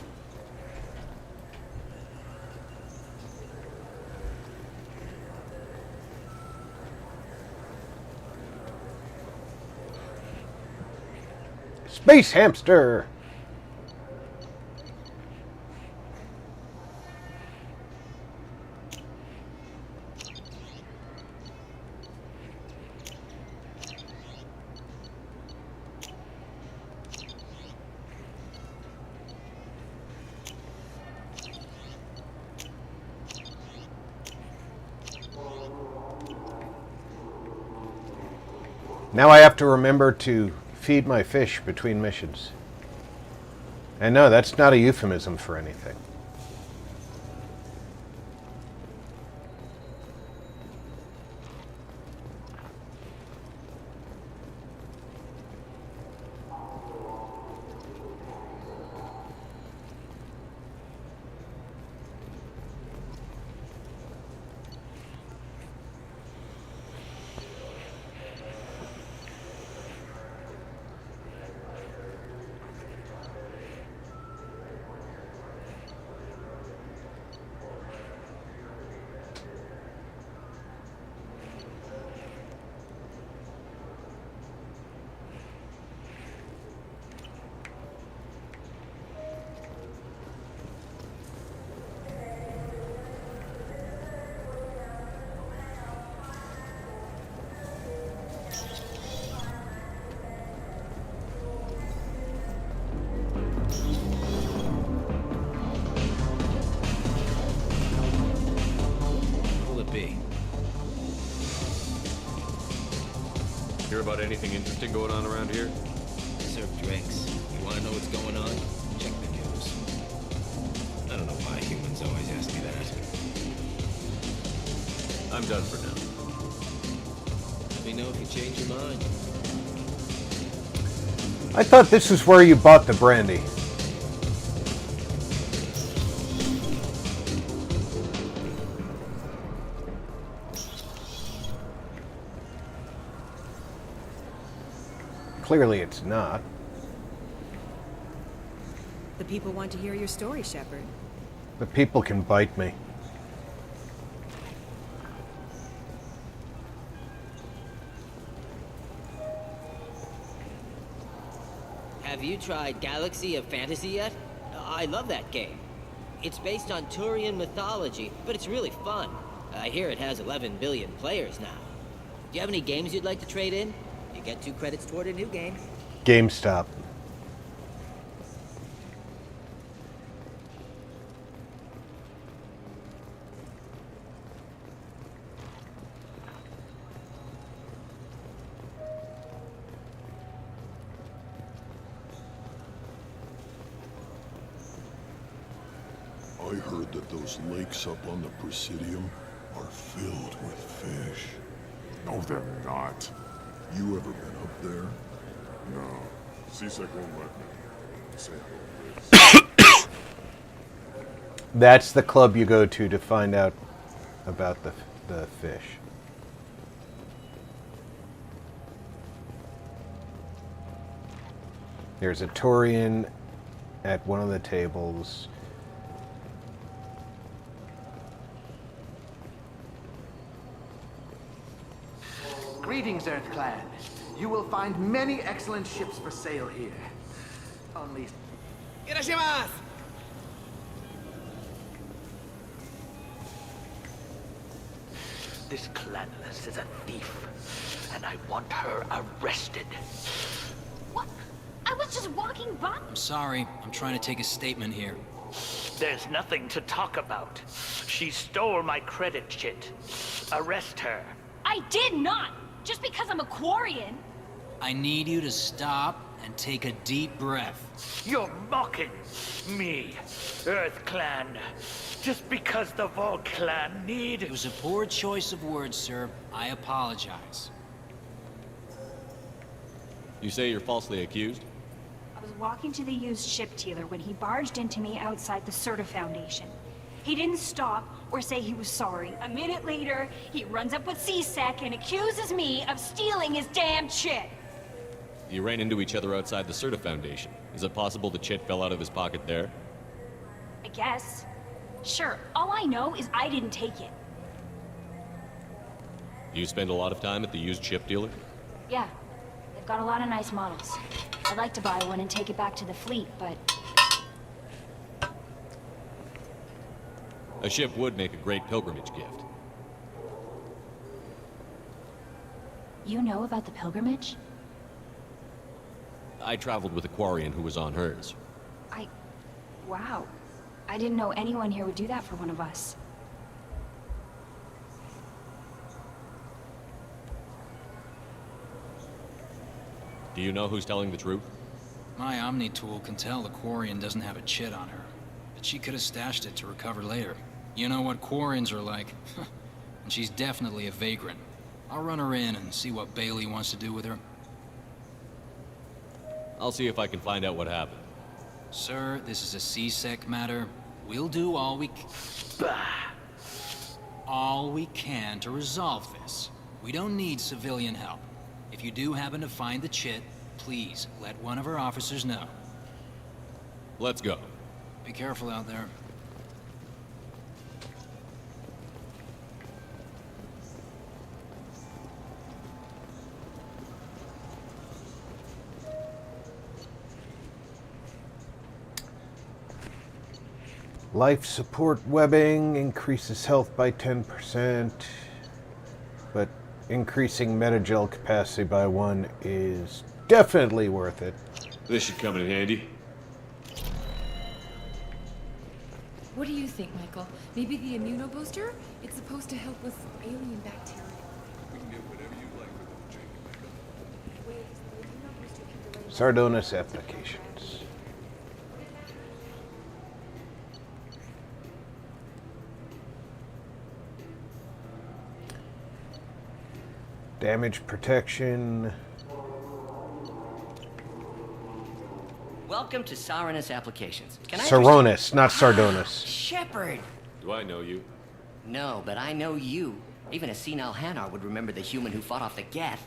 Space hamster! Now I have to remember to feed my fish between missions. And no, that's not a euphemism for anything. Hear about anything interesting going on around here? I serve drinks. You want to know what's going on? Check the news. I don't know why humans always ask me that. I'm done for now. Let me know if you change your mind. I thought this is where you bought the brandy. Clearly it's not. The people want to hear your story, Shepard. The people can bite me. Have you tried Galaxy of Fantasy yet? I love that game. It's based on Turian mythology, but it's really fun. I hear it has 11 billion players now. Do you have any games you'd like to trade in? You get 2 credits toward a new game. GameStop. I heard that those lakes up on the Presidium are filled with fish. No, they're not. You ever been up there? No. CSEC won't let me. Say hello. That's the club you go to find out about the fish. There's a Turian at one of the tables. Greetings, Earth Clan. You will find many excellent ships for sale here. Only... Irashimasu! This clanless is a thief, and I want her arrested. What? I was just walking by. I'm sorry. I'm trying to take a statement here. There's nothing to talk about. She stole my credit chit. Arrest her. I did not! Just because I'm a Quarian. I need you to stop and take a deep breath. You're mocking me, Earth Clan. Just because the Vol Clan need... It was a poor choice of words, sir. I apologize. You say you're falsely accused? I was walking to the used ship dealer when he barged into me outside the Certa Foundation. He didn't stop or say he was sorry. A minute later, he runs up with CSEC and accuses me of stealing his damn chit. You ran into each other outside the Certa Foundation. Is it possible the chit fell out of his pocket there? I guess. Sure, all I know is I didn't take it. Do you spend a lot of time at the used ship dealer? Yeah, they've got a lot of nice models. I'd like to buy one and take it back to the fleet, but... A ship would make a great pilgrimage gift. You know about the pilgrimage? I traveled with a Quarian who was on hers. Wow. I didn't know anyone here would do that for one of us. Do you know who's telling the truth? My Omni tool can tell the Quarian doesn't have a chit on her, but she could have stashed it to recover later. You know what Quarians are like. And she's definitely a vagrant. I'll run her in and see what Bailey wants to do with her. I'll see if I can find out what happened. Sir, this is a CSEC matter. We'll do all we can to resolve this. We don't need civilian help. If you do happen to find the chit, please let one of our officers know. Let's go. Be careful out there. Life support webbing increases health by 10%, but increasing metagel capacity by 1 is definitely worth it. This should come in handy. What do you think, Michael? Maybe the immunobooster? It's supposed to help with alien bacteria. We can get whatever you like for the Jacob. Sardonus applications. Damage protection. Welcome to Saranus Applications. Can I Saronus, not Sardonus. Shepard! Do I know you? No, but I know you. Even a senile Hanar would remember the human who fought off the Geth.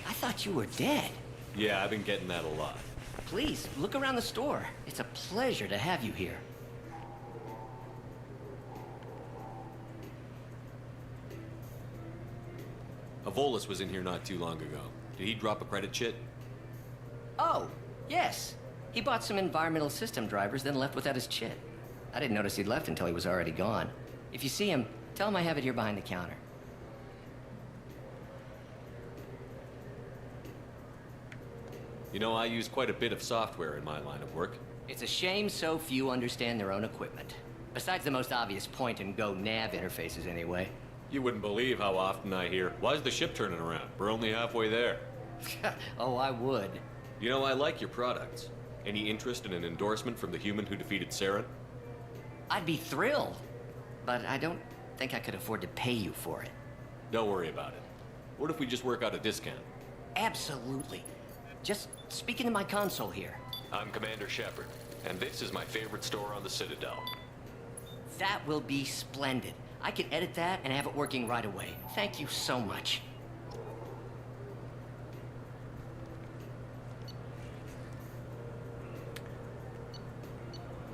I thought you were dead. Yeah, I've been getting that a lot. Please, look around the store. It's a pleasure to have you here. Volus was in here not too long ago. Did he drop a credit chit? Oh, yes. He bought some environmental system drivers, then left without his chit. I didn't notice he'd left until he was already gone. If you see him, tell him I have it here behind the counter. You know, I use quite a bit of software in my line of work. It's a shame so few understand their own equipment. Besides the most obvious point-and-go nav interfaces, anyway. You wouldn't believe how often I hear, "Why's the ship turning around? We're only halfway there." Oh, I would. You know, I like your products. Any interest in an endorsement from the human who defeated Saren? I'd be thrilled. But I don't think I could afford to pay you for it. Don't worry about it. What if we just work out a discount? Absolutely. Just speak into my console here. I'm Commander Shepard, and this is my favorite store on the Citadel. That will be splendid. I can edit that and have it working right away. Thank you so much.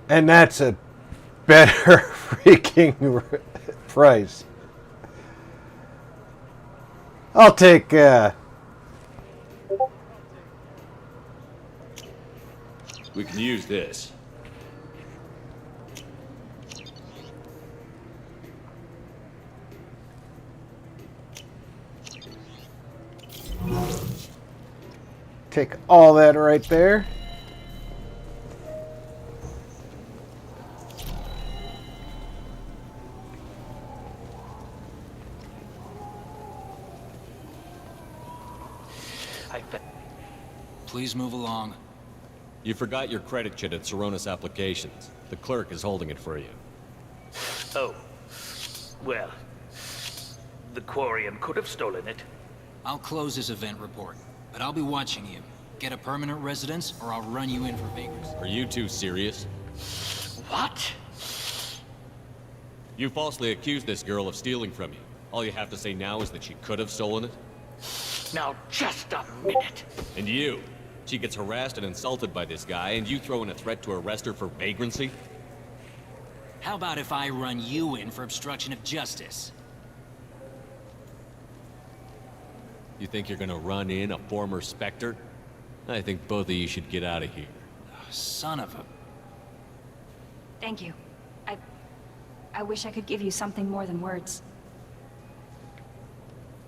And that's a better freaking price. I'll take, We can use this. take all that right there. Please move along. You forgot your credit chit at Cerberus Applications. The clerk is holding it for you. Oh. Well, the Quarian could have stolen it. I'll close this event report, but I'll be watching you. Get a permanent residence, or I'll run you in for vagrancy. Are you two serious? What? You falsely accused this girl of stealing from you. All you have to say now is that she could have stolen it? Now, just a minute. And you? She gets harassed and insulted by this guy, and you throw in a threat to arrest her for vagrancy? How about if I run you in for obstruction of justice? You think you're gonna run in a former Spectre? I think both of you should get out of here. Son of a... Thank you. I wish I could give you something more than words.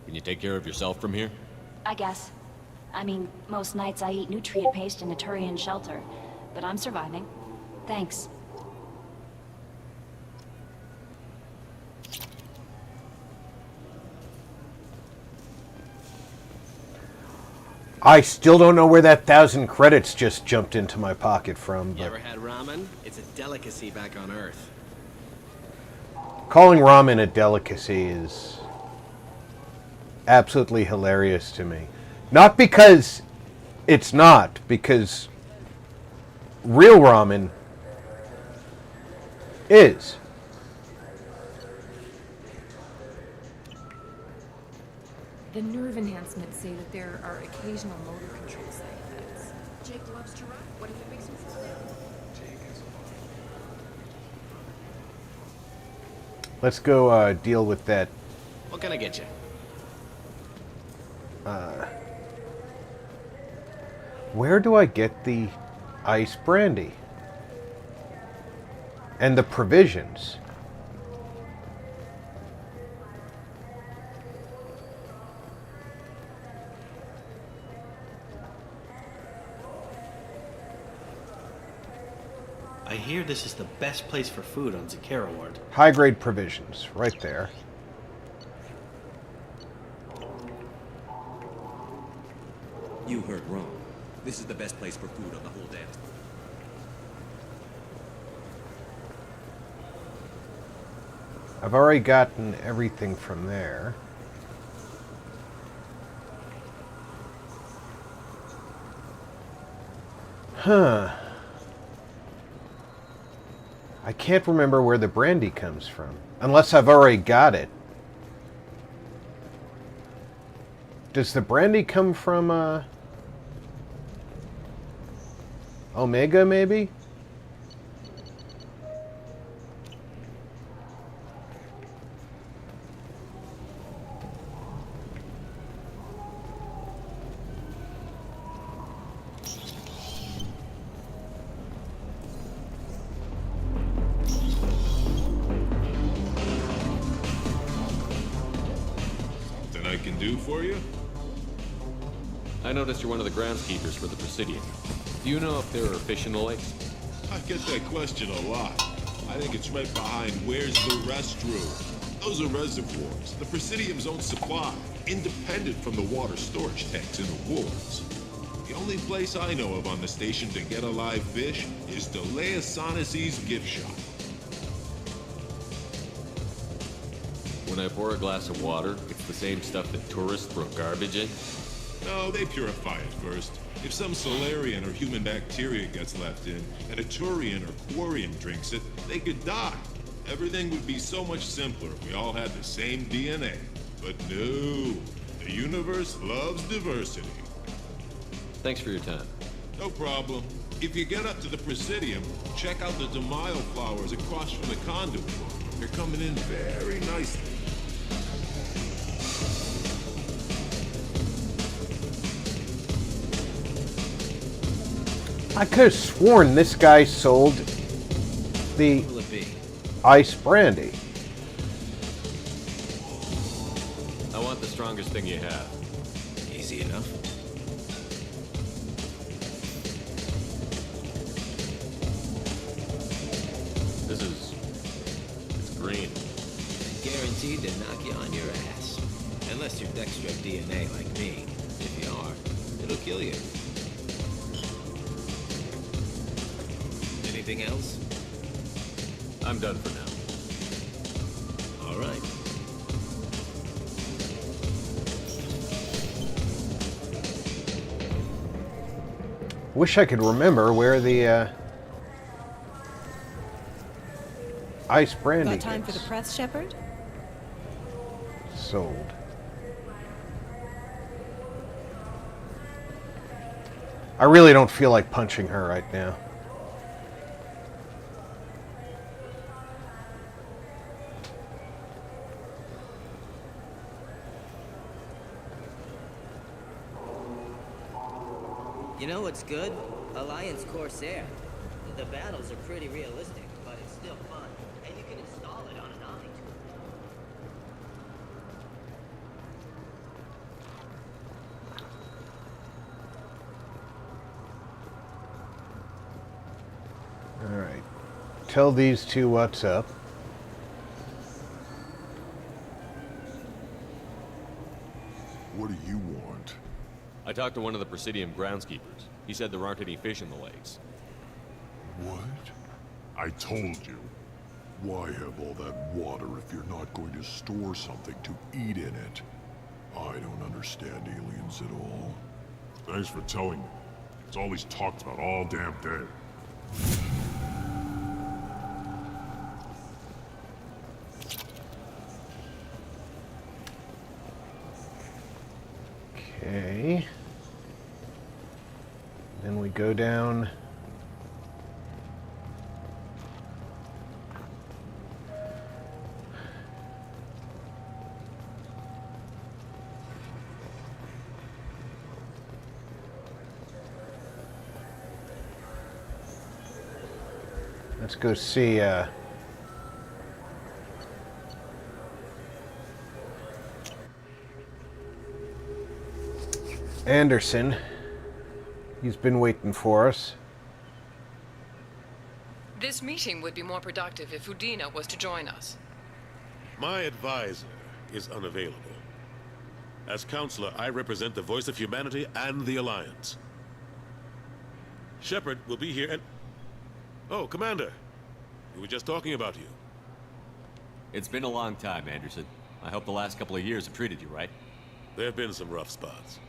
Can you take care of yourself from here? I guess. I mean, most nights I eat nutrient paste in a Turian shelter, but I'm surviving. Thanks. I still don't know where that 1,000 credits just jumped into my pocket from. You ever had ramen? It's a delicacy back on Earth. Calling ramen a delicacy is absolutely hilarious to me. Not because it's not, because real ramen is. The nerve enhancements say that there are occasional motor control side effects. Jake loves to run. What if it makes him fall down? Let's go deal with that. What can I get you? Where do I get the ice brandy? And the provisions? I hear this is the best place for food on Zakara Ward. High-grade provisions, right there. You heard wrong. This is the best place for food on the whole damn. I've already gotten everything from there. Huh. I can't remember where the brandy comes from. Unless I've already got it. Does the brandy come from, Omega, maybe? Something I can do for you? I noticed you're one of the groundskeepers for the Presidium. Do you know if there are fish in the lakes? I get that question a lot. I think it's right behind where's the restroom. Those are reservoirs, the Presidium's own supply, independent from the water storage tanks in the wards. The only place I know of on the station to get a live fish is Delea Sonesi's gift shop. When I pour a glass of water, it's the same stuff that tourists throw garbage in? No, they purify it first. If some Solarian or human bacteria gets left in, and a Turian or Quarian drinks it, they could die. Everything would be so much simpler if we all had the same DNA. But no, the universe loves diversity. Thanks for your time. No problem. If you get up to the Presidium, check out the Demaio flowers across from the conduit. They're coming in very nicely. I could have sworn this guy sold the ice brandy. I want the strongest thing you have. Easy enough. It's green. Guaranteed to knock you on your ass. Unless you're dextro DNA like me. If you are, it'll kill you. Anything else? I'm done for now. All right. Wish I could remember where the ice brandy Got time for the press, Shepard? sold. I really don't feel like punching her right now. You know what's good? Alliance Corsair. The battles are pretty realistic, but it's still fun. And you can install it on an Omni tool. Alright. Tell these two what's up. What do you want? I talked to one of the Presidium groundskeepers. He said there aren't any fish in the lakes. What? I told you. Why have all that water if you're not going to store something to eat in it? I don't understand aliens at all. Thanks for telling me. It's all he's talked about all damn day. Okay. Then we go down. Let's go see Anderson. He's been waiting for us. This meeting would be more productive if Udina was to join us. My advisor is unavailable. As counselor, I represent the voice of humanity and the Alliance. Shepard will be here and... Oh, Commander. We were just talking about you. It's been a long time, Anderson. I hope the last couple of years have treated you right. There have been some rough spots.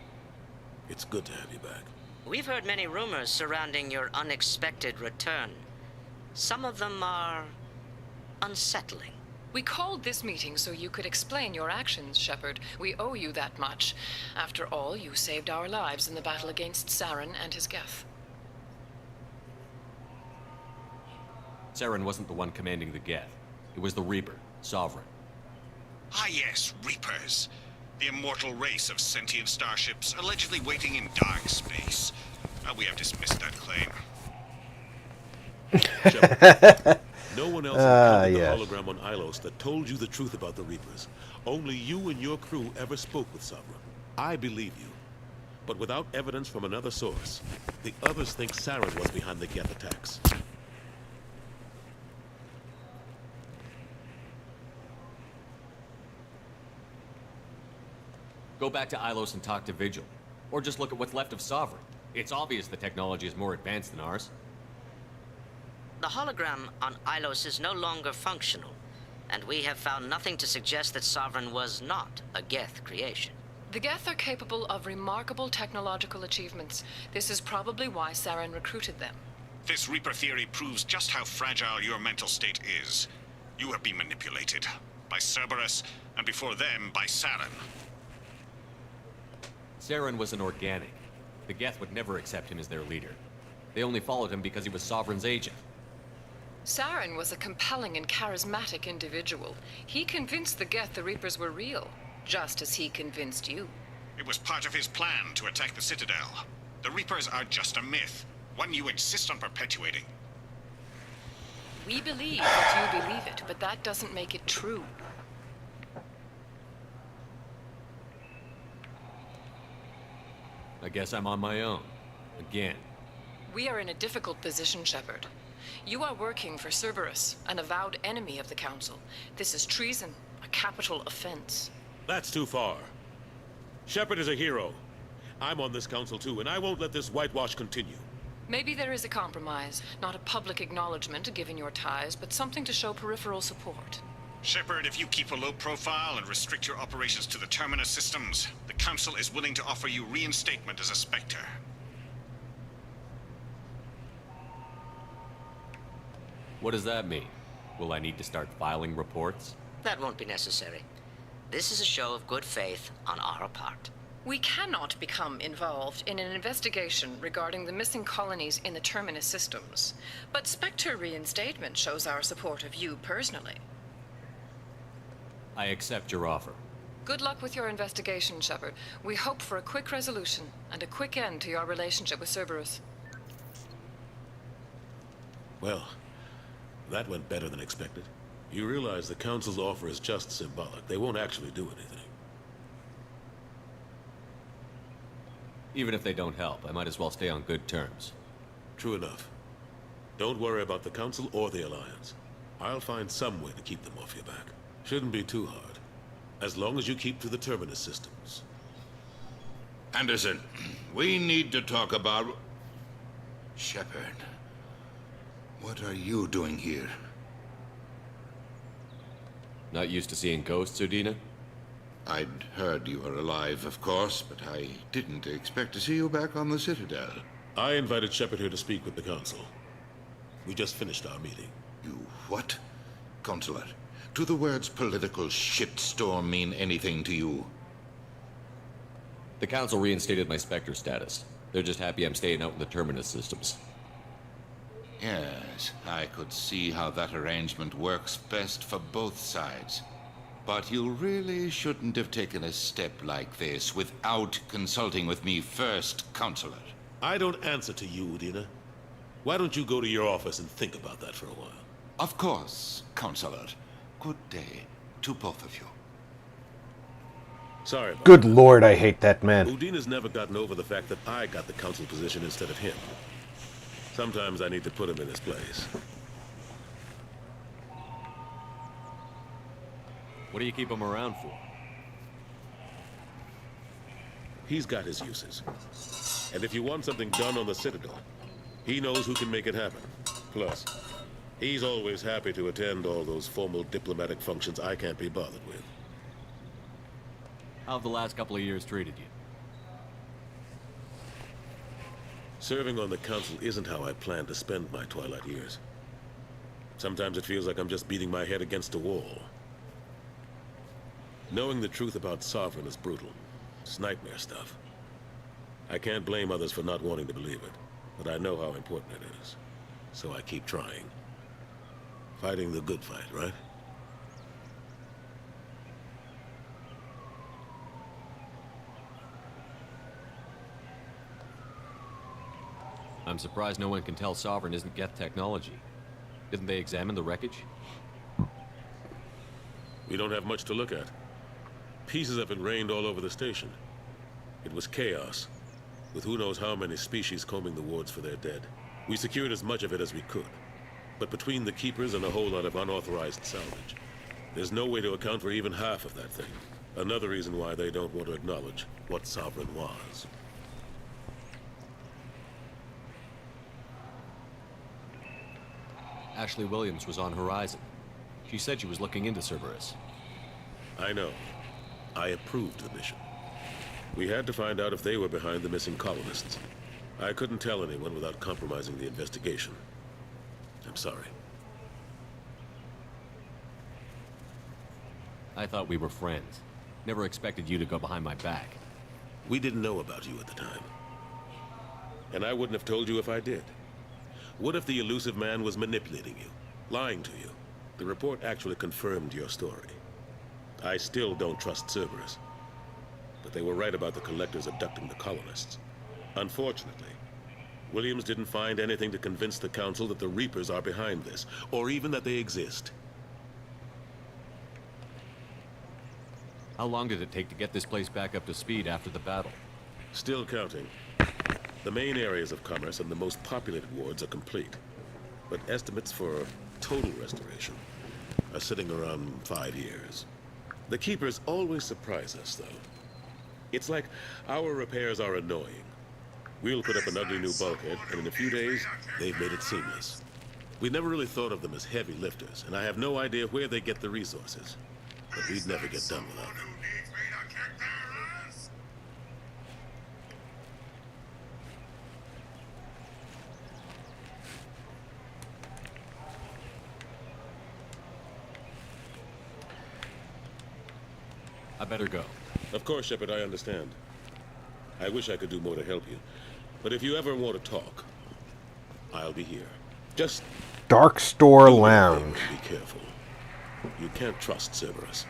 It's good to have you back. We've heard many rumors surrounding your unexpected return. Some of them are unsettling. We called this meeting so you could explain your actions, Shepard. We owe you that much. After all, you saved our lives in the battle against Saren and his Geth. Saren wasn't the one commanding the Geth. It was the Reaper, Sovereign. Ah yes, Reapers. The immortal race of sentient starships allegedly waiting in dark space. We have dismissed that claim. No one else encountered yes. the hologram on Ilos that told you the truth about the Reapers. Only you and your crew ever spoke with Sovereign. I believe you. But without evidence from another source, the others think Saren was behind the Geth attacks. Go back to Ilos and talk to Vigil. Or just look at what's left of Sovereign. It's obvious the technology is more advanced than ours. The hologram on Ilos is no longer functional. and we have found nothing to suggest that Sovereign was not a Geth creation. The Geth are capable of remarkable technological achievements. This is probably why Saren recruited them. This Reaper theory proves just how fragile your mental state is. You have been manipulated by Cerberus, and before them, by Saren. Saren was an organic. The Geth would never accept him as their leader. They only followed him because he was Sovereign's agent. Saren was a compelling and charismatic individual. He convinced the Geth the Reapers were real, just as he convinced you. It was part of his plan to attack the Citadel. The Reapers are just a myth, one you insist on perpetuating. We believe that you believe it, but that doesn't make it true. I guess I'm on my own. Again. We are in a difficult position, Shepard. You are working for Cerberus, an avowed enemy of the Council. This is treason, a capital offense. That's too far. Shepard is a hero. I'm on this council too, and I won't let this whitewash continue. Maybe there is a compromise. Not a public acknowledgement given your ties, but something to show peripheral support. Shepard, if you keep a low profile and restrict your operations to the Terminus systems, the Council is willing to offer you reinstatement as a Spectre. What does that mean? Will I need to start filing reports? That won't be necessary. This is a show of good faith on our part. We cannot become involved in an investigation regarding the missing colonies in the Terminus systems, but Spectre reinstatement shows our support of you personally. I accept your offer. Good luck with your investigation, Shepard. We hope for a quick resolution and a quick end to your relationship with Cerberus. Well, that went better than expected. You realize the Council's offer is just symbolic. They won't actually do anything. Even if they don't help, I might as well stay on good terms. True enough. Don't worry about the Council or the Alliance. I'll find some way to keep them off your back. Shouldn't be too hard. As long as you keep to the Terminus systems. Anderson, we need to talk about... Shepard. What are you doing here? Not used to seeing ghosts, Udina? I'd heard you were alive, of course, but I didn't expect to see you back on the Citadel. I invited Shepard here to speak with the Council. We just finished our meeting. You what? Consular, do the words political shitstorm mean anything to you? The Council reinstated my Spectre status. They're just happy I'm staying out in the Terminus systems. Yes, I could see how that arrangement works best for both sides. But you really shouldn't have taken a step like this without consulting with me first, Consular. I don't answer to you, Udina. Why don't you go to your office and think about that for a while? Of course, Consular. Good day to both of you. Sorry about Good that. lord, I hate that man. Udina's never gotten over the fact that I got the Council position instead of him. Sometimes I need to put him in his place. What do you keep him around for? He's got his uses. And if you want something done on the Citadel, he knows who can make it happen. Plus, he's always happy to attend all those formal diplomatic functions I can't be bothered with. How have the last couple of years treated you? Serving on the Council isn't how I plan to spend my twilight years. Sometimes it feels like I'm just beating my head against a wall. Knowing the truth about Sovereign is brutal. It's nightmare stuff. I can't blame others for not wanting to believe it, but I know how important it is. So I keep trying. Fighting the good fight, right? I'm surprised no one can tell Sovereign isn't Geth technology. Didn't they examine the wreckage? We don't have much to look at. Pieces have been rained all over the station. It was chaos, with who knows how many species combing the wards for their dead. We secured as much of it as we could, but between the Keepers and a whole lot of unauthorized salvage, there's no way to account for even half of that thing. Another reason why they don't want to acknowledge what Sovereign was. Ashley Williams was on Horizon. She said she was looking into Cerberus. I know. I approved the mission. We had to find out if they were behind the missing colonists. I couldn't tell anyone without compromising the investigation. I'm sorry. I thought we were friends. Never expected you to go behind my back. We didn't know about you at the time. And I wouldn't have told you if I did. What if the Ellusive Man was manipulating you, lying to you? The report actually confirmed your story. I still don't trust Cerberus. But they were right about the collectors abducting the colonists. Unfortunately, Williams didn't find anything to convince the Council that the Reapers are behind this, or even that they exist. How long did it take to get this place back up to speed after the battle? Still counting. The main areas of commerce and the most populated wards are complete. But estimates for total restoration are sitting around 5 years. The Keepers always surprise us, though. It's like our repairs are annoying. We'll put up an ugly new bulkhead, and in a few days, they've made it seamless. We never really thought of them as heavy lifters, and I have no idea where they get the resources. But we'd never get done without them. I better go. Of course, Shepard, I understand. I wish I could do more to help you. But if you ever want to talk, I'll be here. Just... Dark Store Lounge. Be careful. You can't trust Cerberus.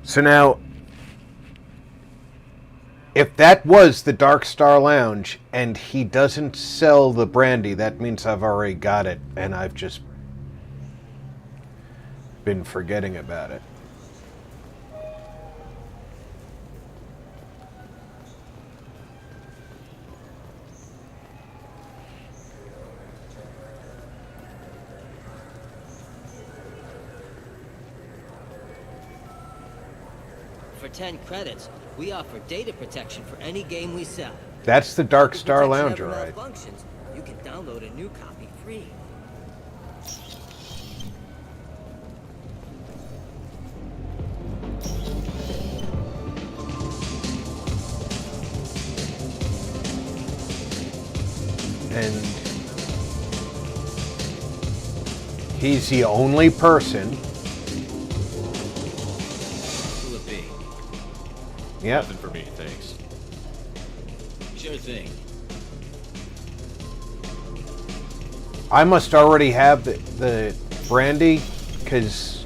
So now, if that was the Dark Star Lounge and he doesn't sell the brandy, that means I've already got it and I've just been forgetting about it. For 10 credits, we offer data protection for any game we sell. That's the Dark If the Star protection Lounge, ever all right. malfunctions, you can download a new copy free. And he's the only person. Yep. Nothing for me, thanks. Sure thing. I must already have the brandy, because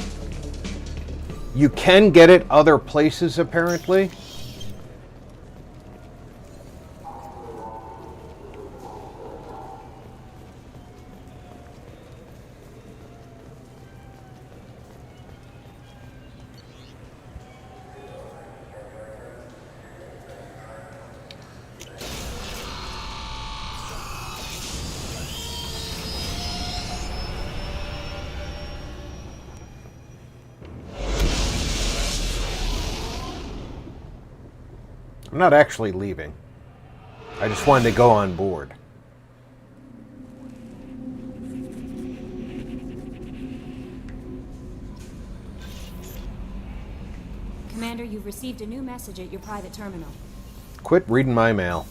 you can get it other places apparently. I'm not actually leaving. I just wanted to go on board. Commander, you've received a new message at your private terminal. Quit reading my mail.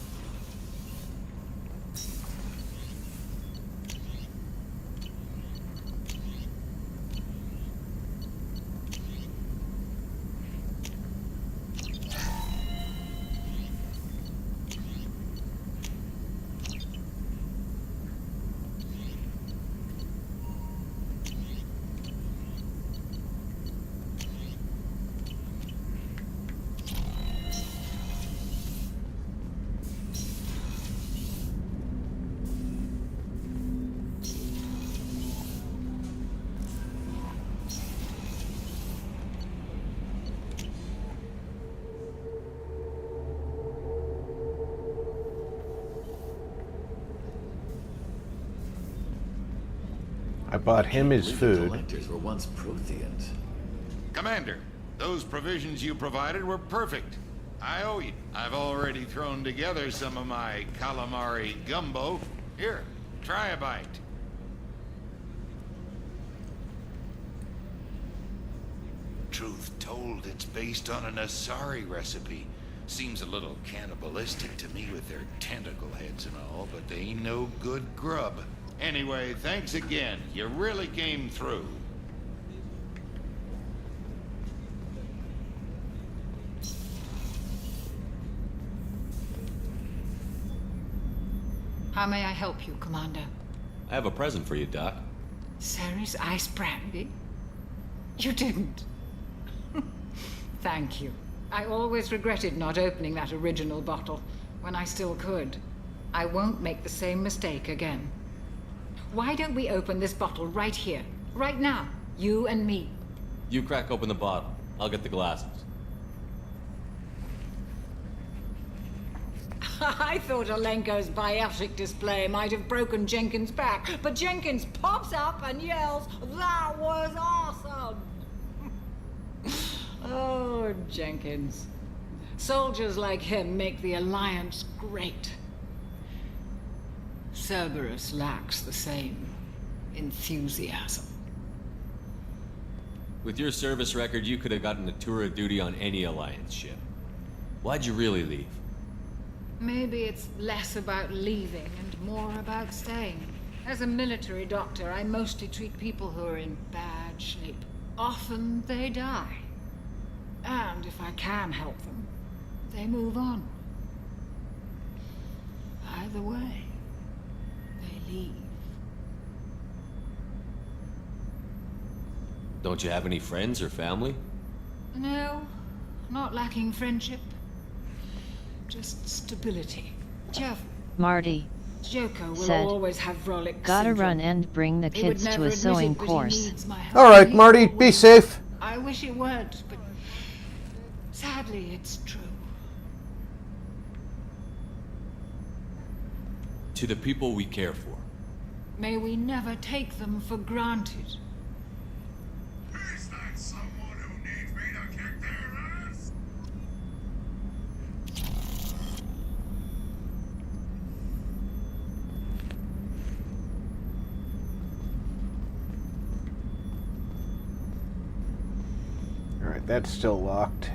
bought him his The food. collectors were once Protheans. Commander, those provisions you provided were perfect. I owe you. I've already thrown together some of my calamari gumbo. Here, try a bite. Truth told, it's based on an Asari recipe. Seems a little cannibalistic to me with their tentacle heads and all, but they ain't no good grub. Anyway, thanks again. You really came through. How may I help you, Commander? I have a present for you, Doc. Ceres ice brandy? You didn't. Thank you. I always regretted not opening that original bottle when I still could. I won't make the same mistake again. Why don't we open this bottle right here, right now, you and me? You crack open the bottle. I'll get the glasses. I thought Alenko's biotic display might have broken Jenkins' back, but Jenkins pops up and yells, "That was awesome!" Oh, Jenkins. Soldiers like him make the Alliance great. Cerberus lacks the same enthusiasm. With your service record, you could have gotten a tour of duty on any Alliance ship. Why'd you really leave? Maybe it's less about leaving and more about staying. As a military doctor, I mostly treat people who are in bad shape. Often they die. And if I can help them, they move on. Either way, they leave. Don't you have any friends or family? No, not lacking friendship. Just stability. Jeff. Marty Joko will said, always have Vrolik "Gotta syndrome. run and bring the He would kids to never a admit sewing it, but he course." needs my help. All right, He Marty, be always- safe. I wish it weren't, but sadly it's true. To the people we care for. May we never take them for granted. Is that someone who needs me to kick their ass? All right, that's still locked.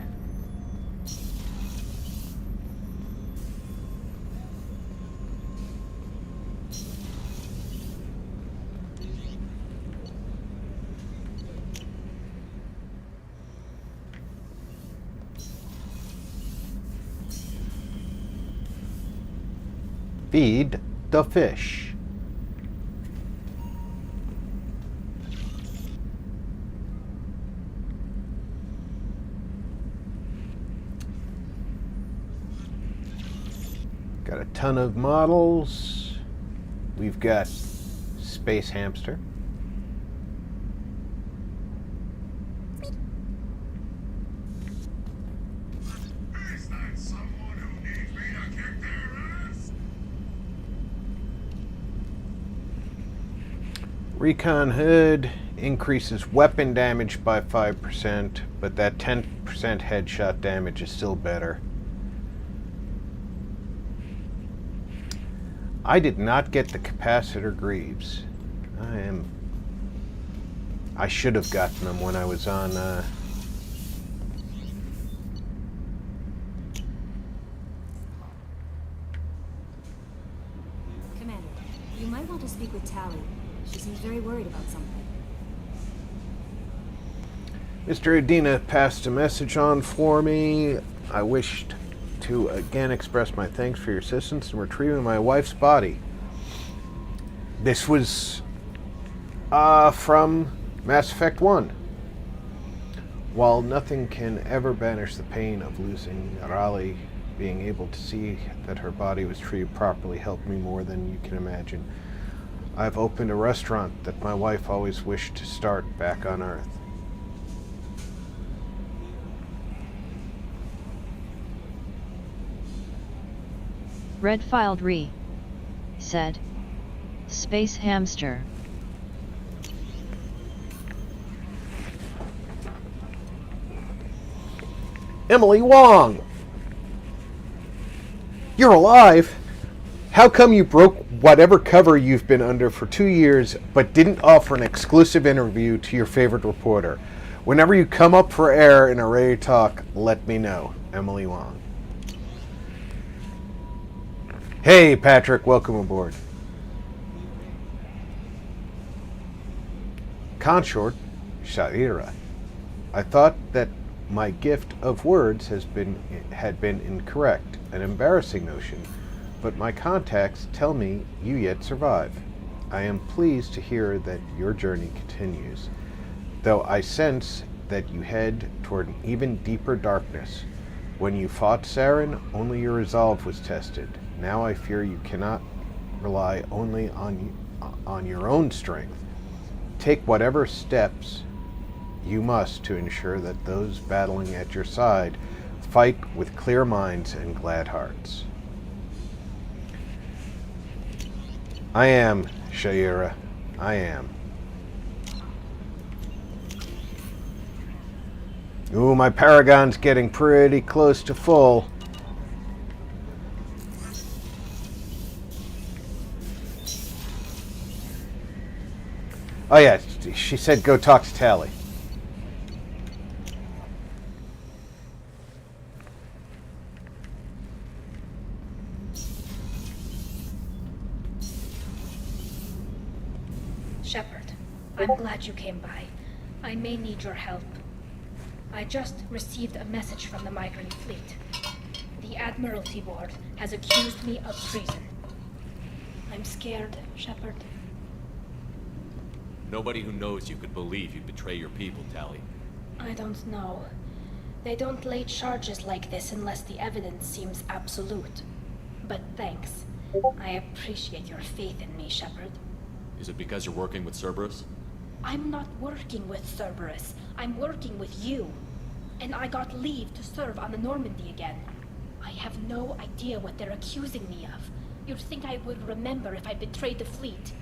Feed the fish. Got a ton of models. We've got Space Hamster. Is that someone who needs me to kick their ass? Recon Hood increases weapon damage by 5%, but that 10% headshot damage is still better. I did not get the capacitor greaves. I should have gotten them when I was on Commander, you might want to speak with Tally. She seems very worried about something. Mr. Adina passed a message on for me. I wished to again express my thanks for your assistance in retrieving my wife's body. This was from Mass Effect 1. While nothing can ever banish the pain of losing Raleigh, being able to see that her body was treated properly helped me more than you can imagine. I've opened a restaurant that my wife always wished to start back on Earth. Red Filed Re said, "Space Hamster. Emily Wong! You're alive? How come you broke whatever cover you've been under for 2 years, but didn't offer an exclusive interview to your favorite reporter? Whenever you come up for air and are ready to talk, let me know. Emily Wong. Hey, Patrick, welcome aboard. Consort, Shaira. I thought that my gift of words had been incorrect, an embarrassing notion, but my contacts tell me you yet survive. I am pleased to hear that your journey continues, though I sense that you head toward an even deeper darkness. When you fought Saren, only your resolve was tested. Now I fear you cannot rely only on your own strength. Take whatever steps you must to ensure that those battling at your side fight with clear minds and glad hearts. I am, Shaira. I am. Ooh, my Paragon's getting pretty close to full. Oh yeah, she said go talk to Tally. Shepard, I'm glad you came by. I may need your help. I just received a message from the migrant fleet. The Admiralty Board has accused me of treason. I'm scared, Shepard. Nobody who knows you could believe you'd betray your people, Tally. I don't know. They don't lay charges like this unless the evidence seems absolute. But thanks. I appreciate your faith in me, Shepard. Is it because you're working with Cerberus? I'm not working with Cerberus. I'm working with you. And I got leave to serve on the Normandy again. I have no idea what they're accusing me of. You'd think I would remember if I betrayed the fleet.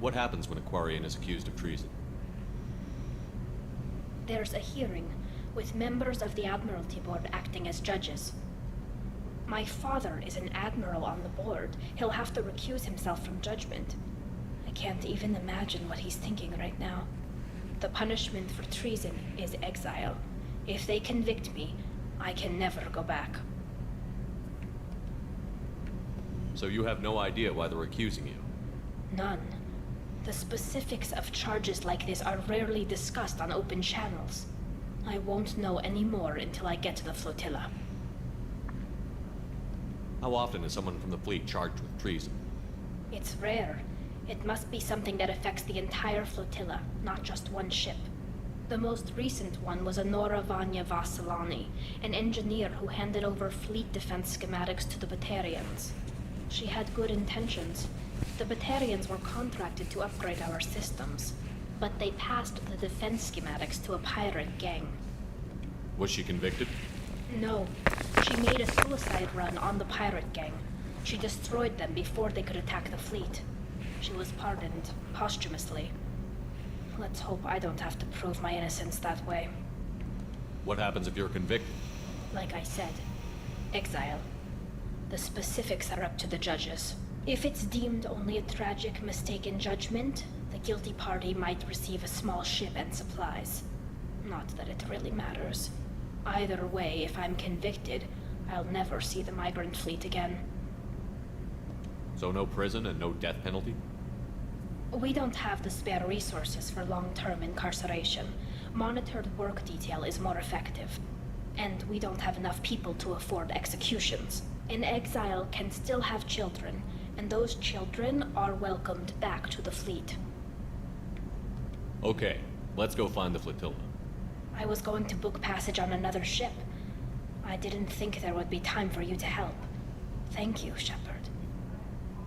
What happens when a Quarian is accused of treason? There's a hearing, with members of the Admiralty Board acting as judges. My father is an admiral on the board. He'll have to recuse himself from judgment. I can't even imagine what he's thinking right now. The punishment for treason is exile. If they convict me, I can never go back. So you have no idea why they're accusing you? None. The specifics of charges like this are rarely discussed on open channels. I won't know any more until I get to the flotilla. How often is someone from the fleet charged with treason? It's rare. It must be something that affects the entire flotilla, not just one ship. The most recent one was Anora Vanya Vasilani, an engineer who handed over fleet defense schematics to the Batarians. She had good intentions. The Batarians were contracted to upgrade our systems, but they passed the defense schematics to a pirate gang. Was she convicted? No. She made a suicide run on the pirate gang. She destroyed them before they could attack the fleet. She was pardoned posthumously. Let's hope I don't have to prove my innocence that way. What happens if you're convicted? Like I said, exile. The specifics are up to the judges. If it's deemed only a tragic mistake in judgment, the guilty party might receive a small ship and supplies. Not that it really matters. Either way, if I'm convicted, I'll never see the migrant fleet again. So no prison and no death penalty? We don't have the spare resources for long-term incarceration. Monitored work detail is more effective. And we don't have enough people to afford executions. An exile can still have children, and those children are welcomed back to the fleet. Okay, let's go find the flotilla. I was going to book passage on another ship. I didn't think there would be time for you to help. Thank you, Shepard.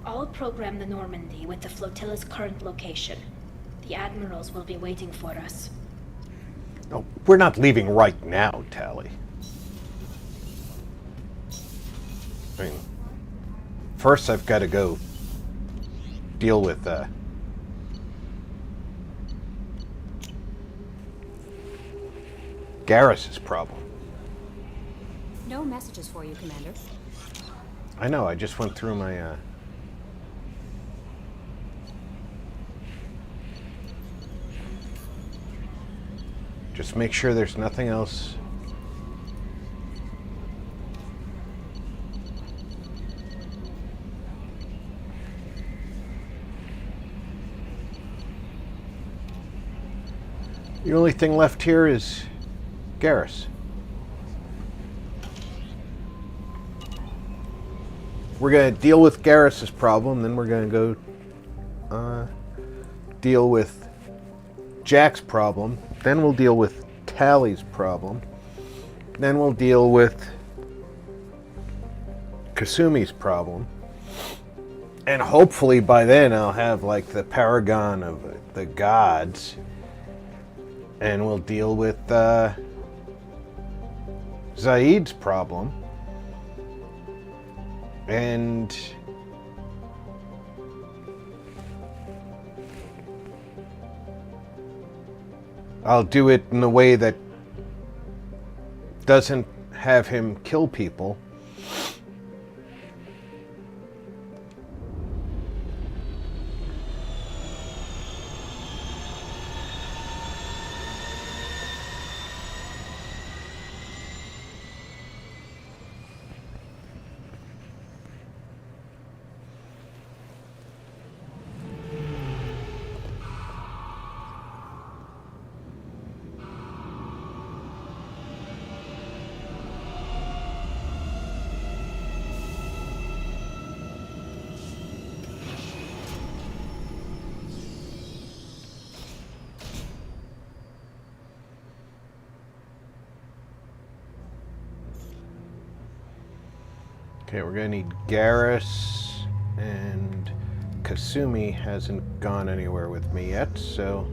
I'll program the Normandy with the flotilla's current location. The admirals will be waiting for us. No, we're not leaving right now, Tally. I mean, first I've got to go deal with Garrus's problem. No messages for you, Commander. I know, I just went through my, Just make sure there's nothing else. The only thing left here is Garus. We're going to deal with Garrus's problem, then we're going to go deal with Jack's problem, then we'll deal with Tally's problem, then we'll deal with Kasumi's problem, and hopefully by then I'll have like the paragon of the gods, and we'll deal with Zaeed's problem. And I'll do it in a way that doesn't have him kill people. Okay, we're gonna need Garus, and Kasumi hasn't gone anywhere with me yet, so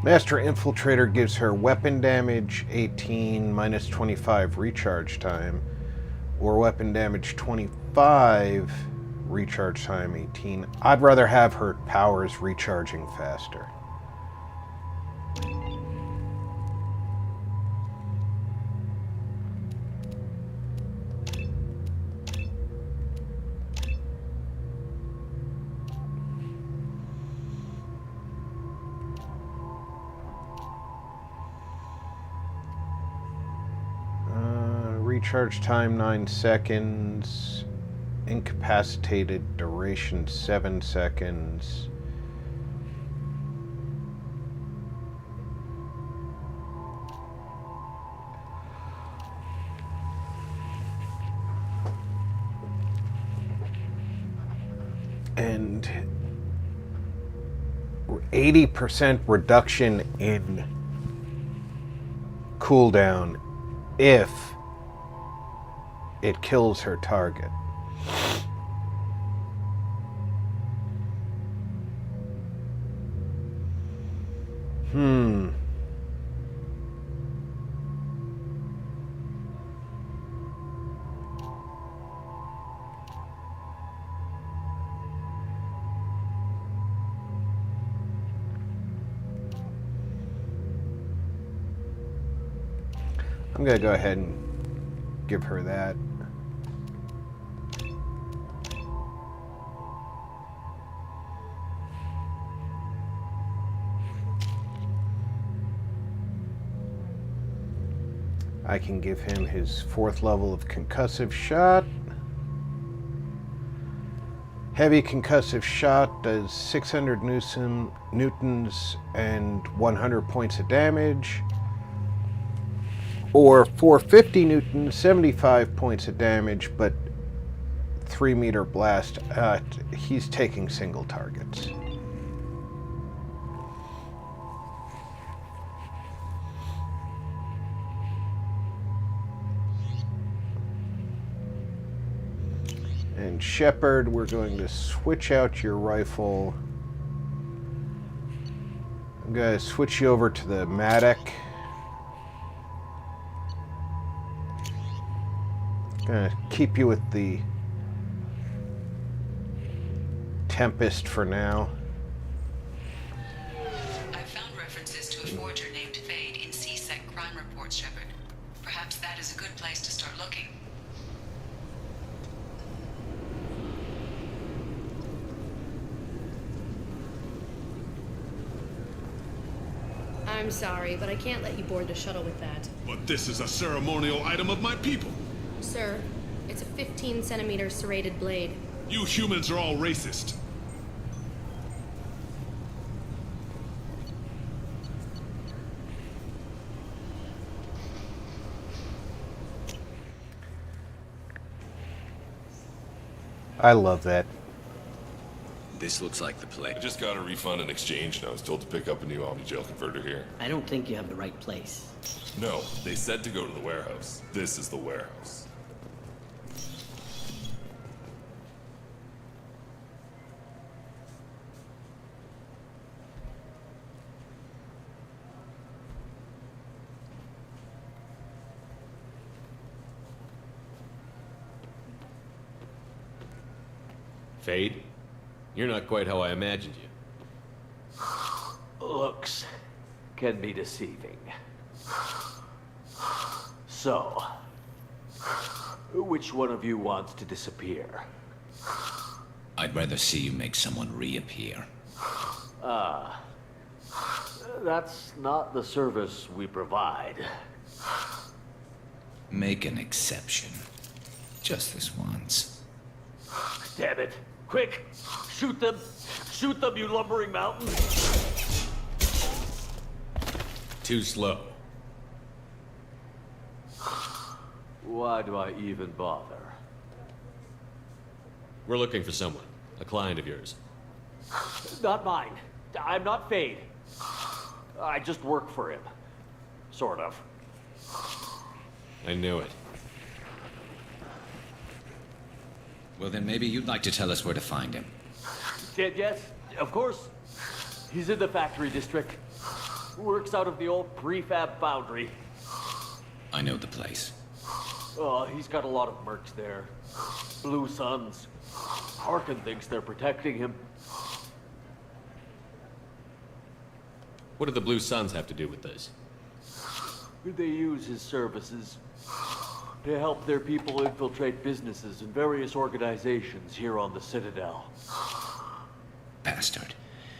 Master Infiltrator gives her weapon damage 18 minus 25 recharge time, or weapon damage 25 recharge time 18. I'd rather have her powers recharging faster. Recharge time 9 seconds. Incapacitated duration 7 seconds. And 80% reduction in cooldown if it kills her target. I'm gonna go ahead and give her that. I can give him his 4th level of concussive shot. Heavy concussive shot does 600 newtons and 100 points of damage. Or 450 newtons, 75 points of damage, but 3-meter blast. He's taking single targets. And Shepard, we're going to switch out your rifle. I'm going to switch you over to the Matic. Gonna keep you with the Tempest for now. I've found references to a forger named Fade in CSEC crime reports, Shepard. Perhaps that is a good place to start looking. I'm sorry, but I can't let you board the shuttle with that. But this is a ceremonial item of my people. Sir, it's a 15-centimeter serrated blade. You humans are all racist. I love that. This looks like the place. I just got a refund and exchange, and I was told to pick up a new Omni-Gel converter here. I don't think you have the right place. No, they said to go to the warehouse. This is the warehouse. Fade? You're not quite how I imagined you. Looks can be deceiving. So, which one of you wants to disappear? I'd rather see you make someone reappear. That's not the service we provide. Make an exception. Just this once. Damn it. Quick! Shoot them! Shoot them, you lumbering mountain! Too slow. Why do I even bother? We're looking for someone. A client of yours. Not mine. I'm not Fade. I just work for him. Sort of. I knew it. Well, then maybe you'd like to tell us where to find him. Yes, of course. He's in the factory district. Works out of the old prefab foundry. I know the place. Oh, he's got a lot of mercs there. Blue Suns. Harkin thinks they're protecting him. What do the Blue Suns have to do with this? They use his services to help their people infiltrate businesses and various organizations here on the Citadel. Bastard.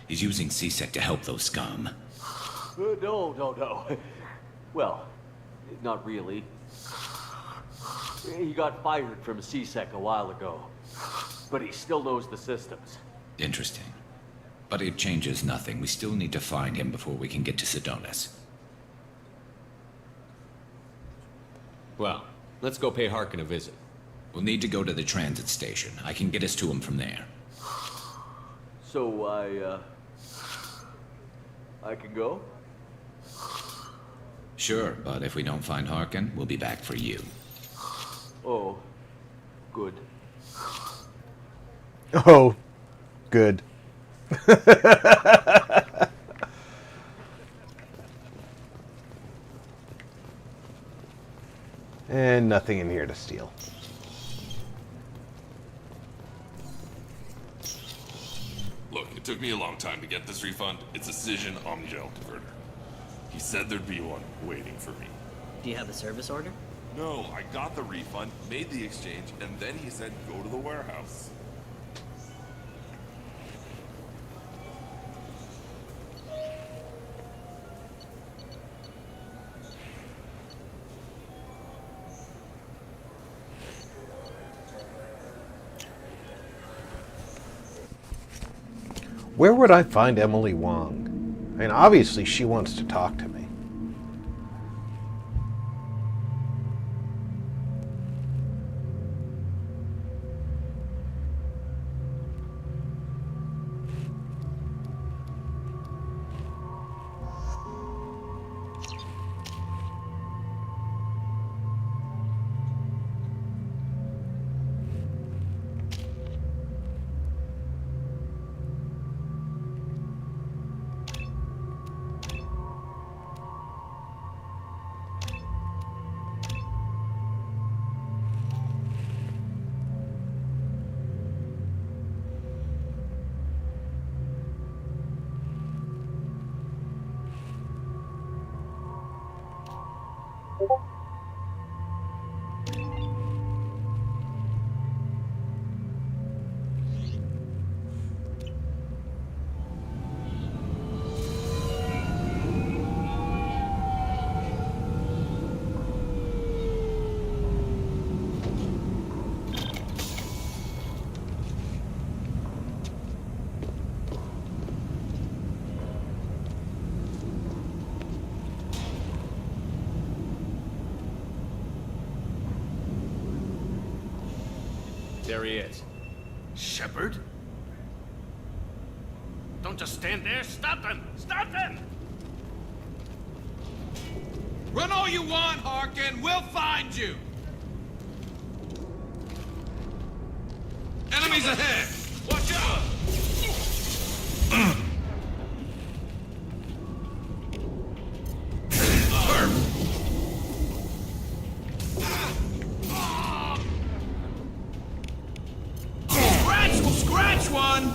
He's using CSEC to help those scum. No. Well, not really. He got fired from CSEC a while ago, but he still knows the systems. Interesting. But it changes nothing. We still need to find him before we can get to Sidonis. Well, let's go pay Harkin a visit. We'll need to go to the transit station. I can get us to him from there. So I can go? Sure, but if we don't find Harkin, we'll be back for you. Oh, good. Oh, good. And nothing in here to steal. Look, it took me a long time to get this refund. It's a Cision Omni-Gel converter. He said there'd be one waiting for me. Do you have the service order? No, I got the refund, made the exchange, and then he said go to the warehouse. Where would I find Emily Wong? I mean, obviously she wants to talk to me. There he is. Shepard? Don't just stand there. Stop them! Stop them! Run all you want, Harkin. We'll find you. Enemies ahead. Watch out! Scratch one!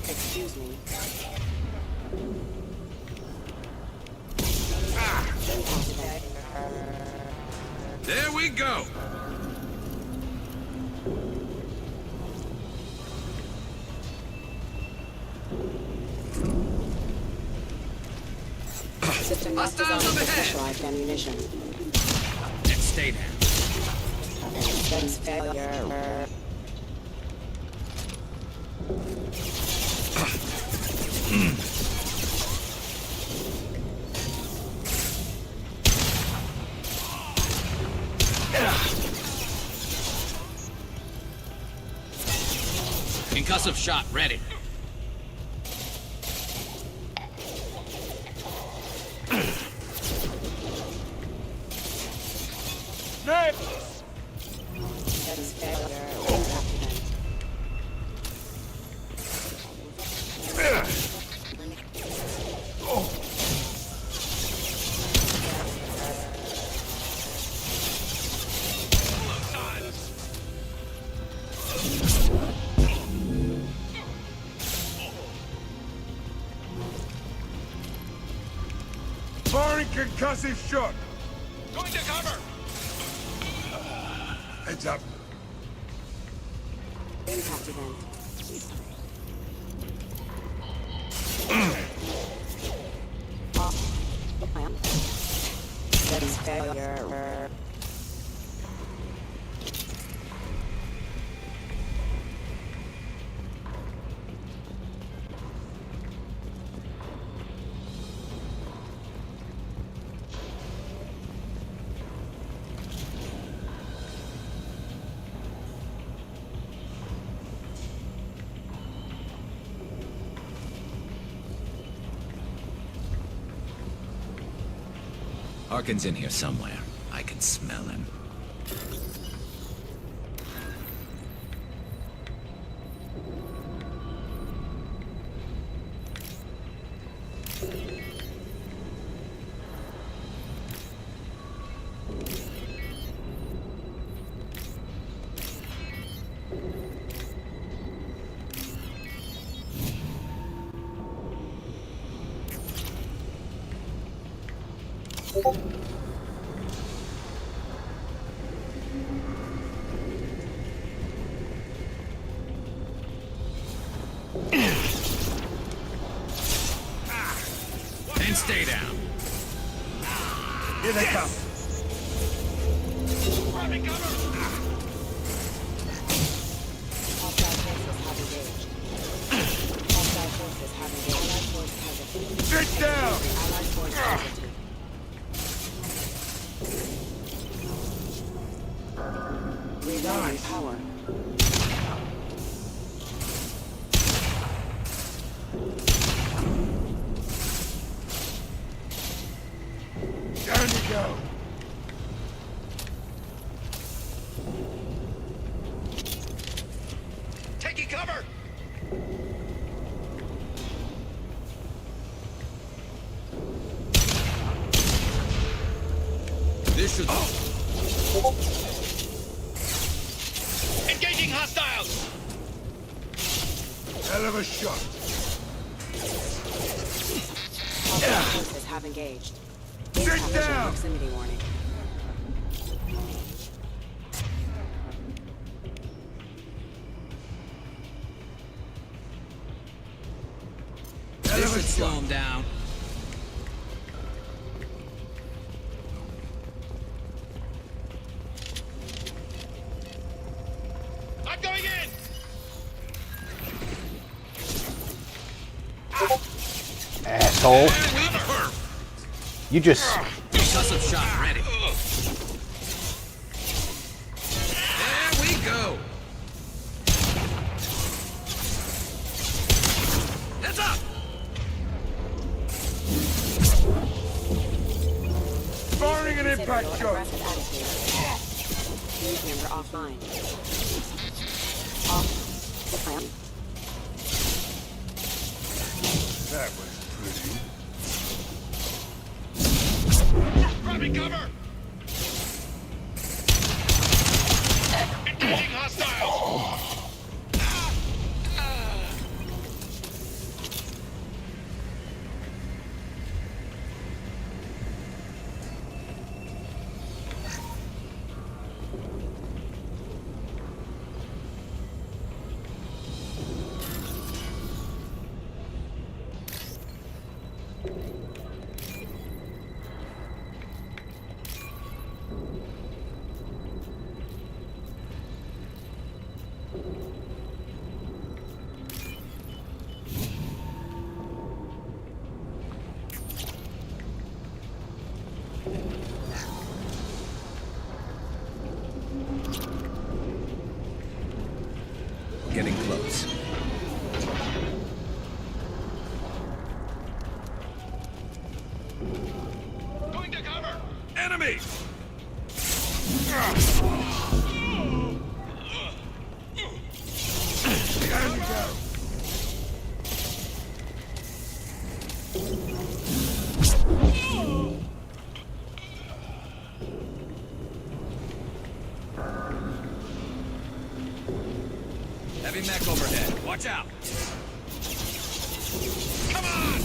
Excuse me. There we go. System not Hostiles designed for overhead. specialized ammunition. Let's stay down. Systems failure. Concussive shot ready. Systems failure. Incompetent. Firing concussive shot. Going to cover. Heads up. Impact event. Systems failure. Harkin's in here somewhere. I can smell him. And stay down. Here they come. Sit down! Revaluing power. Down you go. Taking cover. This should. Engaging hostiles. Hell of a shot. Forces have engaged. Sit down! Proximity warning. This should slow him down. I'm going in! Asshole. You just... Concussive shot ready. There we go. Heads up! Firing an impact shot. Fuse member offline. Off. That was pretty. Grabbing cover! Engaging hostiles! Getting close. Going to cover! Enemy! There you go. Heavy mech overhead. Watch out. Come on!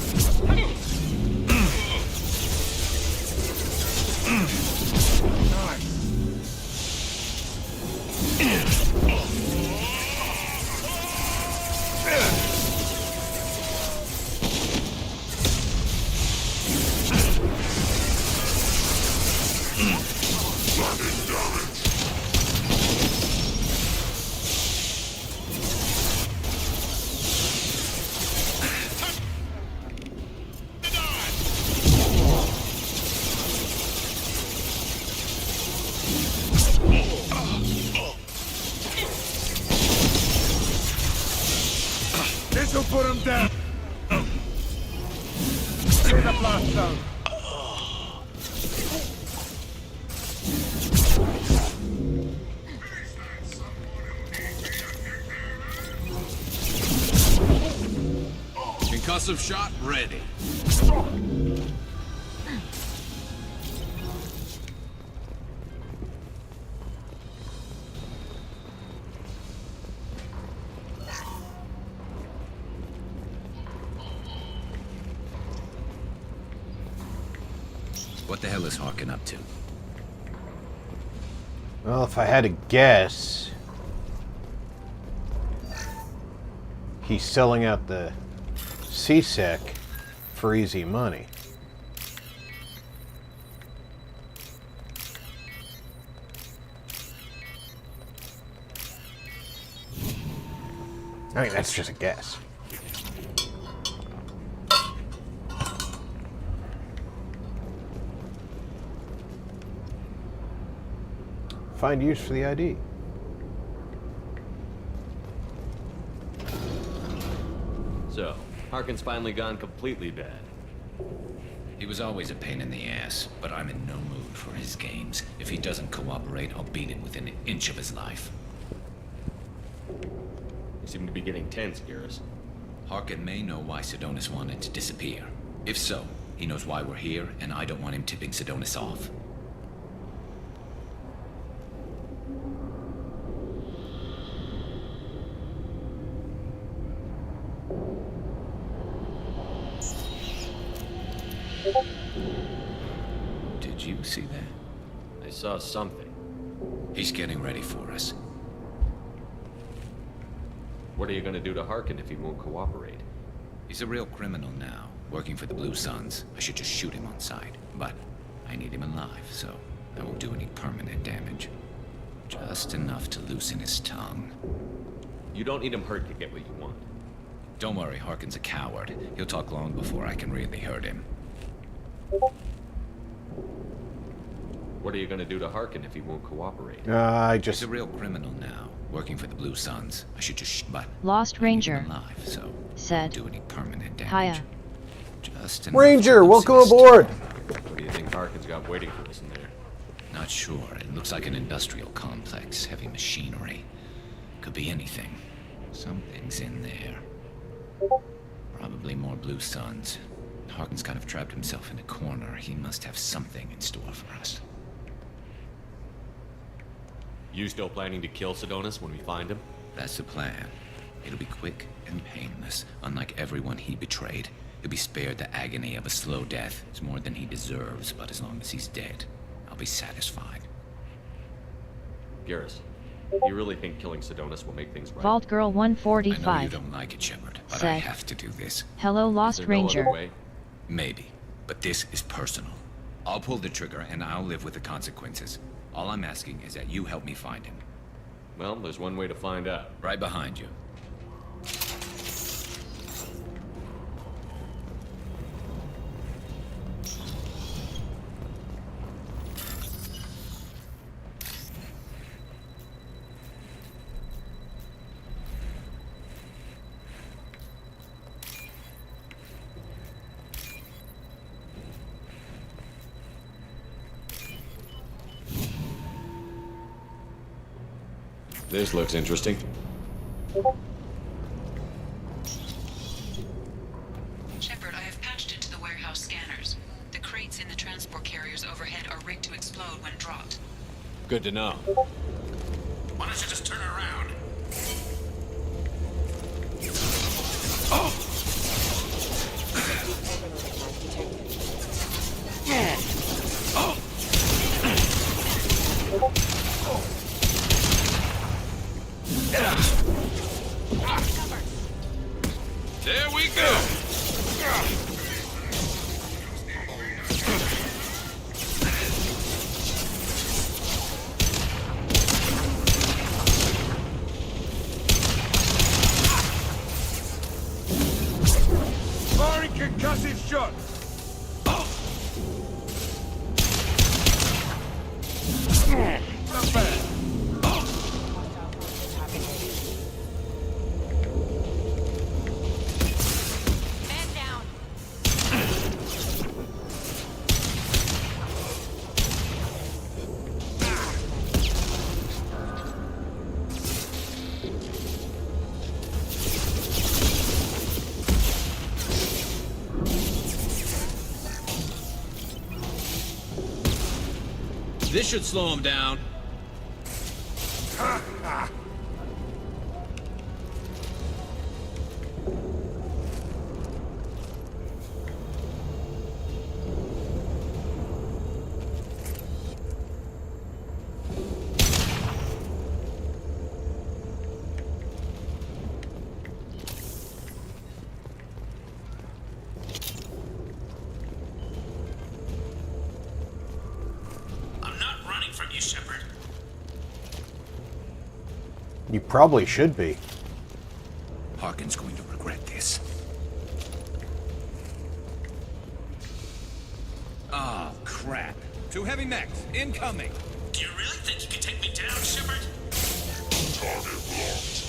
This'll put him down. Clear the blast zone. Concussive shot ready. What the hell is Harkin up to? Well, if I had to guess... he's selling out the CSEC for easy money. I mean, that's just a guess. Find use for the ID. So, Harkin's finally gone completely bad. He was always a pain in the ass, but I'm in no mood for his games. If he doesn't cooperate, I'll beat him within an inch of his life. You seem to be getting tense, Garus. Harkin may know why Sidonis wanted to disappear. If so, he knows why we're here, and I don't want him tipping Sidonis off. Did you see that? I saw something. He's getting ready for us. What are you going to do to Harkin if he won't cooperate? He's a real criminal now, working for the Blue Suns. I should just shoot him on sight. But I need him alive, so I won't do any permanent damage. Just enough to loosen his tongue. You don't need him hurt to get what you want. Don't worry, Harkin's a coward. He'll talk long before I can really hurt him. What are you gonna do to Harkin if he won't cooperate? He's a real criminal now, working for the Blue Suns. I should just but Lost Ranger alive, so said, do any permanent damage. Hiya. Just enough Ranger, to welcome loosen his aboard. What do you think Harkin's got waiting for us in there? Not sure. It looks like an industrial complex, heavy machinery. Could be anything. Something's in there. Probably more Blue Suns. Harkin's kind of trapped himself in a corner. He must have something in store for us. You still planning to kill Sidonis when we find him? That's the plan. It'll be quick and painless, unlike everyone he betrayed. He'll be spared the agony of a slow death. It's more than he deserves, but as long as he's dead, I'll be satisfied. Garus, you really think killing Sidonis will make things right? Vault Girl I know you 145 don't like it, Shepard, but I said, have to do this. hello, Lost Ranger. Maybe, but this is personal. I'll pull the trigger and I'll live with the consequences. All I'm asking is that you help me find him. Well, there's one way to find out. Right behind you. This looks interesting. Shepard, I have patched into the warehouse scanners. The crates in the transport carriers overhead are rigged to explode when dropped. Good to know. Why don't you just turn around? There we go! Firing concussive shot! Not bad. Man down! This should slow him down. I'm not running from you, Shepard. You probably should be. Harkin's going to regret this. Oh, crap. Two heavy mechs, incoming. Do you really think you can take me down, Shepard? Target locked.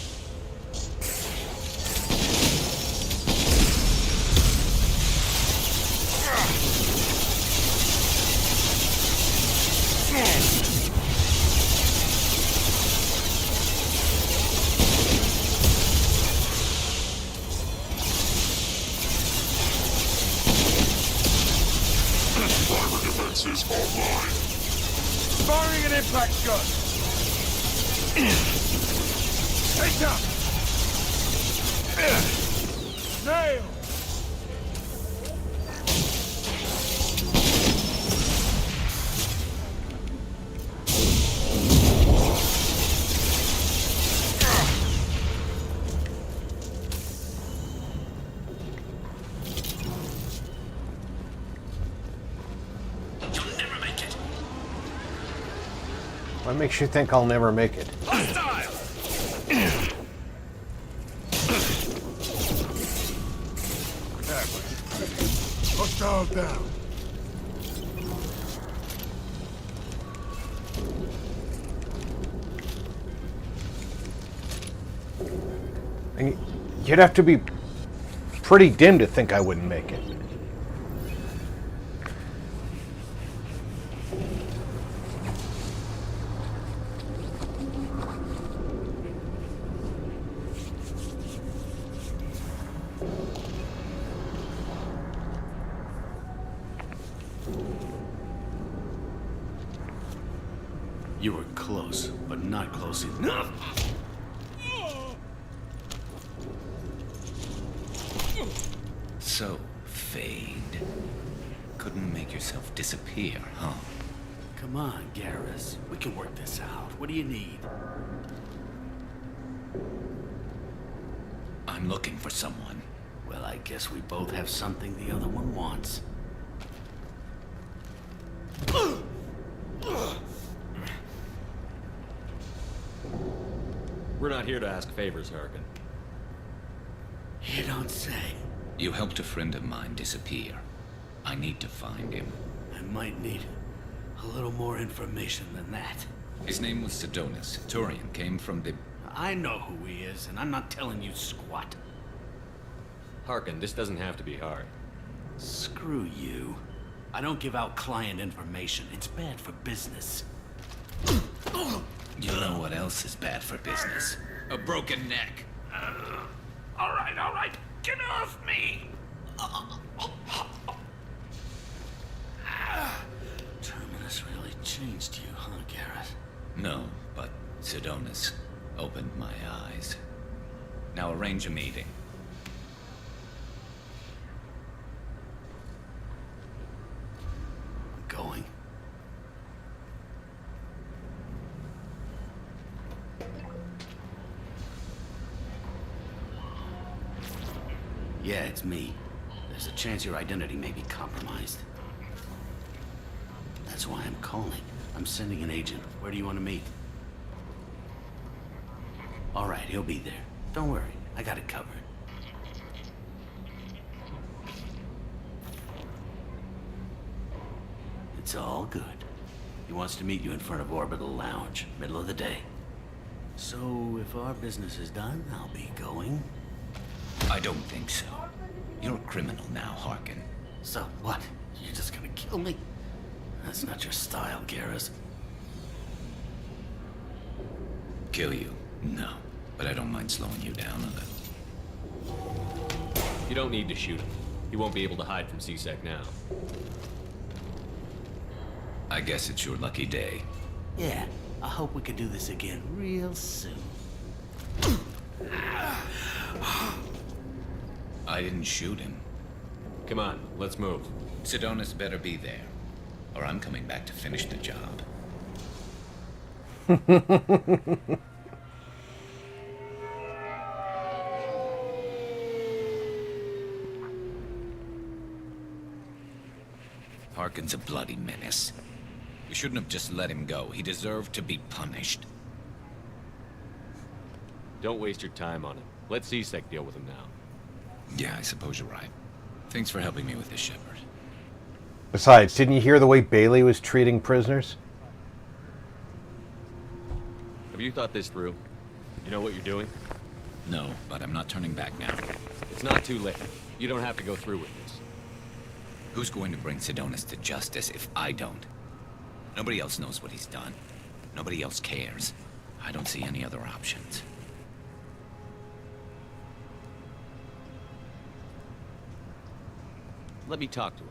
Fiber defenses online. Firing an impact shot! Take up! Nail! What makes you think I'll never make it? Hostile down. And you'd have to be pretty dim to think I wouldn't make it. You were close, but not close enough. So, Fade. Couldn't make yourself disappear, huh? Come on, Garus. We can work this out. What do you need? I'm looking for someone. Well, I guess we both have something the other one wants. We're not here to ask favors, Harkin. You don't say. You helped a friend of mine disappear. I need to find him. I might need a little more information than that. His name was Sidonus. Turian came from the... I know who he is, and I'm not telling you squat. Harkin, this doesn't have to be hard. Screw you. I don't give out client information. It's bad for business. You know what else is bad for business? A broken neck. All right. Get off me! Terminus really changed you, huh, Gareth? No, but Sidonus opened my eyes. Now arrange a meeting. I'm going. Yeah, it's me. There's a chance your identity may be compromised. That's why I'm calling. I'm sending an agent. Where do you want to meet? All right, he'll be there. Don't worry, I got it covered. It's all good. He wants to meet you in front of Orbital Lounge, middle of the day. So, if our business is done, I'll be going. I don't think so. You're a criminal now, Harkin. So what? You're just gonna kill me? That's not your style, Garus. Kill you? No. But I don't mind slowing you down a little. You don't need to shoot him. He won't be able to hide from C-Sec now. I guess it's your lucky day. Yeah, I hope we can do this again real soon. I didn't shoot him. Come on, let's move. Sidonus better be there, or I'm coming back to finish the job. Harkin's a bloody menace. You shouldn't have just let him go. He deserved to be punished. Don't waste your time on him. Let C-Sec deal with him now. Yeah, I suppose you're right. Thanks for helping me with this, Shepard. Besides, didn't you hear the way Bailey was treating prisoners? Have you thought this through? You know what you're doing? No, but I'm not turning back now. It's not too late. You don't have to go through with this. Who's going to bring Sidonus to justice if I don't? Nobody else knows what he's done. Nobody else cares. I don't see any other options. Let me talk to him.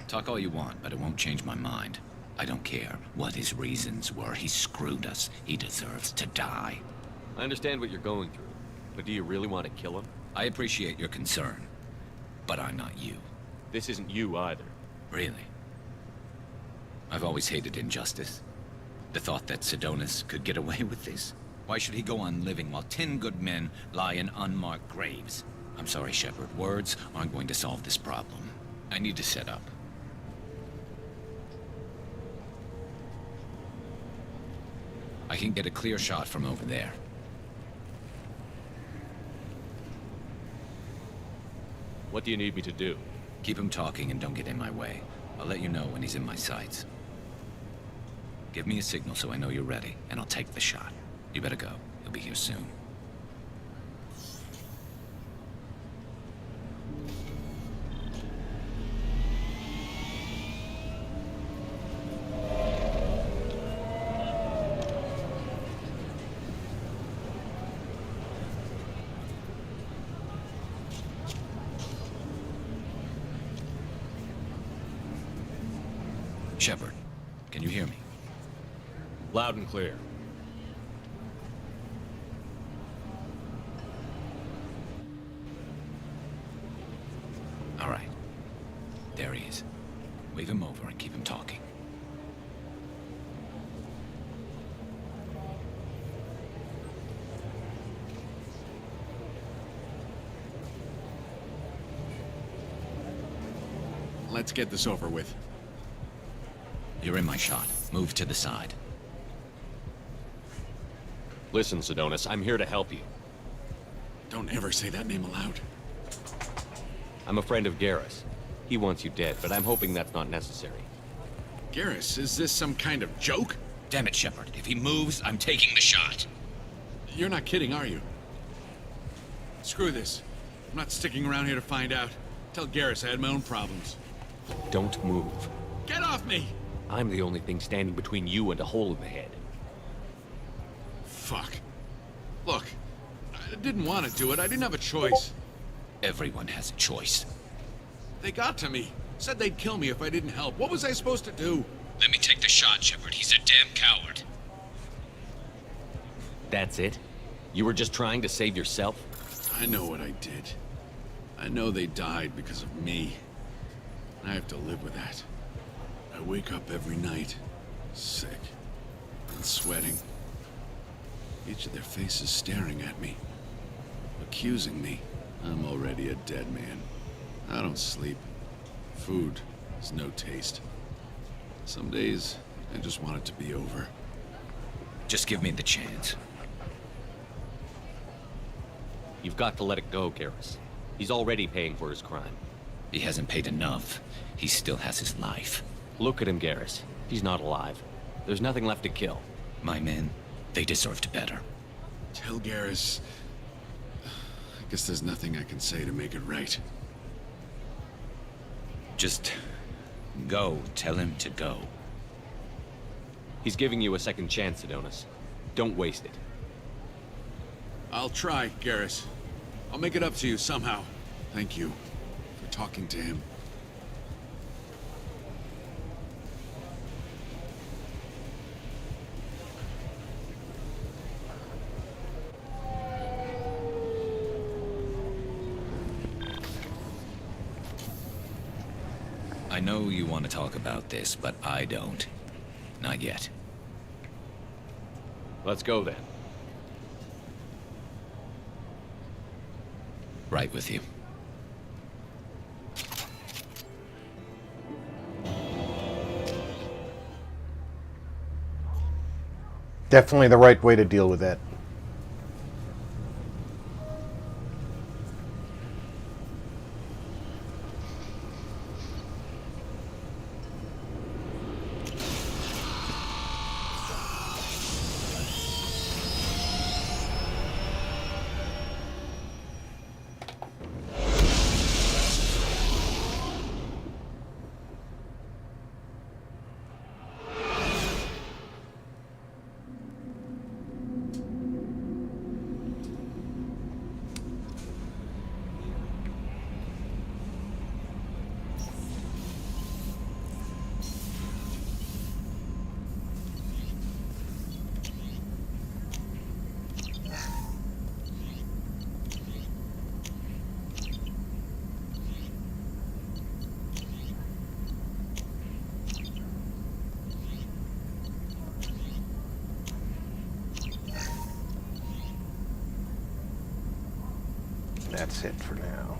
Talk all you want, but it won't change my mind. I don't care what his reasons were. He screwed us. He deserves to die. I understand what you're going through, but do you really want to kill him? I appreciate your concern, but I'm not you. This isn't you either. Really? I've always hated injustice. The thought that Sidonus could get away with this. Why should he go on living while 10 good men lie in unmarked graves? I'm sorry, Shepard. Words aren't going to solve this problem. I need to set up. I can get a clear shot from over there. What do you need me to do? Keep him talking and don't get in my way. I'll let you know when he's in my sights. Give me a signal so I know you're ready, and I'll take the shot. You better go. He'll be here soon. Shepard, can you hear me? Loud and clear. All right. There he is. Wave him over and keep him talking. Let's get this over with. You're in my shot. Move to the side. Listen, Sidonis, I'm here to help you. Don't ever say that name aloud. I'm a friend of Garus. He wants you dead, but I'm hoping that's not necessary. Garus, is this some kind of joke? Damn it, Shepard. If he moves, I'm taking the shot. You're not kidding, are you? Screw this. I'm not sticking around here to find out. Tell Garus I had my own problems. Don't move. Get off me! I'm the only thing standing between you and a hole in the head. Fuck. Look, I didn't want to do it. I didn't have a choice. Everyone has a choice. They got to me. Said they'd kill me if I didn't help. What was I supposed to do? Let me take the shot, Shepard. He's a damn coward. That's it? You were just trying to save yourself? I know what I did. I know they died because of me. I have to live with that. I wake up every night, sick and sweating. Each of their faces staring at me, accusing me. I'm already a dead man. I don't sleep. Food has no taste. Some days, I just want it to be over. Just give me the chance. You've got to let it go, Garus. He's already paying for his crime. He hasn't paid enough. He still has his life. Look at him, Garus. He's not alive. There's nothing left to kill. My men, they deserved better. Tell Garus... I guess there's nothing I can say to make it right. Just... go. Tell him to go. He's giving you a second chance, Sidonis. Don't waste it. I'll try, Garus. I'll make it up to you somehow. Thank you for talking to him. I know you want to talk about this, but I don't. Not yet. Let's go then. Right with you. Definitely the right way to deal with that. That's it for now.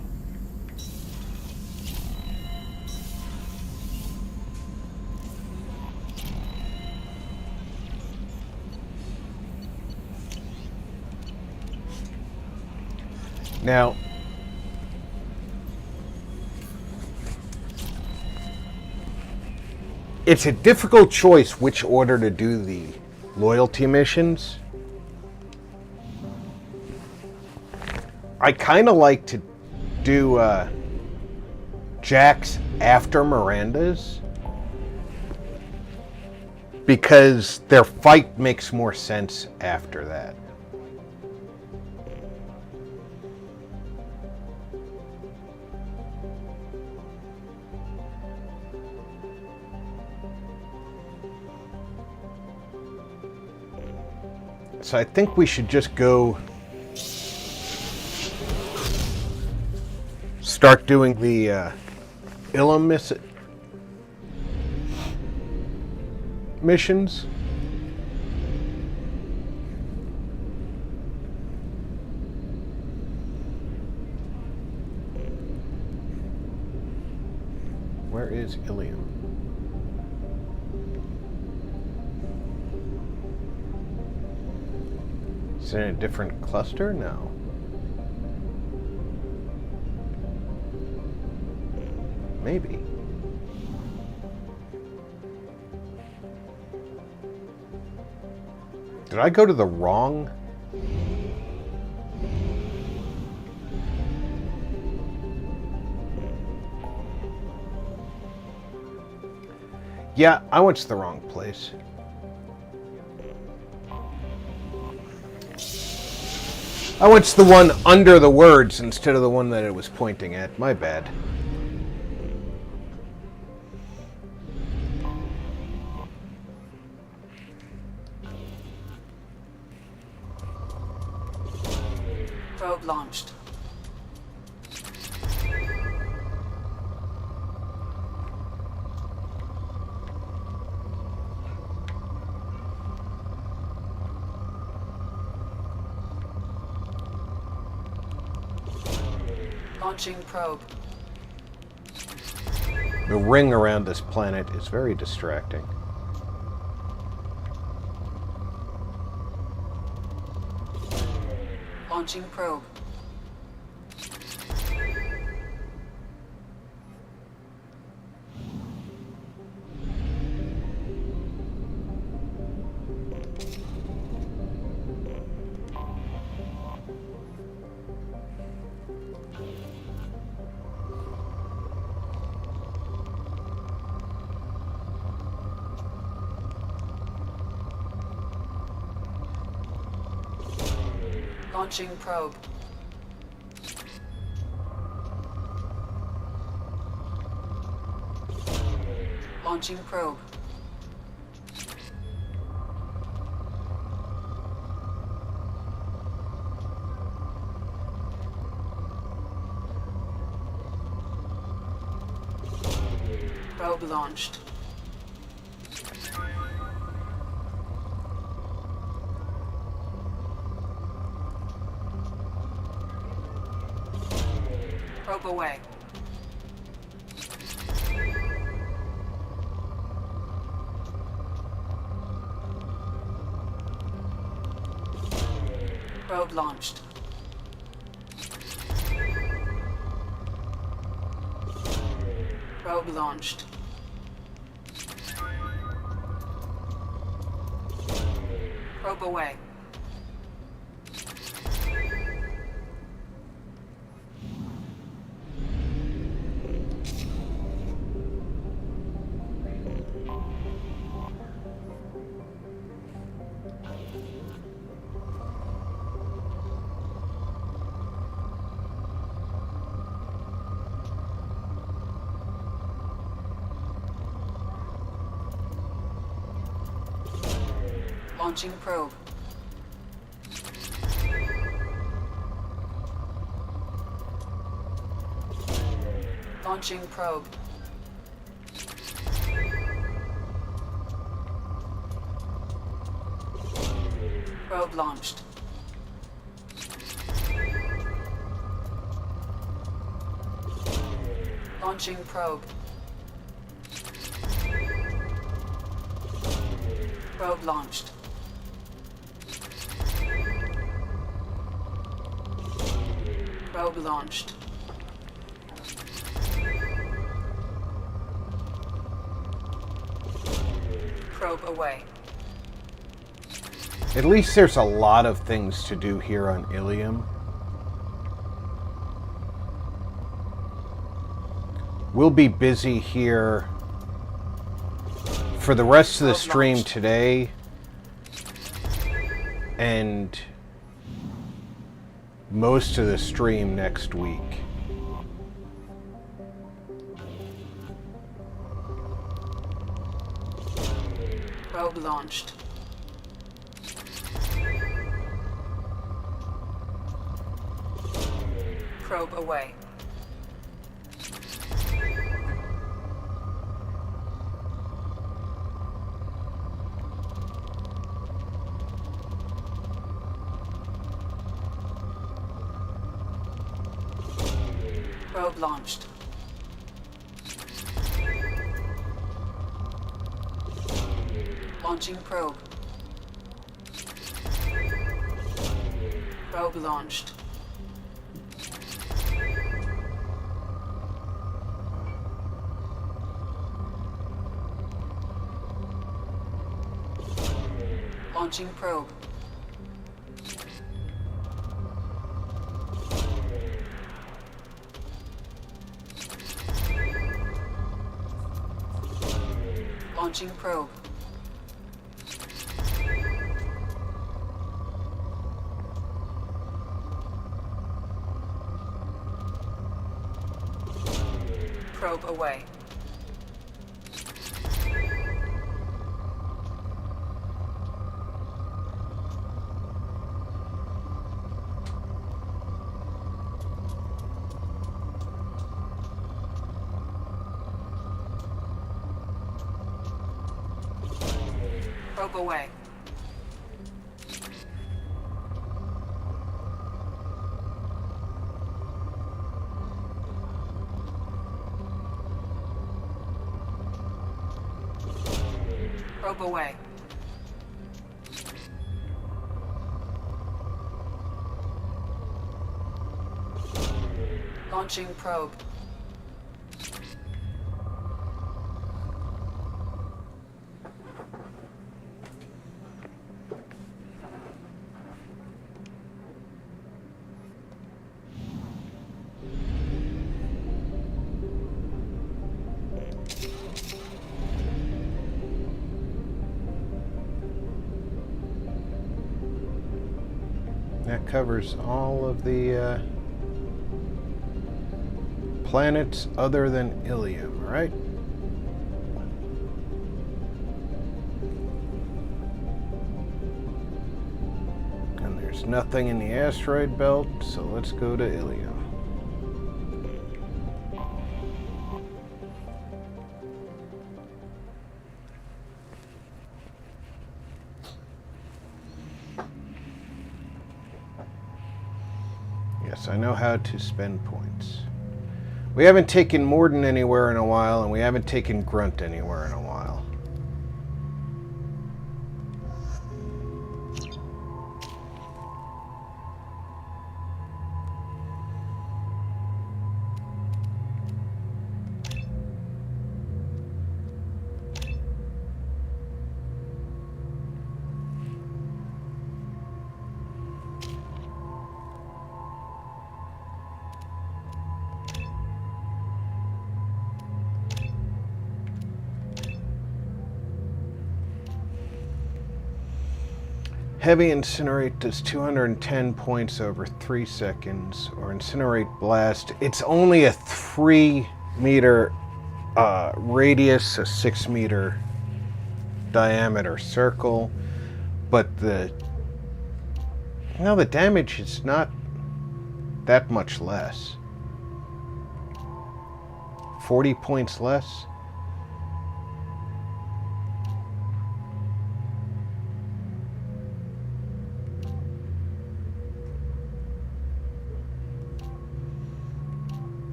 Now, it's a difficult choice which order to do the loyalty missions. I kind of like to do Jack's after Miranda's because their fight makes more sense after that. So I think we should just go start doing the missions. Where is Ilium? Is it in a different cluster? No. Maybe. Did I go to the wrong? Yeah, I went to the wrong place. I went to the one under the words instead of the one that it was pointing at. My bad. Probe launched. Launching probe. The ring around this planet is very distracting. Launching probe. Launching probe. Launching probe. Probe launched. Probe away. Probe launched. Probe launched. Probe away. Launching probe. Launching probe. Probe launched. Launching probe. Probe launched. Probe launched. Probe away. At least there's a lot of things to do here on Ilium. We'll be busy here for the rest of the stream today and most of the stream next week. Probe launched. Probe away. Probe launched. Launching probe. Probe launched. Launching probe. Launching probe. Probe away. Probe away. Probe away. Launching probe. That covers all of the planets other than Ilium, right? And there's nothing in the asteroid belt, so let's go to Ilium. I know how to spend points. We haven't taken Mordin anywhere in a while, and we haven't taken Grunt anywhere in a while. Heavy Incinerate does 210 points over 3 seconds, or Incinerate Blast. It's only a 3-meter radius, a 6-meter diameter circle, but the damage is not that much less. 40 points less.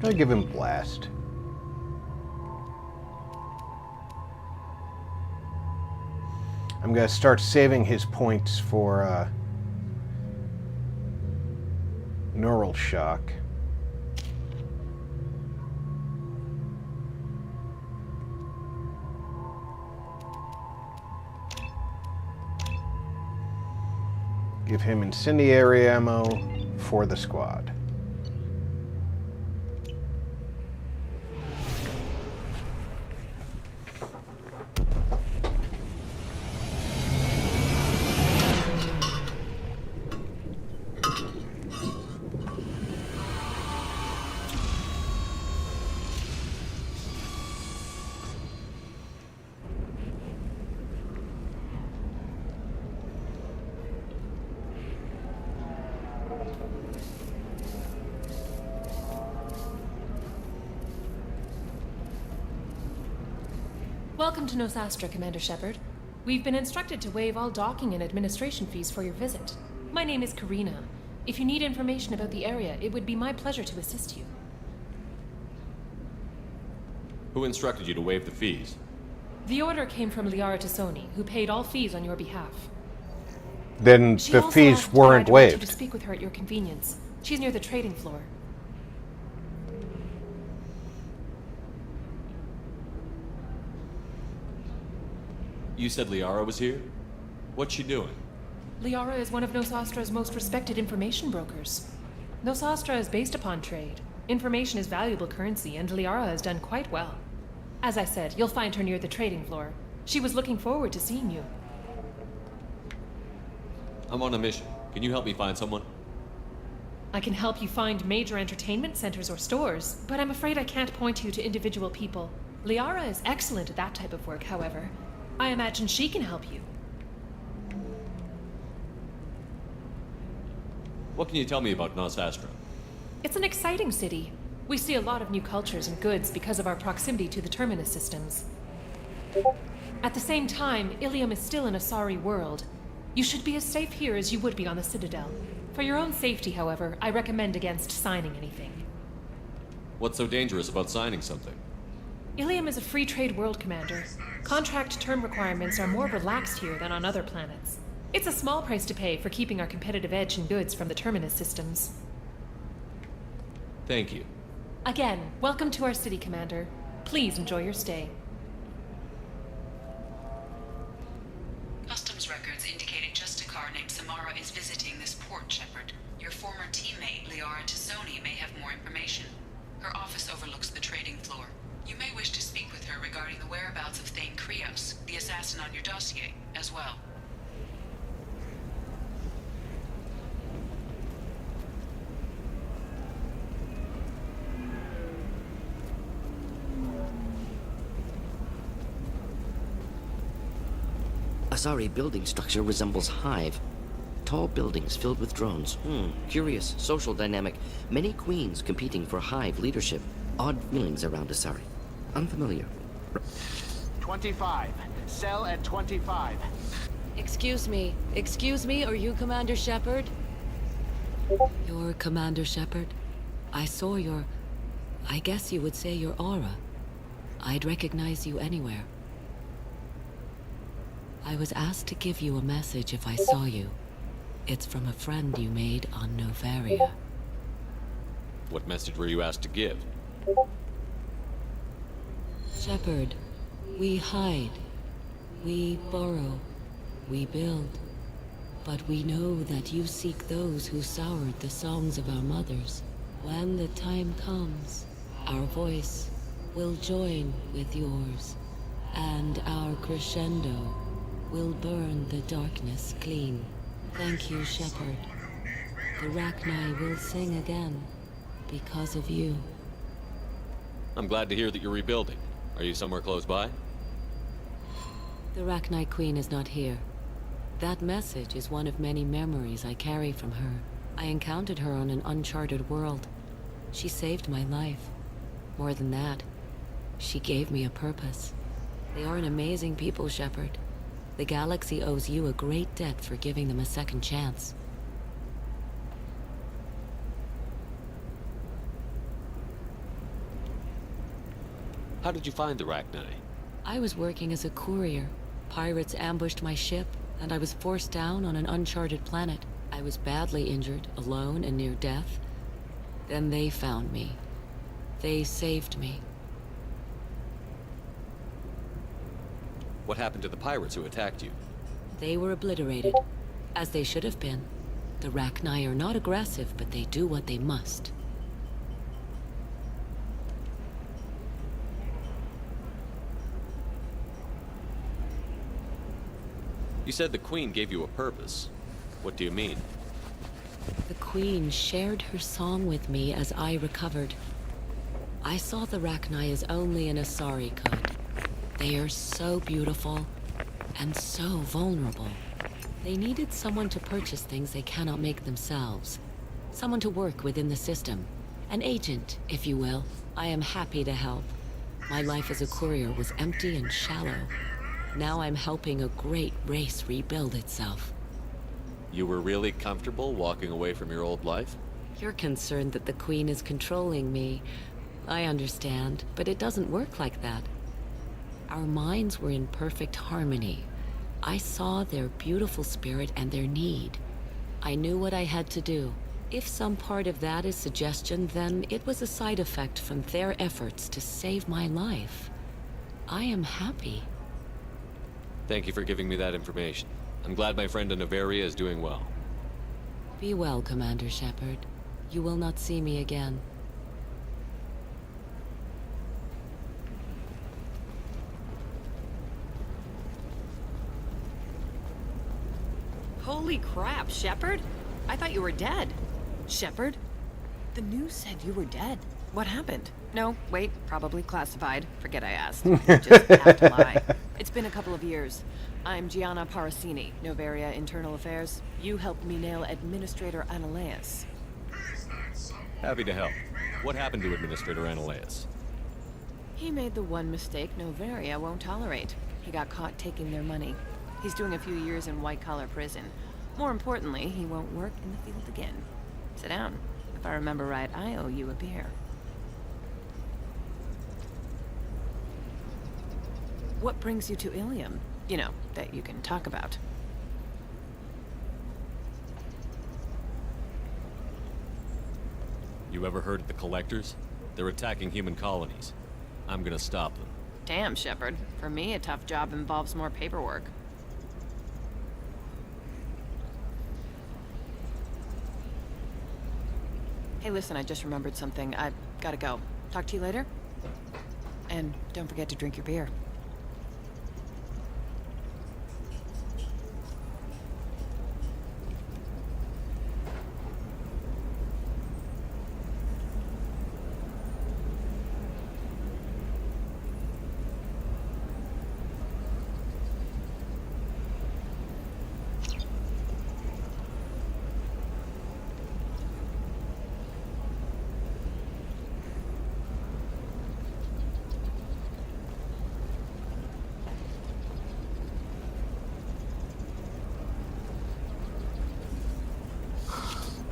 I'll give him Blast. I'm going to start saving his points for neural shock. Give him incendiary ammo for the squad. Welcome to Nosastra, Commander Shepard. We've been instructed to waive all docking and administration fees for your visit. My name is Karina. If you need information about the area, it would be my pleasure to assist you. Who instructed you to waive the fees? The order came from Liara Tassoni, who paid all fees on your behalf. Then She the also fees asked that I weren't direct you waived. to speak with her at your convenience. She's near the trading floor. You said Liara was here? What's she doing? Liara is one of Nosastra's most respected information brokers. Nosastra is based upon trade. Information is valuable currency, and Liara has done quite well. As I said, you'll find her near the trading floor. She was looking forward to seeing you. I'm on a mission. Can you help me find someone? I can help you find major entertainment centers or stores, but I'm afraid I can't point you to individual people. Liara is excellent at that type of work, however. I imagine she can help you. What can you tell me about Nosastra? It's an exciting city. We see a lot of new cultures and goods because of our proximity to the Terminus systems. At the same time, Ilium is still an Asari world. You should be as safe here as you would be on the Citadel. For your own safety, however, I recommend against signing anything. What's so dangerous about signing something? Ilium is a free trade world, Commander. Contract term requirements are more relaxed here than on other planets. It's a small price to pay for keeping our competitive edge in goods from the Terminus systems. Thank you. Again, welcome to our city, Commander. Please enjoy your stay. Customs records indicate a Justicar named Samara is visiting this port, Shepard. Your former teammate, Liara Tassoni, may have more information. Her office overlooks the trading floor. You may wish to speak with her regarding the whereabouts of Thane Krios, the assassin on your dossier, as well. Asari building structure resembles hive. Tall buildings filled with drones. Curious social dynamic. Many queens competing for hive leadership. Odd feelings around Asari. Unfamiliar. 25. Cell at 25. Excuse me, are you Commander Shepard? You're Commander Shepard? I saw I guess you would say your aura. I'd recognize you anywhere. I was asked to give you a message if I saw you. It's from a friend you made on Novaria. What message were you asked to give? Shepard, we hide. We borrow. We build. But we know that you seek those who soured the songs of our mothers. When the time comes, our voice will join with yours, and our crescendo will burn the darkness clean. Thank you, Shepard. The Rachni will sing again because of you. I'm glad to hear that you're rebuilding. Are you somewhere close by? The Rachni Queen is not here. That message is one of many memories I carry from her. I encountered her on an uncharted world. She saved my life. More than that, she gave me a purpose. They are an amazing people, Shepard. The galaxy owes you a great debt for giving them a second chance. How did you find the Rachni? I was working as a courier. Pirates ambushed my ship, and I was forced down on an uncharted planet. I was badly injured, alone and near death, Then they found me. They saved me. What happened to the pirates who attacked you? They were obliterated, as they should have been. The Rachni are not aggressive, but they do what they must. You said the Queen gave you a purpose. What do you mean? The Queen shared her song with me as I recovered. I saw the Rachni as only an Asari could. They are so beautiful, and so vulnerable. They needed someone to purchase things they cannot make themselves. Someone to work within the system. An agent, if you will. I am happy to help. My life as a courier was empty and shallow. Now I'm helping a great race rebuild itself. You were really comfortable walking away from your old life? You're concerned that the Queen is controlling me. I understand, but it doesn't work like that. Our minds were in perfect harmony. I saw their beautiful spirit and their need. I knew what I had to do. If some part of that is suggestion, then it was a side effect from their efforts to save my life. I am happy. Thank you for giving me that information. I'm glad my friend in Noveria is doing well. Be well, Commander Shepard. You will not see me again. Holy crap, Shepard? I thought you were dead. Shepard? The news said you were dead. What happened? No, wait, probably classified. Forget I asked. You just have to lie. It's been a couple of years. I'm Gianna Parasini, Noveria Internal Affairs. You helped me nail Administrator Analeus. Happy to help. What happened to Administrator Analeus? He made the one mistake Noveria won't tolerate. He got caught taking their money. He's doing a few years in white-collar prison. More importantly, he won't work in the field again. Sit down. If I remember right, I owe you a beer. What brings you to Ilium? You know, that you can talk about. You ever heard of the Collectors? They're attacking human colonies. I'm gonna stop them. Damn, Shepard. For me, a tough job involves more paperwork. Hey, listen, I just remembered something. I've gotta go. Talk to you later? And don't forget to drink your beer.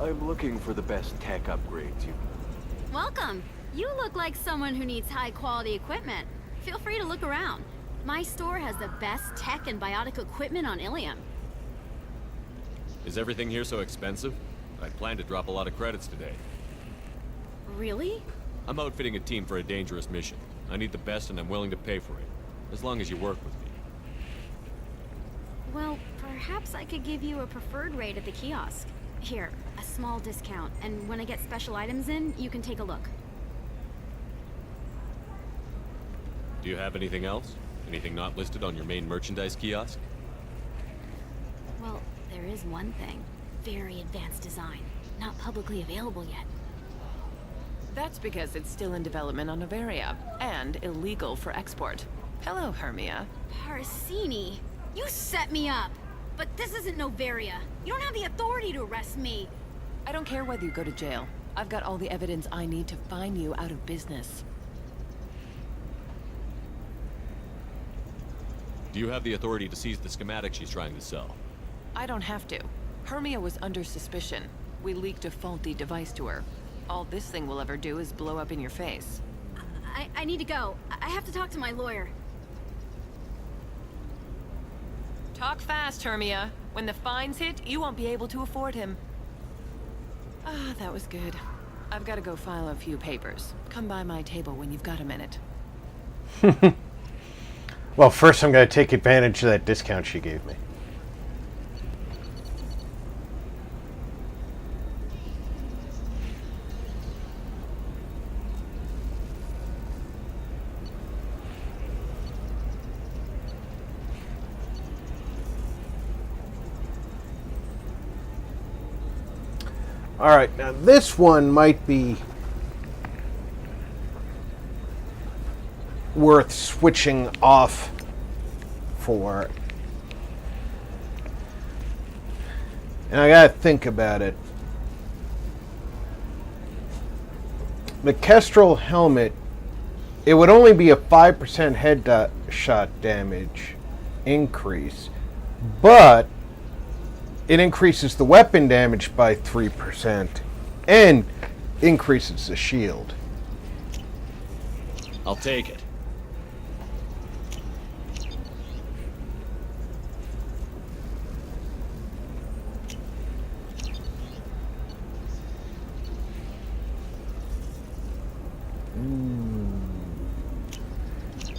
I'm looking for the best tech upgrades you... Welcome. You look like someone who needs high-quality equipment. Feel free to look around. My store has the best tech and biotic equipment on Ilium. Is everything here so expensive? I plan to drop a lot of credits today. Really? I'm outfitting a team for a dangerous mission. I need the best and I'm willing to pay for it. As long as you work with me. Well, perhaps I could give you a preferred rate at the kiosk. Here, a small discount, and when I get special items in, you can take a look. Do you have anything else? Anything not listed on your main merchandise kiosk? Well, there is one thing. Very advanced design. Not publicly available yet. That's because it's still in development on Noveria, and illegal for export. Hello, Hermia. Parasini, you set me up! But this isn't Noveria. You don't have the authority to arrest me. I don't care whether you go to jail. I've got all the evidence I need to find you out of business. Do you have the authority to seize the schematic she's trying to sell? I don't have to. Hermia was under suspicion. We leaked a faulty device to her. All this thing will ever do is blow up in your face. I need to go. I have to talk to my lawyer. Talk fast, Hermia. When the fines hit, you won't be able to afford him. Ah, that was good. I've got to go file a few papers. Come by my table when you've got a minute. Well, first I'm going to take advantage of that discount she gave me. All right, now this one might be worth switching off for. And I gotta think about it. The Kestrel helmet, it would only be a 5% headshot damage increase, but it increases the weapon damage by 3% and increases the shield. I'll take it.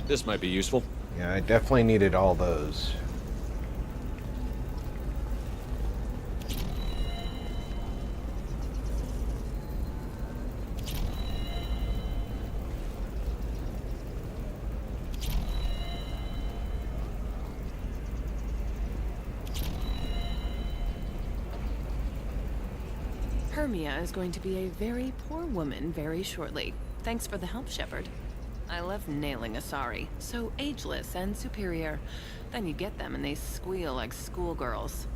This might be useful. Yeah, I definitely needed all those. Hermia is going to be a very poor woman very shortly. Thanks for the help, Shepard. I love nailing Asari. So ageless and superior. Then you get them and they squeal like schoolgirls.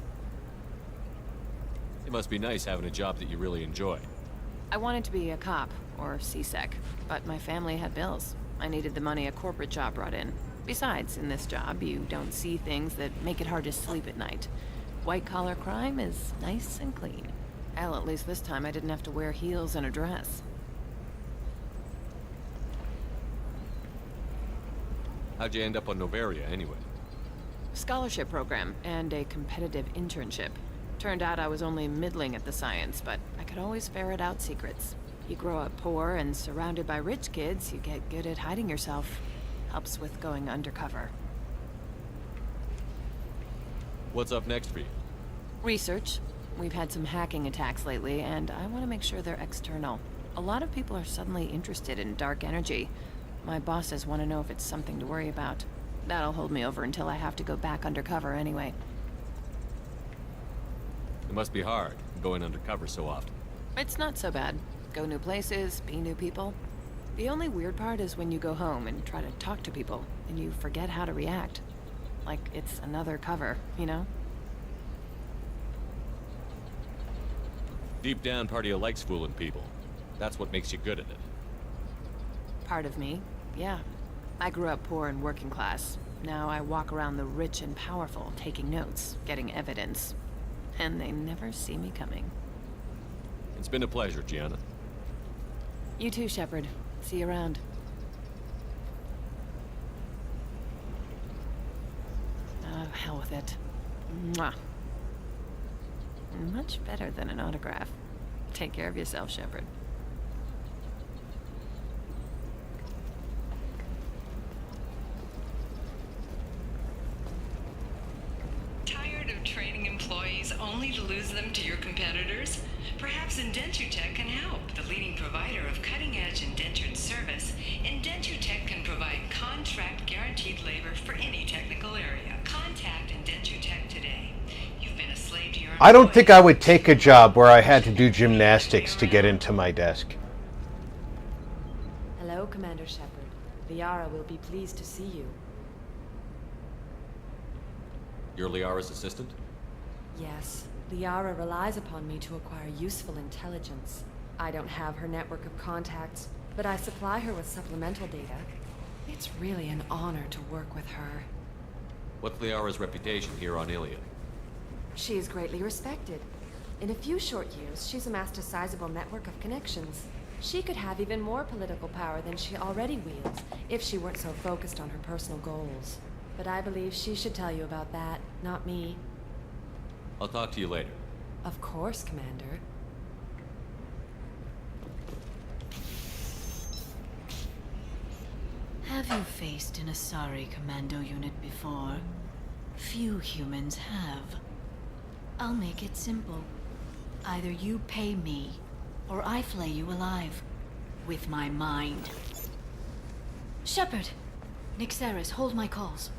It must be nice having a job that you really enjoy. I wanted to be a cop, or CSEC, but my family had bills. I needed the money a corporate job brought in. Besides, in this job, you don't see things that make it hard to sleep at night. White-collar crime is nice and clean. Hell, at least this time I didn't have to wear heels and a dress. How'd you end up on Novaria, anyway? Scholarship program and a competitive internship. Turned out I was only middling at the science, but I could always ferret out secrets. You grow up poor and surrounded by rich kids, you get good at hiding yourself. Helps with going undercover. What's up next for you? Research. We've had some hacking attacks lately, and I want to make sure they're external. A lot of people are suddenly interested in dark energy. My bosses want to know if it's something to worry about. That'll hold me over until I have to go back undercover anyway. It must be hard, going undercover so often. It's not so bad. Go new places, be new people. The only weird part is when you go home and try to talk to people, and you forget how to react. Like it's another cover, you know? Deep down, part of you likes fooling people. That's what makes you good at it. Part of me, yeah. I grew up poor and working class. Now I walk around the rich and powerful, taking notes, getting evidence. And they never see me coming. It's been a pleasure, Gianna. You too, Shepard. See you around. Oh, hell with it. Mwah. Much better than an autograph. Take care of yourself, Shepard. Tired of training employees only to lose them to your competitors? Perhaps Indentutech can help. The leading provider of cutting-edge indentured service, Indentutech can provide contract guaranteed labor for any technical area. Contact Indentutech today. You've been a slave to your I don't think I would take a job where I had to do gymnastics to get into my desk. Hello, Commander Shepard. Liara will be pleased to see you. You're Liara's assistant? Yes, Liara relies upon me to acquire useful intelligence. I don't have her network of contacts, but I supply her with supplemental data. It's really an honor to work with her. What's Liara's reputation here on Iliad? She is greatly respected. In a few short years, she's amassed a sizable network of connections. She could have even more political power than she already wields if she weren't so focused on her personal goals. But I believe she should tell you about that, not me. I'll talk to you later. Of course, Commander. Have you faced an Asari commando unit before? Few humans have. I'll make it simple. Either you pay me, or I flay you alive. With my mind. Shepard! Nixeris, hold my calls.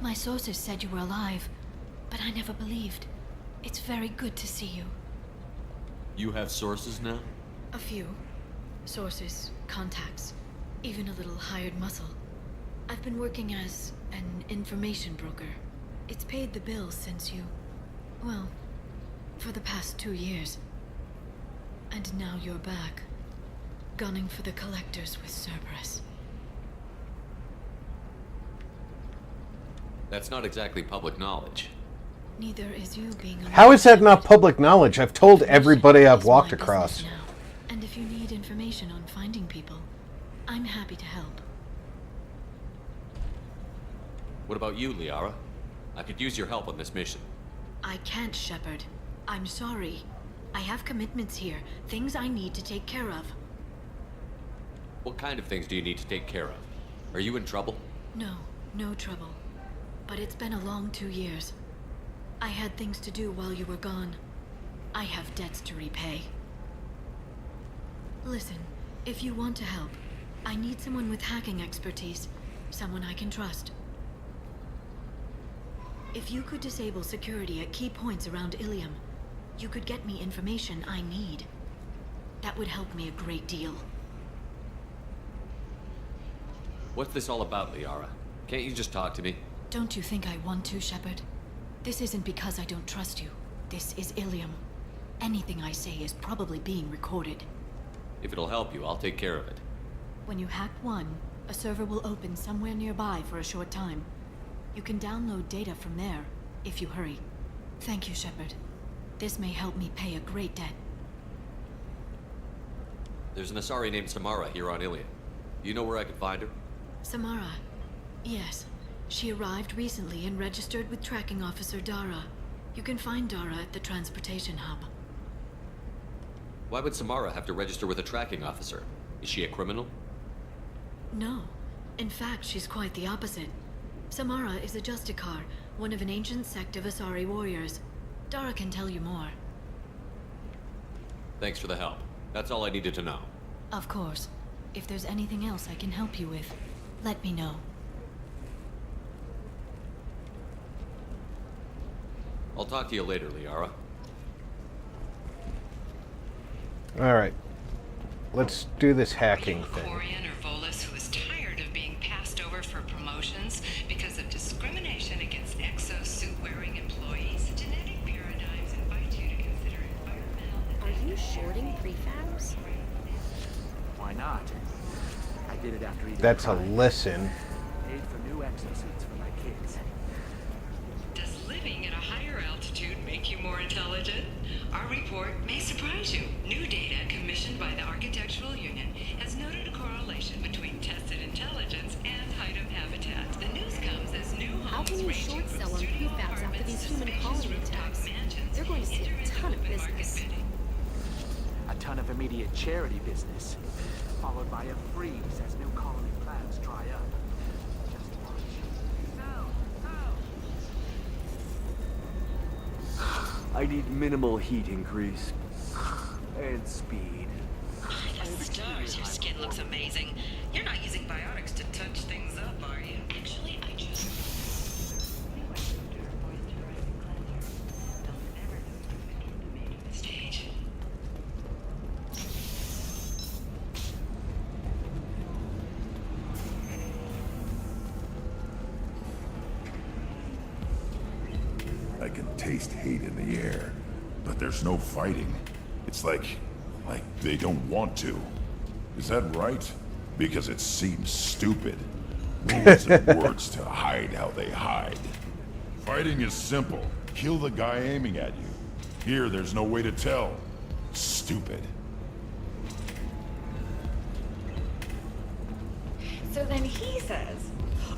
My sources said you were alive, but I never believed. It's very good to see you. You have sources now? A few. Sources, contacts, even a little hired muscle. I've been working as an information broker. It's paid the bills since you... well, for the past 2 years. And now you're back, gunning for the collectors with Cerberus. That's not exactly public knowledge. Neither is you being a... How is that not public knowledge? I've told everybody I've walked across. Now. And if you need information on finding people, I'm happy to help. What about you, Liara? I could use your help on this mission. I can't, Shepard. I'm sorry. I have commitments here, things I need to take care of. What kind of things do you need to take care of? Are you in trouble? No, no trouble. But it's been a long 2 years. I had things to do while you were gone. I have debts to repay. Listen, if you want to help, I need someone with hacking expertise. Someone I can trust. If you could disable security at key points around Ilium, you could get me information I need. That would help me a great deal. What's this all about, Liara? Can't you just talk to me? Don't you think I want to, Shepard? This isn't because I don't trust you. This is Ilium. Anything I say is probably being recorded. If it'll help you, I'll take care of it. When you hack one, a server will open somewhere nearby for a short time. You can download data from there, if you hurry. Thank you, Shepard. This may help me pay a great debt. There's an Asari named Samara here on Ilium. Do you know where I could find her? Samara? Yes. She arrived recently and registered with Tracking Officer Dara. You can find Dara at the transportation hub. Why would Samara have to register with a tracking officer? Is she a criminal? No. In fact, she's quite the opposite. Samara is a Justicar, one of an ancient sect of Asari warriors. Dara can tell you more. Thanks for the help. That's all I needed to know. Of course. If there's anything else I can help you with, let me know. I'll talk to you later, Liara. Alright. Let's do this hacking thing. Vakarian or Volus who is tired of being passed over for promotions because of discrimination against exosuit-wearing employees. Genetic paradigms invite you to consider environmental... Are you shorting prefabs? Why not? I did it after eating. That's a listen. Paid for new exosuits for my kids. Does living at a higher altitude make you more intelligent? Our report may surprise you. New data commissioned by the Architectural Union has noted a correlation between tested intelligence and item habitat. The news comes as new homes How can you short sell on prefabs after these human colony attacks? They're going to see a ton of business. A ton of immediate charity business, followed by a freeze as new colony plans dry up. Just watch. I need minimal heat increase. And speed. The stars, your skin looks amazing. You're not using biotics to touch things up, are you? Actually, I just... Stage. I can taste hate in the air, but there's no fighting. It's like they don't want to. Is that right? Because it seems stupid. Rules and words to hide how they hide. Fighting is simple. Kill the guy aiming at you. Here, there's no way to tell. Stupid. So then he says,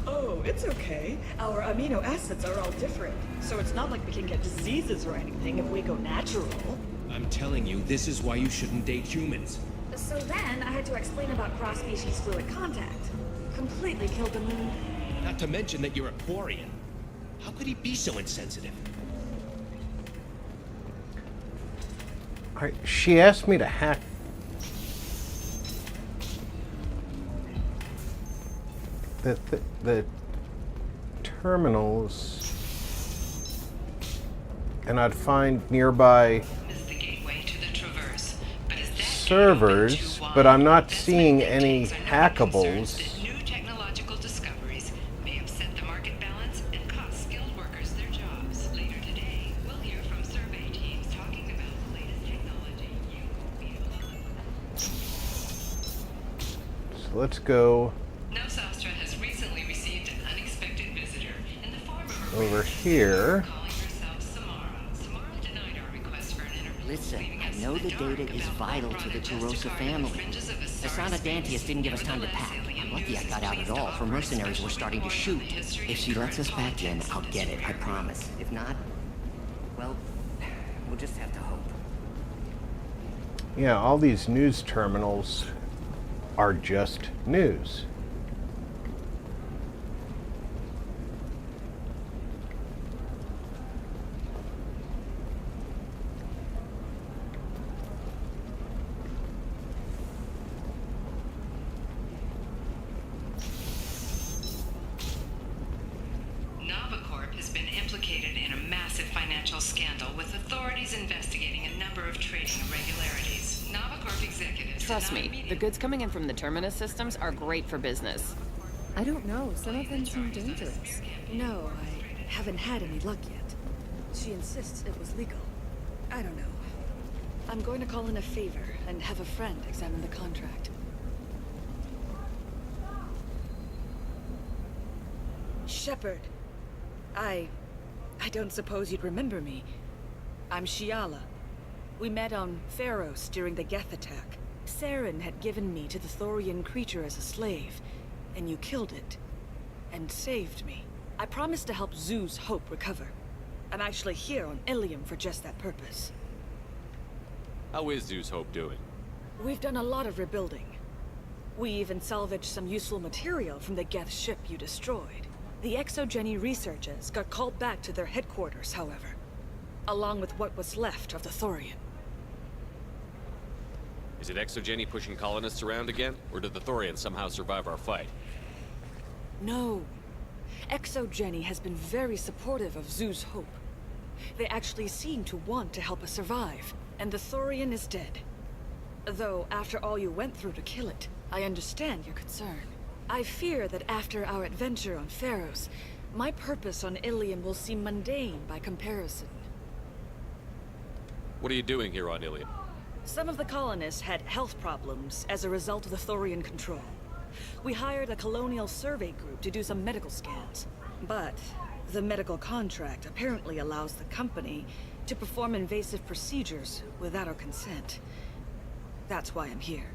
oh, it's okay. Our amino acids are all different. So it's not like we can get diseases or anything if we go natural. I'm telling you, this is why you shouldn't date humans. So then I had to explain about cross-species fluid contact. Completely killed the mood. Not to mention that you're a Quarian. How could he be so insensitive? She asked me to hack. The terminals, and I'd find nearby servers, but I'm not seeing any hackables. New technological discoveries may upset the market balance and cost skilled workers their jobs. Later today, we'll hear from survey teams talking about the latest technology. You won't be alone. So let's go Nosastra has recently received an unexpected visitor in the form of over here. Listen, I know the data is vital to the Tarosa family. Asana Dantius didn't give us time to pack. I'm lucky I got out at all, for mercenaries were starting to shoot. If she lets us back in, I'll get it, I promise. If not, well, we'll just have to hope. Yeah, all these news terminals are just news. Novacorp has been implicated in a massive financial scandal with authorities investigating a number of trading irregularities. Novacorp executives... Trust me, the goods coming in from the Terminus systems are great for business. I don't know. Some of them seem dangerous. No, I haven't had any luck yet. She insists it was legal. I don't know. I'm going to call in a favor and have a friend examine the contract. Shepard. I don't suppose you'd remember me. I'm Shiala. We met on Pharos during the Geth attack. Saren had given me to the Thorian creature as a slave, and you killed it. And saved me. I promised to help Zeus Hope recover. I'm actually here on Ilium for just that purpose. How is Zeus Hope doing? We've done a lot of rebuilding. We even salvaged some useful material from the Geth ship you destroyed. The Exogeny researchers got called back to their headquarters, however, along with what was left of the Thorian. Is it Exogeny pushing colonists around again? Or did the Thorians somehow survive our fight? No. Exogeny has been very supportive of Zeus Hope. They actually seem to want to help us survive, and the Thorian is dead. Though, after all you went through to kill it, I understand your concern. I fear that after our adventure on Pharos, my purpose on Ilium will seem mundane by comparison. What are you doing here on Ilium? Some of the colonists had health problems as a result of the Thorian control. We hired a colonial survey group to do some medical scans. But the medical contract apparently allows the company to perform invasive procedures without our consent. That's why I'm here.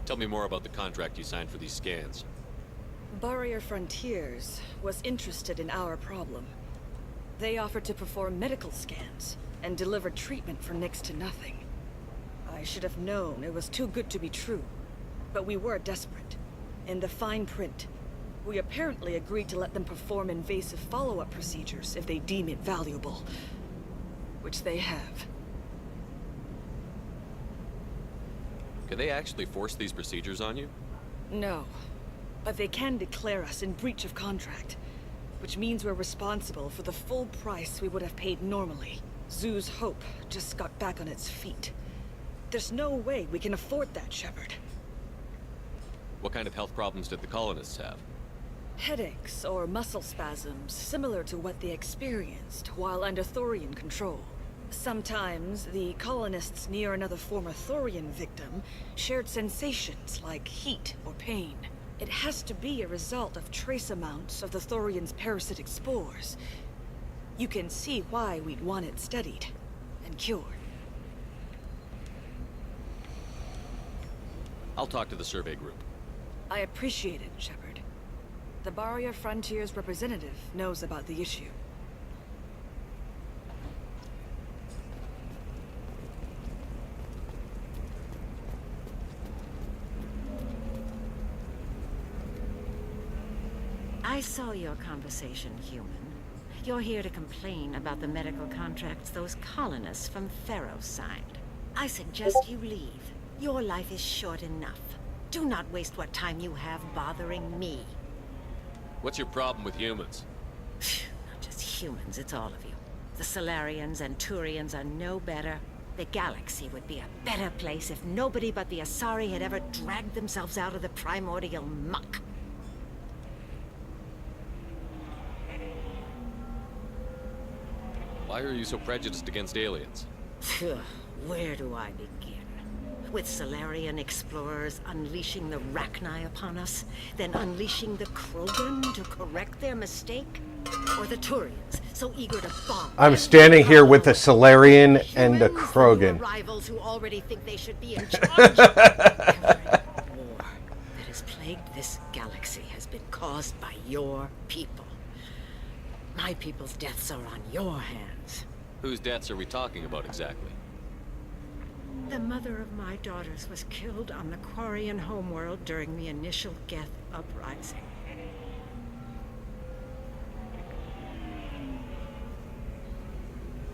Tell me more about the contract you signed for these scans. Barrier Frontiers was interested in our problem. They offered to perform medical scans and deliver treatment for next to nothing. I should have known it was too good to be true, but we were desperate. In the fine print, we apparently agreed to let them perform invasive follow-up procedures if they deem it valuable, which they have. Can they actually force these procedures on you? No, but they can declare us in breach of contract, which means we're responsible for the full price we would have paid normally. Zeus Hope just got back on its feet. There's no way we can afford that, Shepard. What kind of health problems did the colonists have? Headaches or muscle spasms, similar to what they experienced while under Thorian control. Sometimes, the colonists near another former Thorian victim shared sensations like heat or pain. It has to be a result of trace amounts of the Thorian's parasitic spores. You can see why we'd want it studied and cured. I'll talk to the survey group. I appreciate it, Shepard. The Barrier Frontiers representative knows about the issue. I saw your conversation, human. You're here to complain about the medical contracts those colonists from Theros signed. I suggest you leave. Your life is short enough. Do not waste what time you have bothering me. What's your problem with humans? Not just humans, it's all of you. The Solarians and Turians are no better. The galaxy would be a better place if nobody but the Asari had ever dragged themselves out of the primordial muck. Why are you so prejudiced against aliens? Where do I begin? With Solarian explorers unleashing the Rachni upon us, then unleashing the Krogan to correct their mistake? Or the Turians, so eager to bomb? I'm standing here with a Solarian and a Krogan. Rivals who already think they should be in charge. Every war that has plagued this galaxy has been caused by your people. My people's deaths are on your hands. Whose deaths are we talking about exactly? The mother of my daughters was killed on the Quarian homeworld during the initial Geth uprising.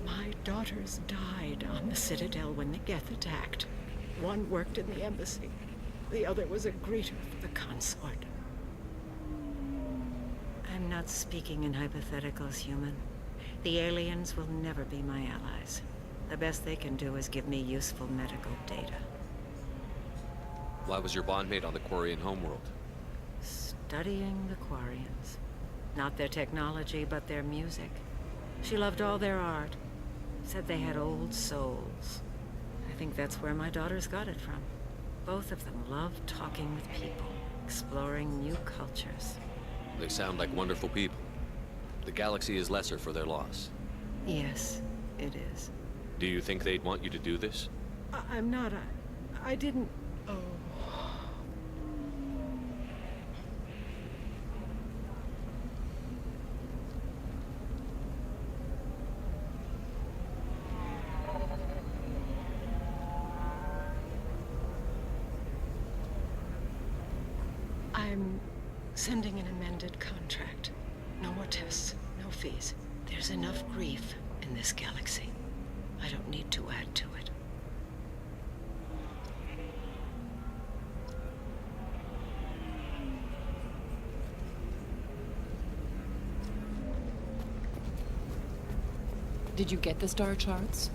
My daughters died on the Citadel when the Geth attacked. One worked in the embassy. The other was a greeter for the consort. I'm not speaking in hypotheticals, human. The aliens will never be my allies. The best they can do is give me useful medical data. Why was your bondmate on the Quarian homeworld? Studying the Quarians. Not their technology, but their music. She loved all their art. Said they had old souls. I think that's where my daughters got it from. Both of them loved talking with people, exploring new cultures. They sound like wonderful people. The galaxy is lesser for their loss. Yes, it is. Do you think they'd want you to do this? I'm not. I didn't. Oh. I'm sending an amended contract. No more tests, no fees. There's enough grief in this galaxy. I don't need to add to it. Did you get the star charts?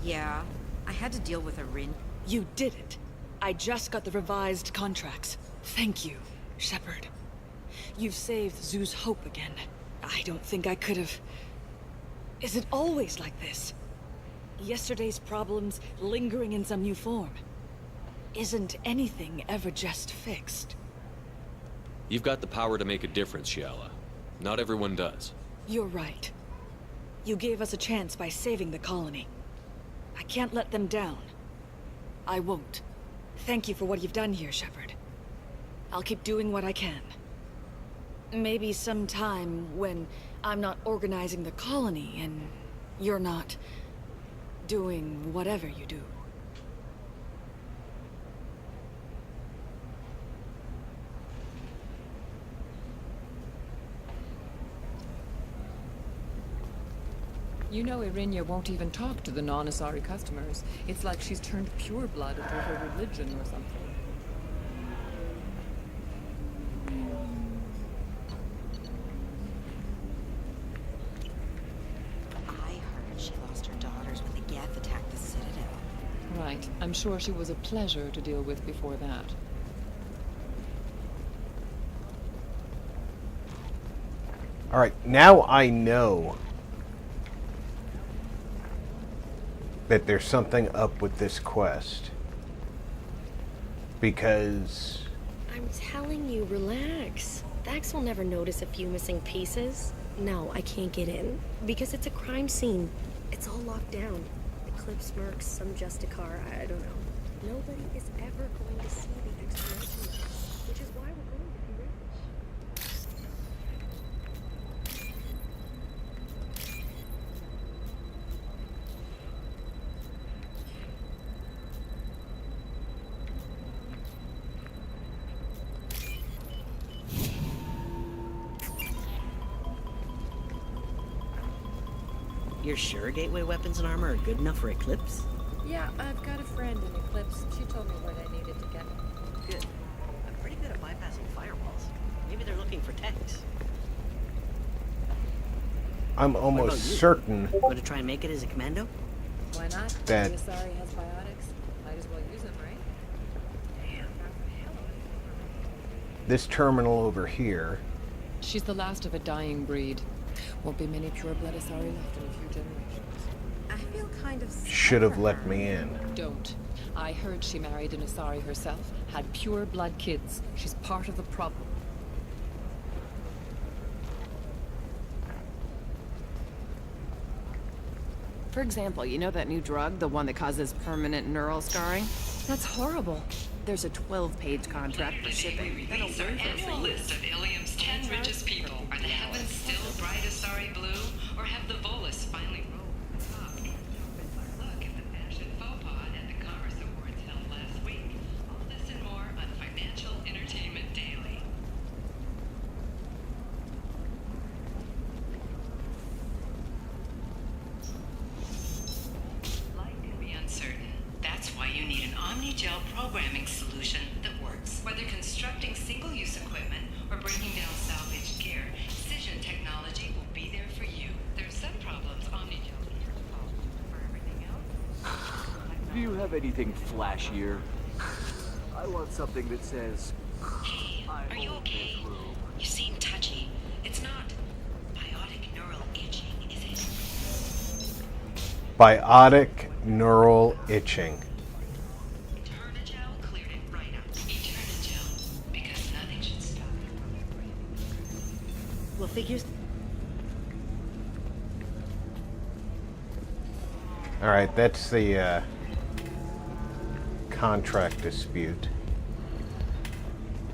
Yeah, I had to deal with a Rin. You did it. I just got the revised contracts. Thank you, Shepard. You've saved Zoo's hope again. I don't think I could have... Is it always like this? Yesterday's problems lingering in some new form. Isn't anything ever just fixed? You've got the power to make a difference, Shiala. Not everyone does. You're right. You gave us a chance by saving the colony. I can't let them down. I won't. Thank you for what you've done here, Shepard. I'll keep doing what I can. Maybe sometime when I'm not organizing the colony and you're not doing whatever you do. You know Irinia won't even talk to the non-Asari customers. It's like she's turned pureblood into her religion or something. I heard she lost her daughters when the Geth attacked the Citadel. Right. I'm sure she was a pleasure to deal with before that. Alright, now I know that there's something up with this quest. Because... I'm telling you, relax. Vax will never notice a few missing pieces. No, I can't get in. Because it's a crime scene. It's all locked down. Eclipse mercs, some Justicar, I don't know. Nobody is ever going to see the which is why we're going to be rich. You're sure gateway weapons and armor are good enough for Eclipse? Yeah, I've got a friend in Eclipse. She told me what I needed to get. Good. I'm pretty good at bypassing firewalls. Maybe they're looking for techs. I'm almost certain Want to try and make it as a commando? Why not? that Asari has biotics. Might as well use them, right? this terminal over here She's the last of a dying breed. Won't be many pure-blood Asari left in a few generations. I feel kind of should have let me in. Don't. I heard she married an Asari herself, had pure-blood kids. She's part of the problem. For example, you know that new drug, the one that causes permanent neural scarring? That's horrible. There's a 12-page contract for shipping. That'll These are work for annual years. list of Ilium's 10 richest people. Are the heavens still bright Asari blue, or have the Volus finally rolled up? Look at the fashion faux pas at the Garus Awards held last week. All this and more on Financial Entertainment Daily. Life can be uncertain. That's why you need an Omnigel programming solution that works. Whether constructing single-use equipment or breaking down salvaged gear, Cision technology will be there for you. There are some problems Omnigel can solve. For everything else, Do you have anything flashier? I want something that says, hey, are you okay? You seem touchy. It's not biotic neural itching, is it? Biotic neural itching. Eternigel cleared it right up. Eternigel, because nothing should stop it. Well, figures. All right, that's the contract dispute.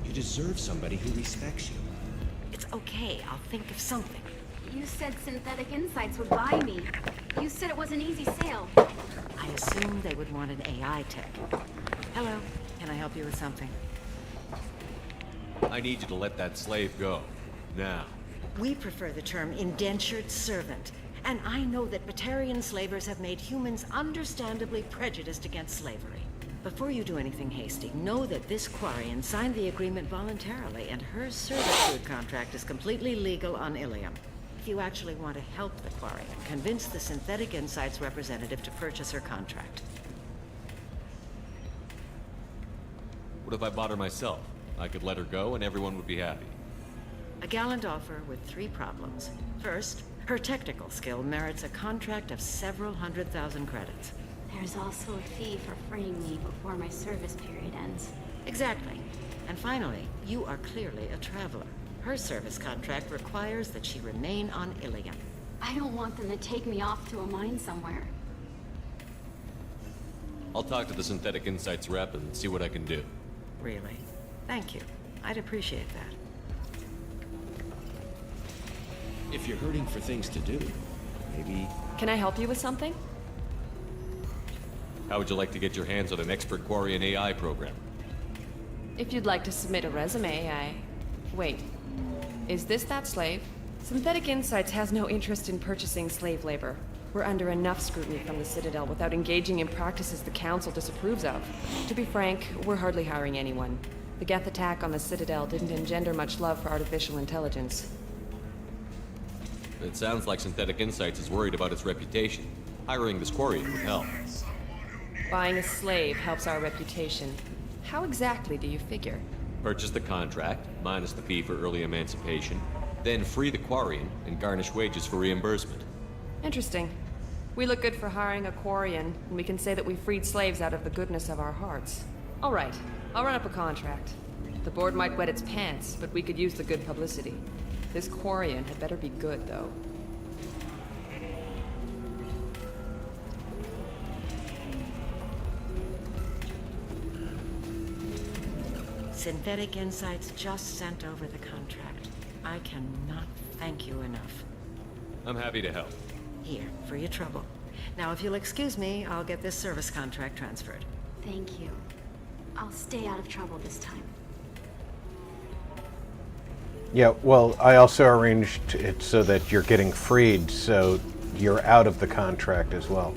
You deserve somebody who respects you. It's okay. I'll think of something. You said Synthetic Insights would buy me. You said it was an easy sale. I assumed they would want an AI tech. Hello. Can I help you with something? I need you to let that slave go. Now. We prefer the term indentured servant. And I know that Batarian slavers have made humans understandably prejudiced against slavery. Before you do anything hasty, know that this Quarian signed the agreement voluntarily, and her servitude contract is completely legal on Ilium. If you actually want to help the Quarian, convince the Synthetic Insights representative to purchase her contract. What if I bought her myself? I could let her go and everyone would be happy. A gallant offer with 3 problems. First, her technical skill merits a contract of several 100,000 credits. There's also a fee for freeing me before my service period ends. Exactly. And finally, you are clearly a traveler. Her service contract requires that she remain on Ilium. I don't want them to take me off to a mine somewhere. I'll talk to the Synthetic Insights rep and see what I can do. Really? Thank you. I'd appreciate that. If you're hurting for things to do, maybe... Can I help you with something? How would you like to get your hands on an expert Quarian AI program? If you'd like to submit a resume, Wait. Is this that slave? Synthetic Insights has no interest in purchasing slave labor. We're under enough scrutiny from the Citadel without engaging in practices the Council disapproves of. To be frank, we're hardly hiring anyone. The Geth attack on the Citadel didn't engender much love for artificial intelligence. It sounds like Synthetic Insights is worried about its reputation. Hiring this Quarian would help. Buying a slave helps our reputation. How exactly do you figure? Purchase the contract, minus the fee for early emancipation, then free the Quarian and garnish wages for reimbursement. Interesting. We look good for hiring a Quarian, and we can say that we freed slaves out of the goodness of our hearts. All right, I'll run up a contract. The board might wet its pants, but we could use the good publicity. This Quarian had better be good, though. Synthetic Insights just sent over the contract. I cannot thank you enough. I'm happy to help. Here, for your trouble. Now, if you'll excuse me, I'll get this service contract transferred. Thank you. I'll stay out of trouble this time. Yeah, well, I also arranged it so that you're getting freed, so you're out of the contract as well.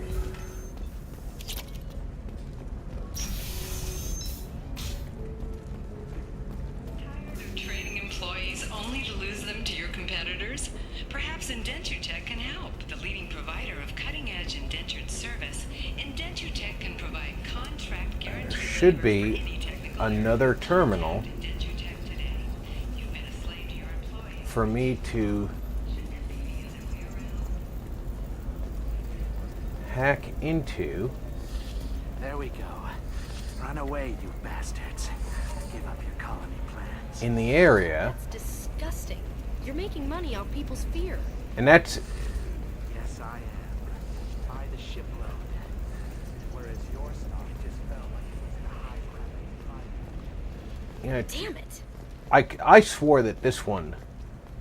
Training employees only to lose them to your competitors? Perhaps IndentureTech can help. The leading provider of cutting-edge indentured service, IndentureTech can provide contract guarantees. Should be another terminal for me to hack into. There we go. Run away, you bastards. Give up your colony plans. In the area. That's disgusting. You're making money off people's fear. And that's... Yes, I am. By the shipload. Whereas your stock just fell like it was in a high-gravity climate. You know, Damn it. I swore that this one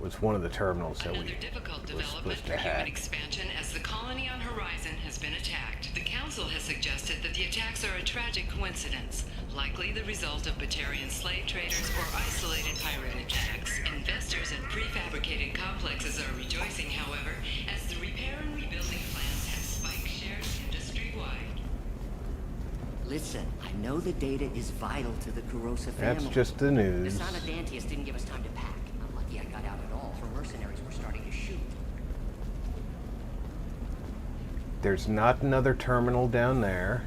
was one of the terminals that we were supposed to Human hack. expansion as the colony on Horizon has been attacked. The Council has suggested that the attacks are a tragic coincidence, likely the result of Batarian slave traders or isolated pirate attacks. Investors in prefabricated complexes are rejoicing, however, as the repair and rebuilding plans have spiked shares industry-wide. Listen, I know the data is vital to the Kurosa family. That's just the news. The Sana Dantius didn't give us time to pack. I'm lucky I got out at all, for mercenaries were starting to shoot. There's not another terminal down there.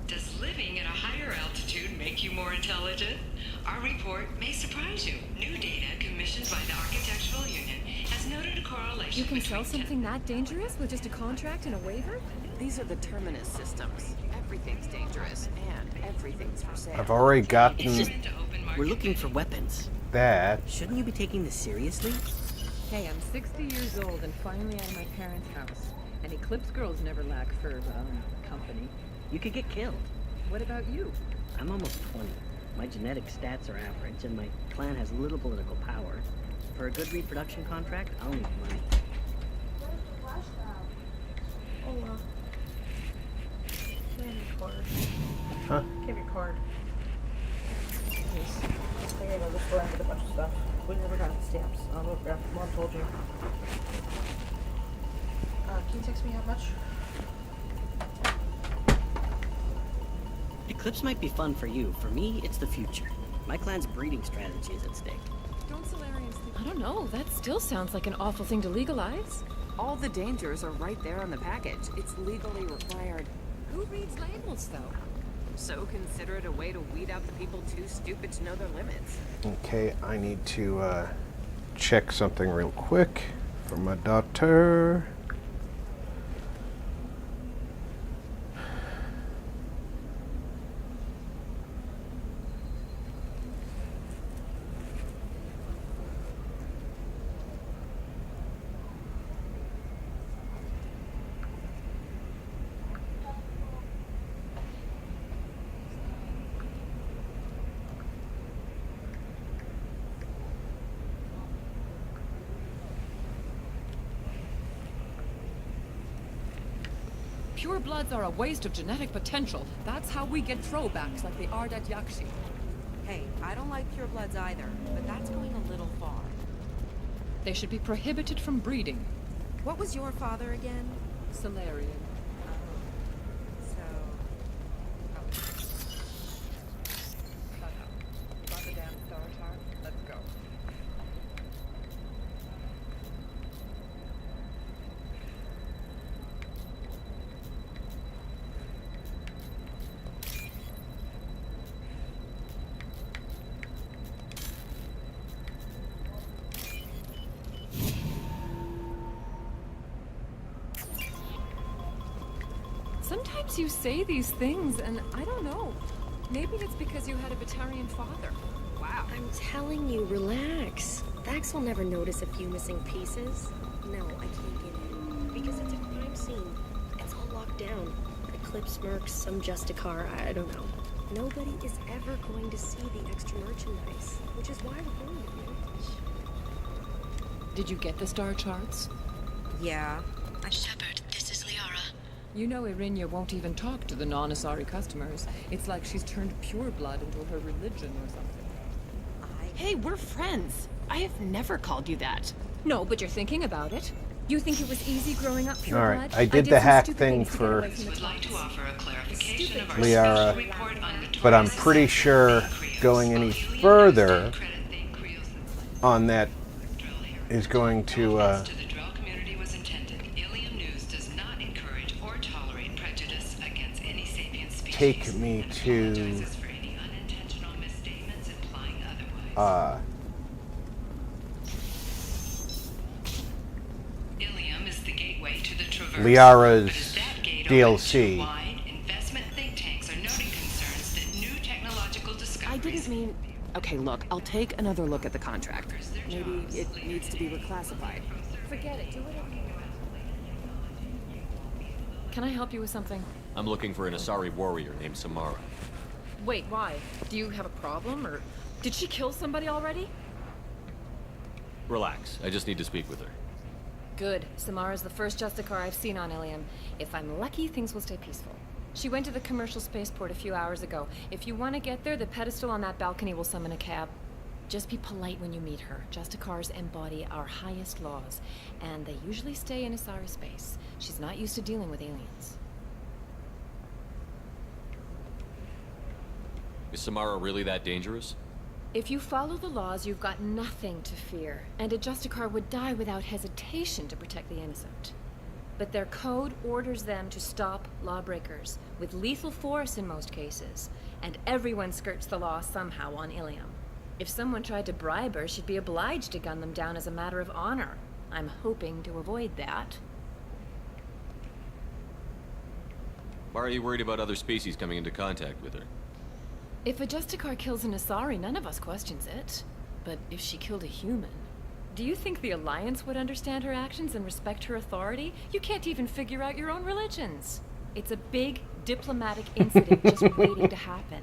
Does living at a higher altitude make you more intelligent? Our report may surprise you. New data commissioned by the Architectural Union has noted a correlation. You can sell something that dangerous with just a contract and a waiver? These are the terminus systems. Everything's dangerous, and everything's for sale. I've already gotten We're looking for weapons. that. Shouldn't you be taking this seriously? Hey, I'm 60 years old and finally out of my parents' house. And Eclipse girls never lack for, company. You could get killed. What about you? I'm almost 20. My genetic stats are average, and my clan has little political power. For a good reproduction contract, I'll need money. Hola. Give me your card. Huh? Give me your card. Please. I gotta go to the store and get a bunch of stuff. We never got the stamps. I'll go grab them. Mom told you. Can you text me how much? Eclipse might be fun for you. For me, it's the future. My clan's breeding strategy is at stake. Don't Solarians think... I don't know. That still sounds like an awful thing to legalize. All the dangers are right there on the package. It's legally required. Who reads labels, though? So consider it a way to weed out the people too stupid to know their limits. Okay, I need to check something real quick for my daughter. Pure bloods are a waste of genetic potential. That's how we get throwbacks like the Ardat Yakshi. Hey, I don't like purebloods either, but that's going a little far. They should be prohibited from breeding. What was your father again? Solarian. Got the damn star chart? Let's go. Sometimes you say these things, and I don't know. Maybe it's because you had a Batarian father. Wow. I'm telling you, relax. Vax will never notice a few missing pieces. No, I can't get in. Because it's a crime scene. It's all locked down. The Eclipse mercs, some Justicar, I don't know. Nobody is ever going to see the extra merchandise, which is why we're going to Did you get the star charts? Yeah. Shepard, this is Liara. You know Irinia won't even talk to the non-Asari customers. It's like she's turned pureblood into her religion or something. Hey, we're friends. I have never called you that. No, but you're thinking about it. You think it was easy growing up pure blood? Alright, I did the hack thing for Liara, but I'm pretty sure going any further on that is going to take me to Liara's DLC. I didn't mean... Okay, look, I'll take another look at the contract. Maybe it needs to be reclassified. Forget it, do whatever you want. Can I help you with something? I'm looking for an Asari warrior named Samara. Wait, why? Do you have a problem, or did she kill somebody already? Relax, I just need to speak with her. Good. Samara's the first Justicar I've seen on Ilium. If I'm lucky, things will stay peaceful. She went to the commercial spaceport a few hours ago. If you want to get there, the pedestal on that balcony will summon a cab. Just be polite when you meet her. Justicars embody our highest laws, and they usually stay in Asari space. She's not used to dealing with aliens. Is Samara really that dangerous? If you follow the laws, you've got nothing to fear, and a Justicar would die without hesitation to protect the innocent. But their code orders them to stop lawbreakers, with lethal force in most cases, and everyone skirts the law somehow on Ilium. If someone tried to bribe her, she'd be obliged to gun them down as a matter of honor. I'm hoping to avoid that. Why are you worried about other species coming into contact with her? If a Justicar kills an Asari, none of us questions it. But if she killed a human... Do you think the Alliance would understand her actions and respect her authority? You can't even figure out your own religions. It's a big diplomatic incident just waiting to happen.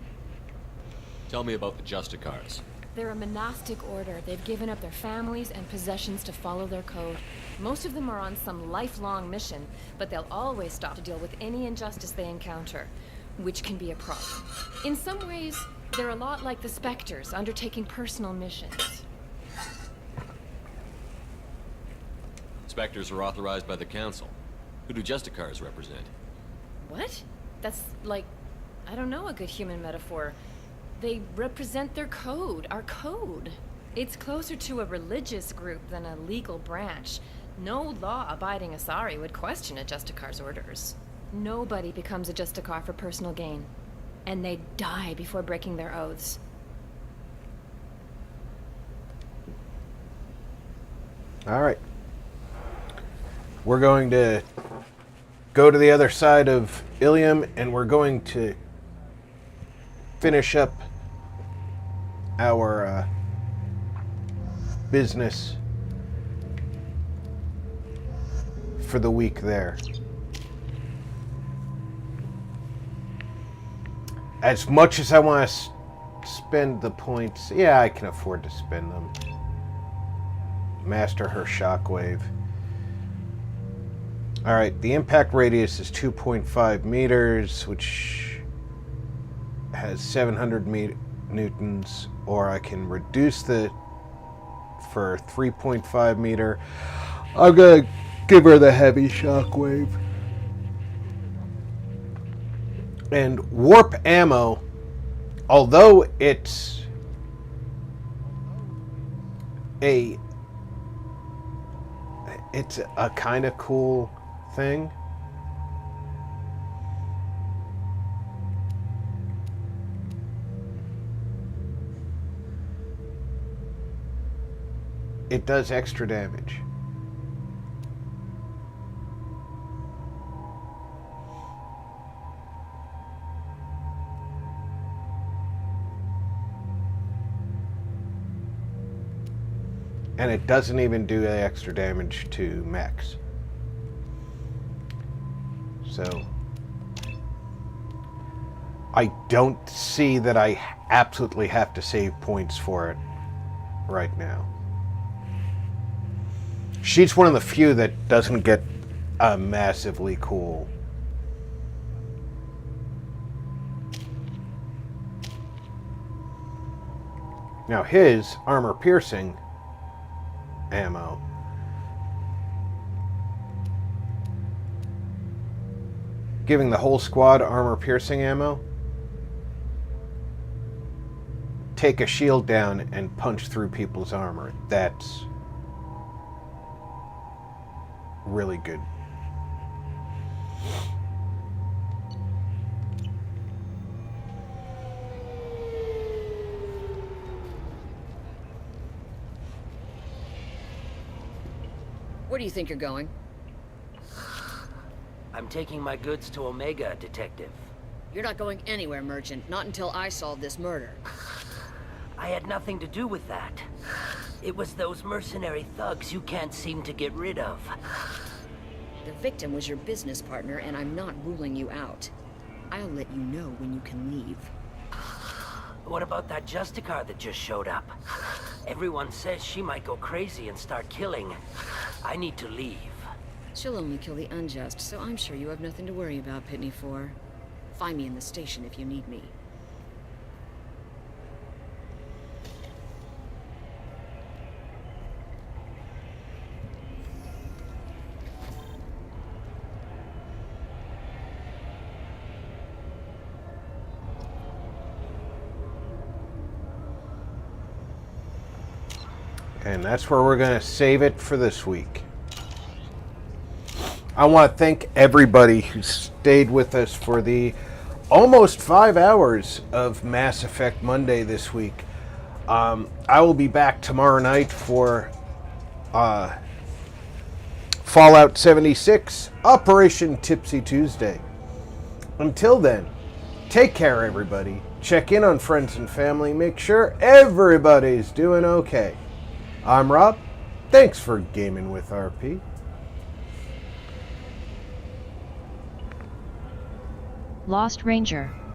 Tell me about the Justicars. They're a monastic order. They've given up their families and possessions to follow their code. Most of them are on some lifelong mission, but they'll always stop to deal with any injustice they encounter, which can be a problem. In some ways, they're a lot like the Spectres, undertaking personal missions. Spectres are authorized by the Council. Who do Justicars represent? What? That's like, I don't know, a good human metaphor. They represent their code, our code. It's closer to a religious group than a legal branch. No law-abiding Asari would question a Justicar's orders. Nobody becomes a Justicar for personal gain. And they die before breaking their oaths. Alright. We're going to go to the other side of Ilium, and we're going to finish up our business for the week there. As much as I want to spend the points, yeah, I can afford to spend them. Master her shockwave. Alright, the impact radius is 2.5 meters, which has 700 newtons, or I can reduce the for 3.5 meter. I'm gonna give her the heavy shockwave. And warp ammo, although it's a kind of cool thing, it does extra damage. And it doesn't even do the extra damage to mechs. So, I don't see that I absolutely have to save points for it right now. She's one of the few that doesn't get massively cool. Now his armor-piercing ammo. Giving the whole squad armor-piercing ammo. Take a shield down and punch through people's armor. That's really good. Where do you think you're going? I'm taking my goods to Omega, Detective. You're not going anywhere, Merchant. Not until I solve this murder. I had nothing to do with that. It was those mercenary thugs you can't seem to get rid of. The victim was your business partner, and I'm not ruling you out. I'll let you know when you can leave. What about that Justicar that just showed up? Everyone says she might go crazy and start killing. I need to leave. She'll only kill the unjust, so I'm sure you have nothing to worry about, Pitney 4. Find me in the station if you need me. And that's where we're going to save it for this week. I want to thank everybody who stayed with us for the almost 5 hours of Mass Effect Monday this week. I will be back tomorrow night for Fallout 76, Operation Tipsy Tuesday. Until then, take care, everybody. Check in on friends and family. Make sure everybody's doing okay. I'm Rob. Thanks for gaming with RP. Lost Ranger.